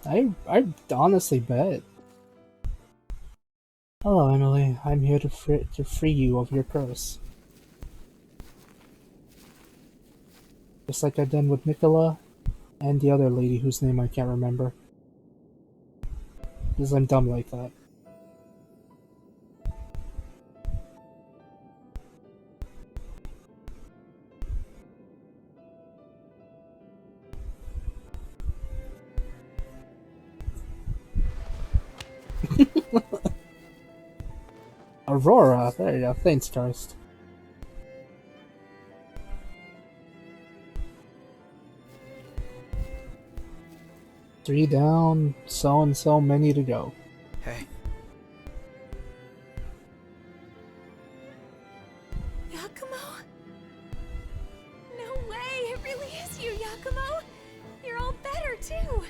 I honestly bet. Hello, Emily. I'm here to free you of your curse. Just like I've done with Nicola and the other lady whose name I can't remember. Because I'm dumb like that. Aurora, there you go. Thanks, Christ. Three down, so and so many to go. Hey. Yakumo? No way! It really is you, Yakumo! You're all better, too!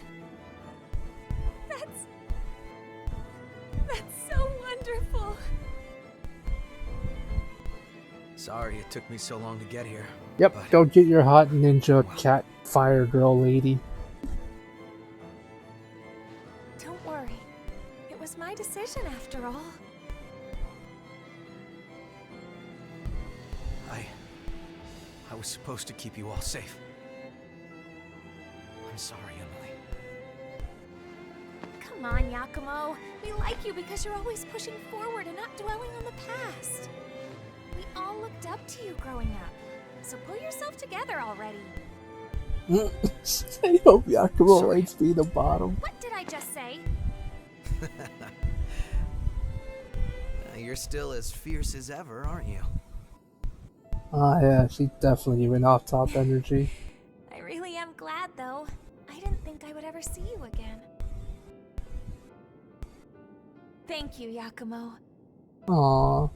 That's so wonderful! Sorry it took me so long to get here. Yep, go get your hot ninja cat fire girl lady. Don't worry. was supposed to keep you all safe. I'm sorry, Emily. Come on, Yakumo. We like you because you're always pushing forward and not dwelling on the past. We all looked up to you growing up, so pull yourself together already. I hope Yakumo likes being the bottom. What did I just say? You're still as fierce as ever, aren't you? Ah, yeah, she definitely went off top energy. I really am glad, though. I didn't think I would ever see you again. Thank you, Yakumo. Aww.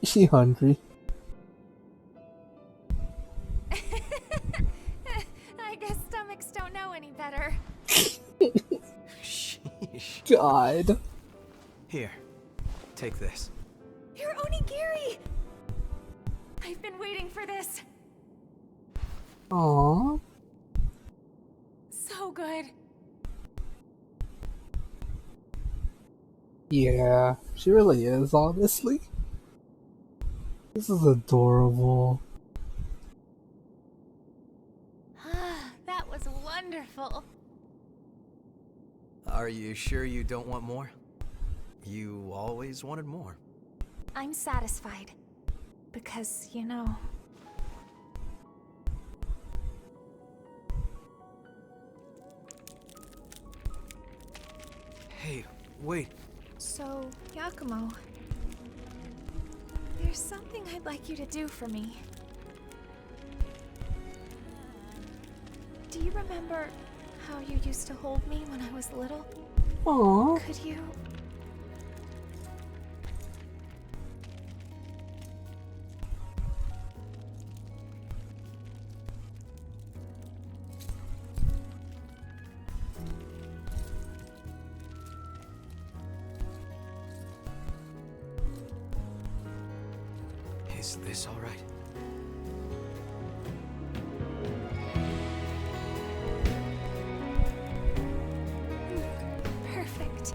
She hungry. I guess stomachs don't know any better. Sheesh. God. Here, take this. You're onigiri! I've been waiting for this. Aww. So good. Yeah, she really is, honestly. This is adorable. That was wonderful. Are you sure you don't want more? You always wanted more. I'm satisfied. Because, you know... Hey, wait. So, Yakumo... There's something I'd like you to do for me. Do you remember how you used to hold me when I was little? Aww. Could you... Is this all right? Perfect.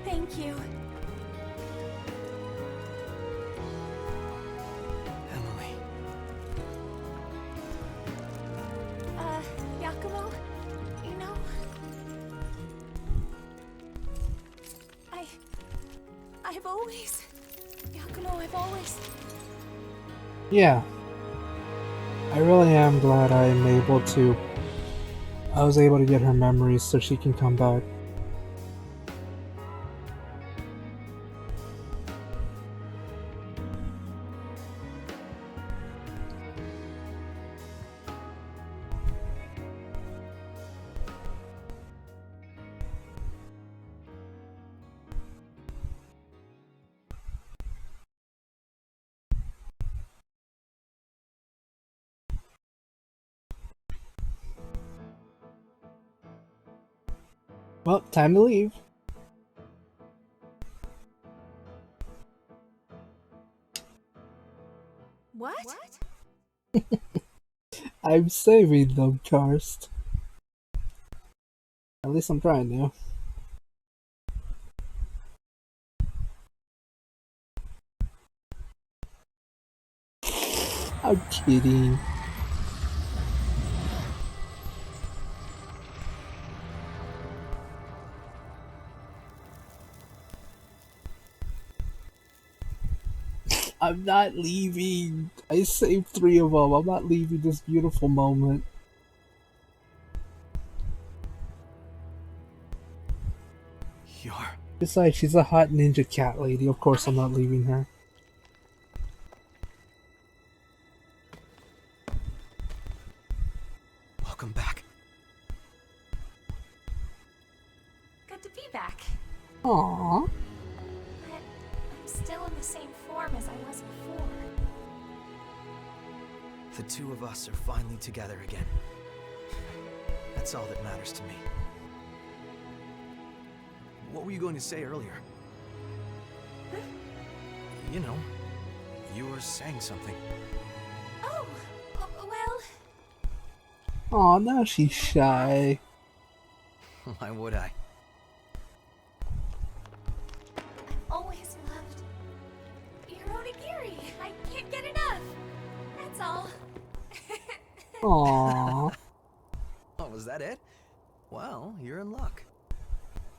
Thank you. Emily. Yakumo, you know... I've always... Yakumo, I've always... Yeah. I really am glad I was able to get her memories so she can come back. Well, time to leave. What? I'm saving them, Karst. At least I'm trying to. I'm kidding. I'm not leaving. I saved 3 of them. I'm not leaving this beautiful moment. Besides, she's a hot ninja cat lady. Of course I'm not leaving her. Welcome back. Good to be back. Aww. But I'm still in the same form as I was before. The two of us are finally together again. That's all that matters to me. What were you going to say earlier? Huh? You know, you were saying something. Oh, well... Oh, now she's shy. Why would I? Always loved your onigiri. I can't get enough. That's all. Aww. Oh, was that it? Well, you're in luck.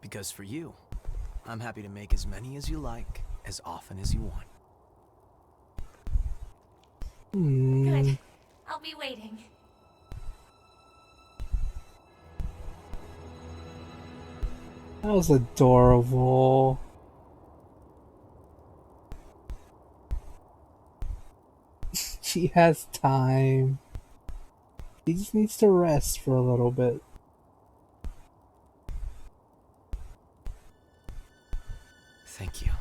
Because for you, I'm happy to make as many as you like, as often as you want. Good. I'll be waiting. That was adorable. She has time. She just needs to rest for a little bit. Thank you,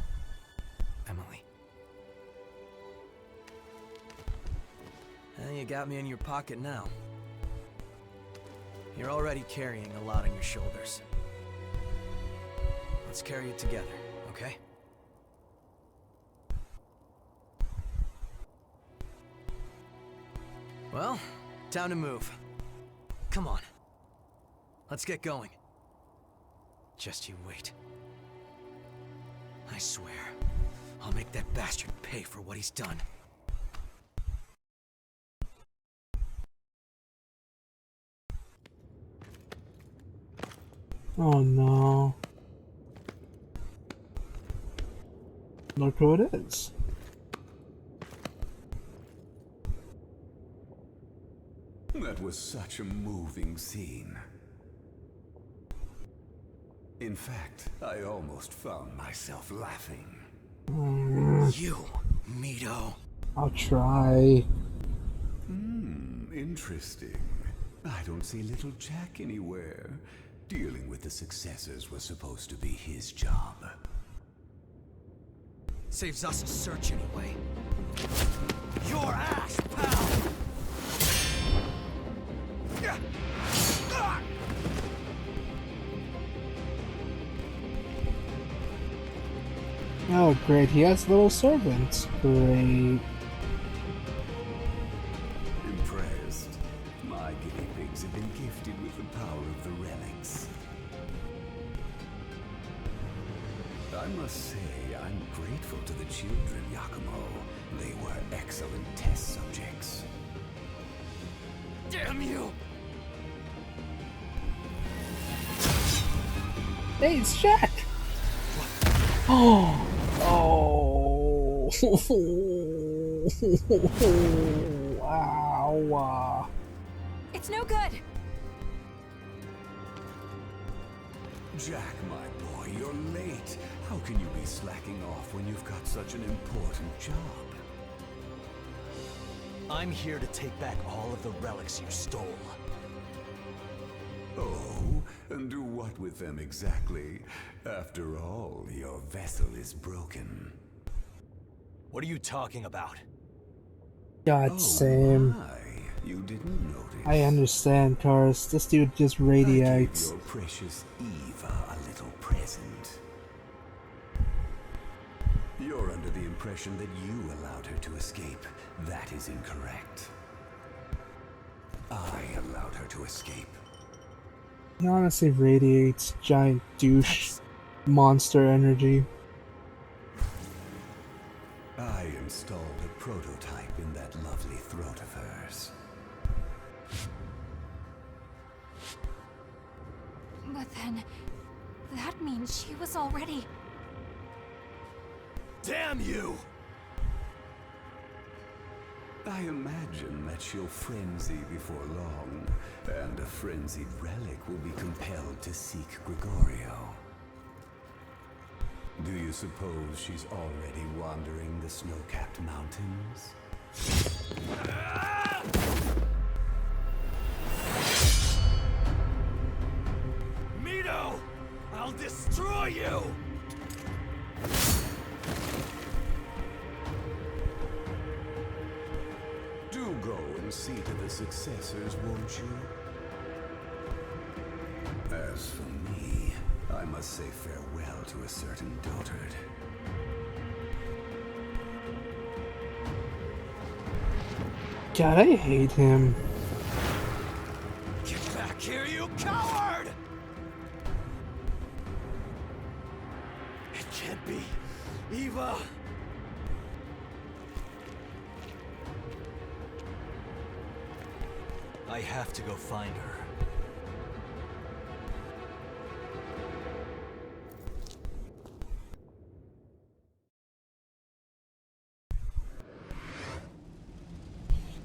Emily. You got me in your pocket now. You're already carrying a lot on your shoulders. Let's carry it together, okay? Well, time to move. Come on. Let's get going. Just you wait. I swear, I'll make that bastard pay for what he's done. Oh no. Look who it is. That was such a moving scene. In fact, I almost found myself laughing. You, Mito. I'll try. Interesting. I don't see little Jack anywhere. Dealing with the successors was supposed to be his job. Saves us a search anyway. Your ass, pal! Oh, great. He has little servants. Great. Impressed. My guinea pigs have been gifted with the power of the relics. I must say, I'm grateful to the children, Yakumo. They were excellent test subjects. Damn you! Hey, it's Jack! Oh! Oh! Wow! It's no good! Jack, my boy, you're late. How can you be slacking off when you've got such an important job? I'm here to take back all of the relics you stole. Oh, and do what with them exactly? After all, your vessel is broken. What are you talking about? God, same. You didn't notice. I understand, Cars. This dude just radiates. I gave your precious Eva a little present. You're under the impression that you allowed her to escape. That is incorrect. I allowed her to escape. He honestly radiates giant douche monster energy. I installed a prototype in that lovely throat of hers. But then, that means she was already... Damn you! I imagine that she'll frenzy before long, and a frenzied relic will be compelled to seek Gregorio. Do you suppose she's already wandering the snow-capped mountains? Mito! I'll destroy you! Do go and see to the successors, won't you? As for me, I must say farewell to a certain dotard. God, I hate him. Eva! I have to go find her.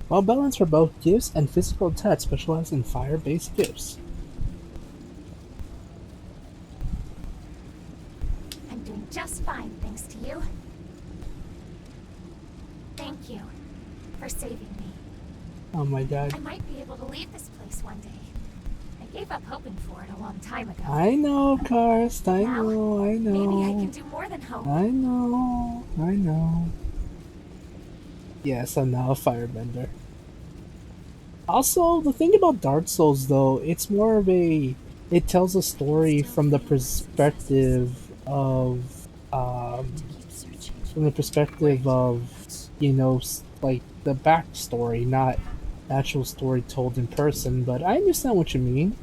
Well balanced for both gifts and physical attacks, specialized in fire-based gifts. I'm doing just fine, thanks to you. Thank you for saving me. Oh my god. I might be able to leave this place one day. I gave up hoping for it a long time ago. I know, Karst. I Now, know. maybe I can do more than hope. I know. Yes, I'm now a firebender. Also, the thing about Dark Souls, though, it's more of a... It tells a story from the perspective of... you know, like, the backstory, not actual story told in person, but I understand what you mean.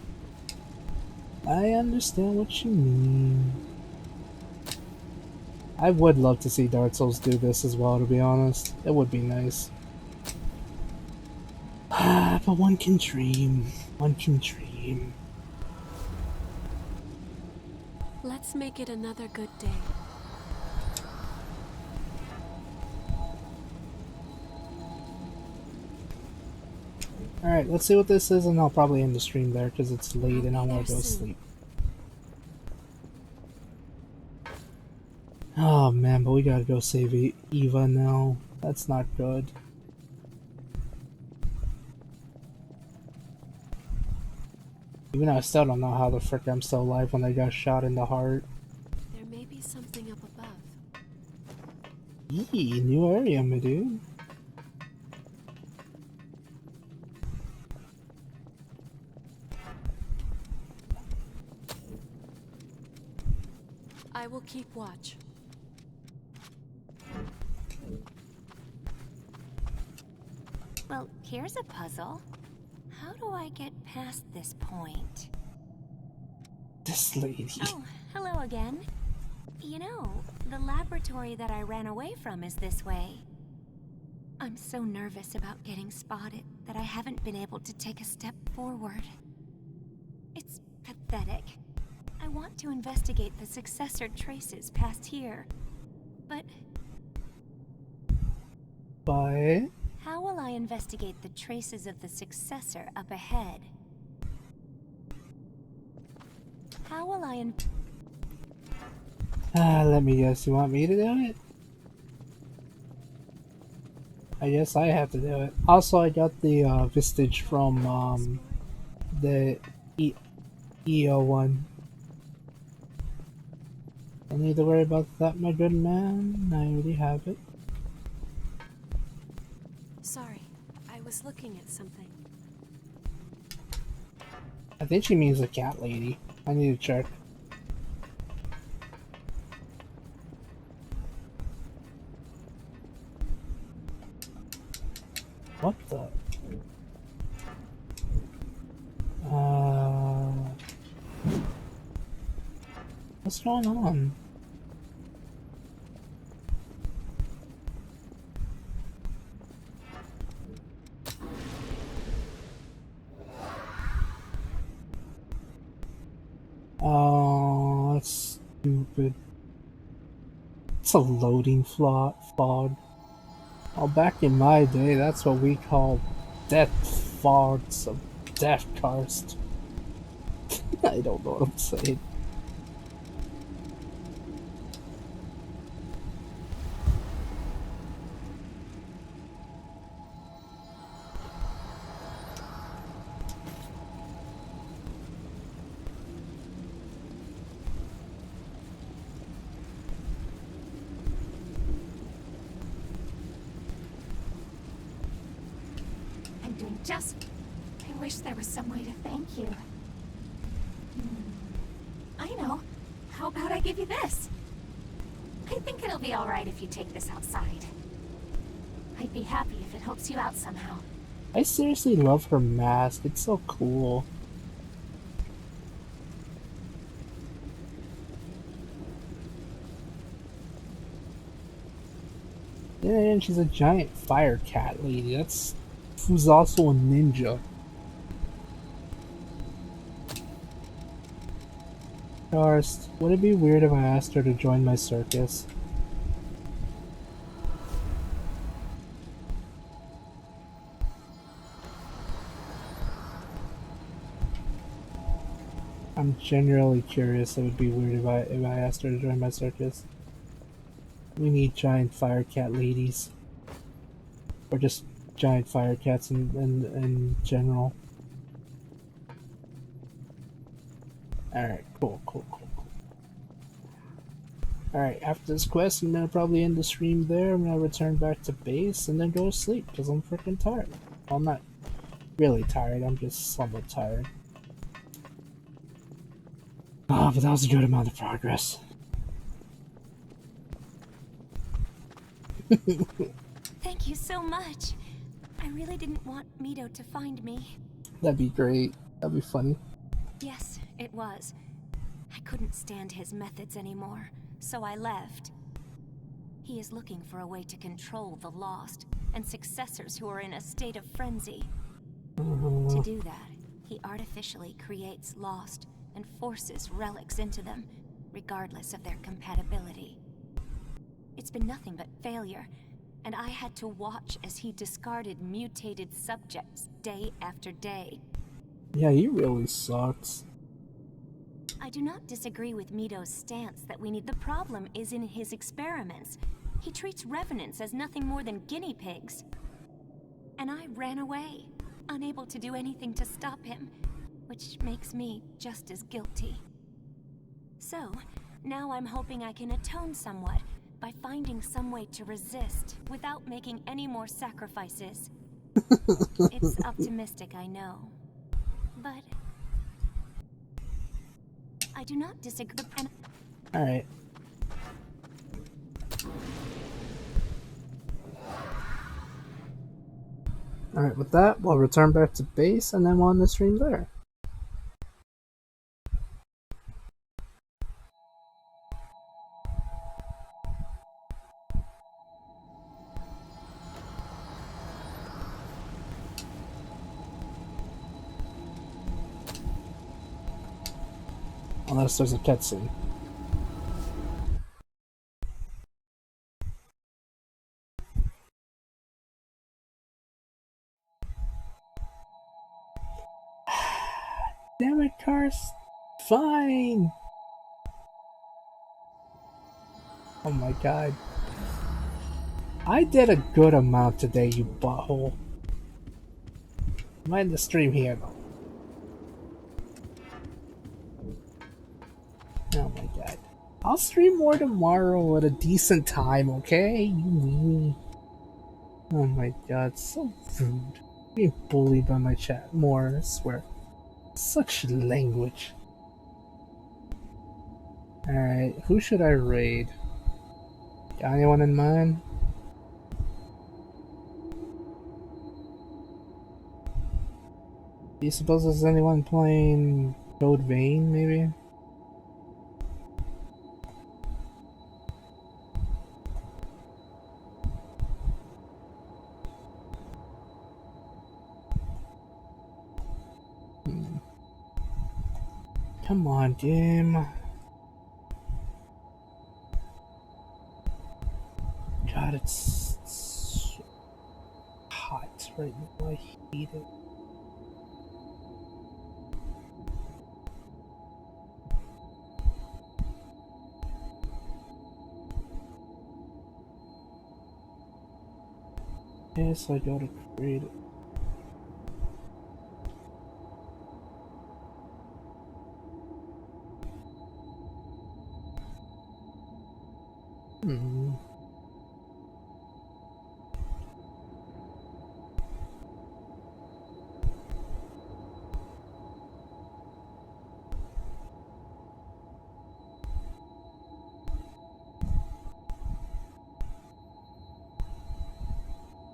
I understand what you mean. I would love to see Dark Souls do this as well, to be honest. It would be nice. But one can dream. One can dream. Let's make it another good day. Alright, let's see what this is, and I'll probably end the stream there, because it's late and I want to go sleep. Oh man, but we gotta go save Eva now. That's not good. Even though I still don't know how the frick I'm still alive when I got shot in the heart. There may be something up above. Yee, new area, my dude. I will keep watch. Well, here's a puzzle. How do I get past this point? This lady. Oh, hello again. You know, the laboratory that I ran away from is this way. I'm so nervous about getting spotted that I haven't been able to take a step forward. It's pathetic. I want to investigate the successor traces past here, but... But... How will I investigate the traces of the successor up ahead? How will I let me guess, you want me to do it? I guess I have to do it. Also, I got the Vistage from the EO one. Don't need to worry about that, my good man. I already have it. Sorry, I was looking at something. I think she means the cat lady. I need to check. What the? What's going on? Oh, that's stupid. It's a loading fog. Oh, back in my day, that's what we called death fogs of death karst. I don't know what I'm saying. I'm doing just... I wish there was some way to thank you. I know. How about I give you this? I think it'll be alright if you take this outside. I'd be happy if it helps you out somehow. I seriously love her mask. It's so cool. And she's a giant Firecat lady. That's who's also a ninja. Karst, would it be weird if I asked her to join my circus? I'm generally curious. It would be weird if I asked her to join my circus. We need giant Firecat ladies. Or just giant Firecats in general. Alright, cool. Alright, after this quest, I'm gonna probably end the stream there. I'm gonna return back to base and then go to sleep because I'm freaking tired. Well, I'm not really tired, I'm just somewhat tired. Oh, but that was a good amount of progress. Thank you so much. I really didn't want Mito to find me. That'd be great. That'd be funny. Yes, it was. I couldn't stand his methods anymore, so I left. He is looking for a way to control the Lost, and successors who are in a state of frenzy. To do that, he artificially creates Lost and forces relics into them, regardless of their compatibility. It's been nothing but failure, and I had to watch as he discarded mutated subjects day after day. Yeah, he really sucks. I do not disagree with Mito's stance that the problem is in his experiments. He treats revenants as nothing more than guinea pigs. And I ran away, unable to do anything to stop him, which makes me just as guilty. So, now I'm hoping I can atone somewhat by finding some way to resist without making any more sacrifices. It's optimistic, I know. But I do not disagree. Alright. Alright, with that, we'll return back to base and then we'll end the stream there. Unless there's a cutscene. Damn it, Karst. Fine. Oh my god. I did a good amount today, you butthole. Mind the stream here, though. Oh my god. I'll stream more tomorrow at a decent time, okay? Oh my god, so rude. Being bullied by my chat more, I swear. Such language. Alright, who should I raid? Got anyone in mind? Do you suppose there's anyone playing Code Vein, maybe? Come on, game. God, it's so hot right now. I hate it. Yes, I gotta create it.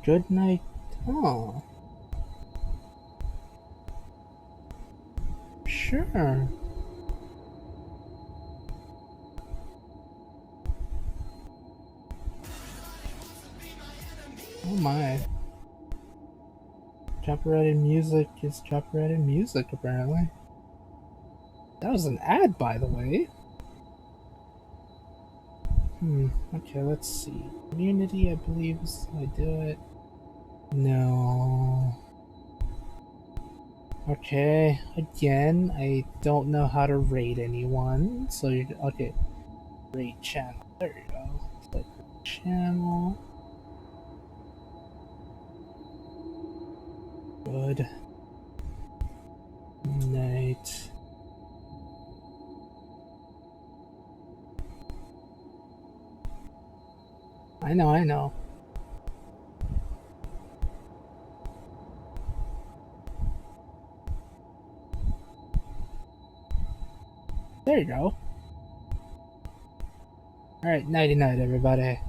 Good night. Oh. Sure. Oh my. Copyrighted music is copyrighted music, apparently. That was an ad, by the way. Okay, let's see. Community, I believe, is how I do it. No. Okay, again, I don't know how to rate anyone, so you okay. Rate channel. There you go. Click channel. Good night. I know. There you go. Alright, nighty night, everybody.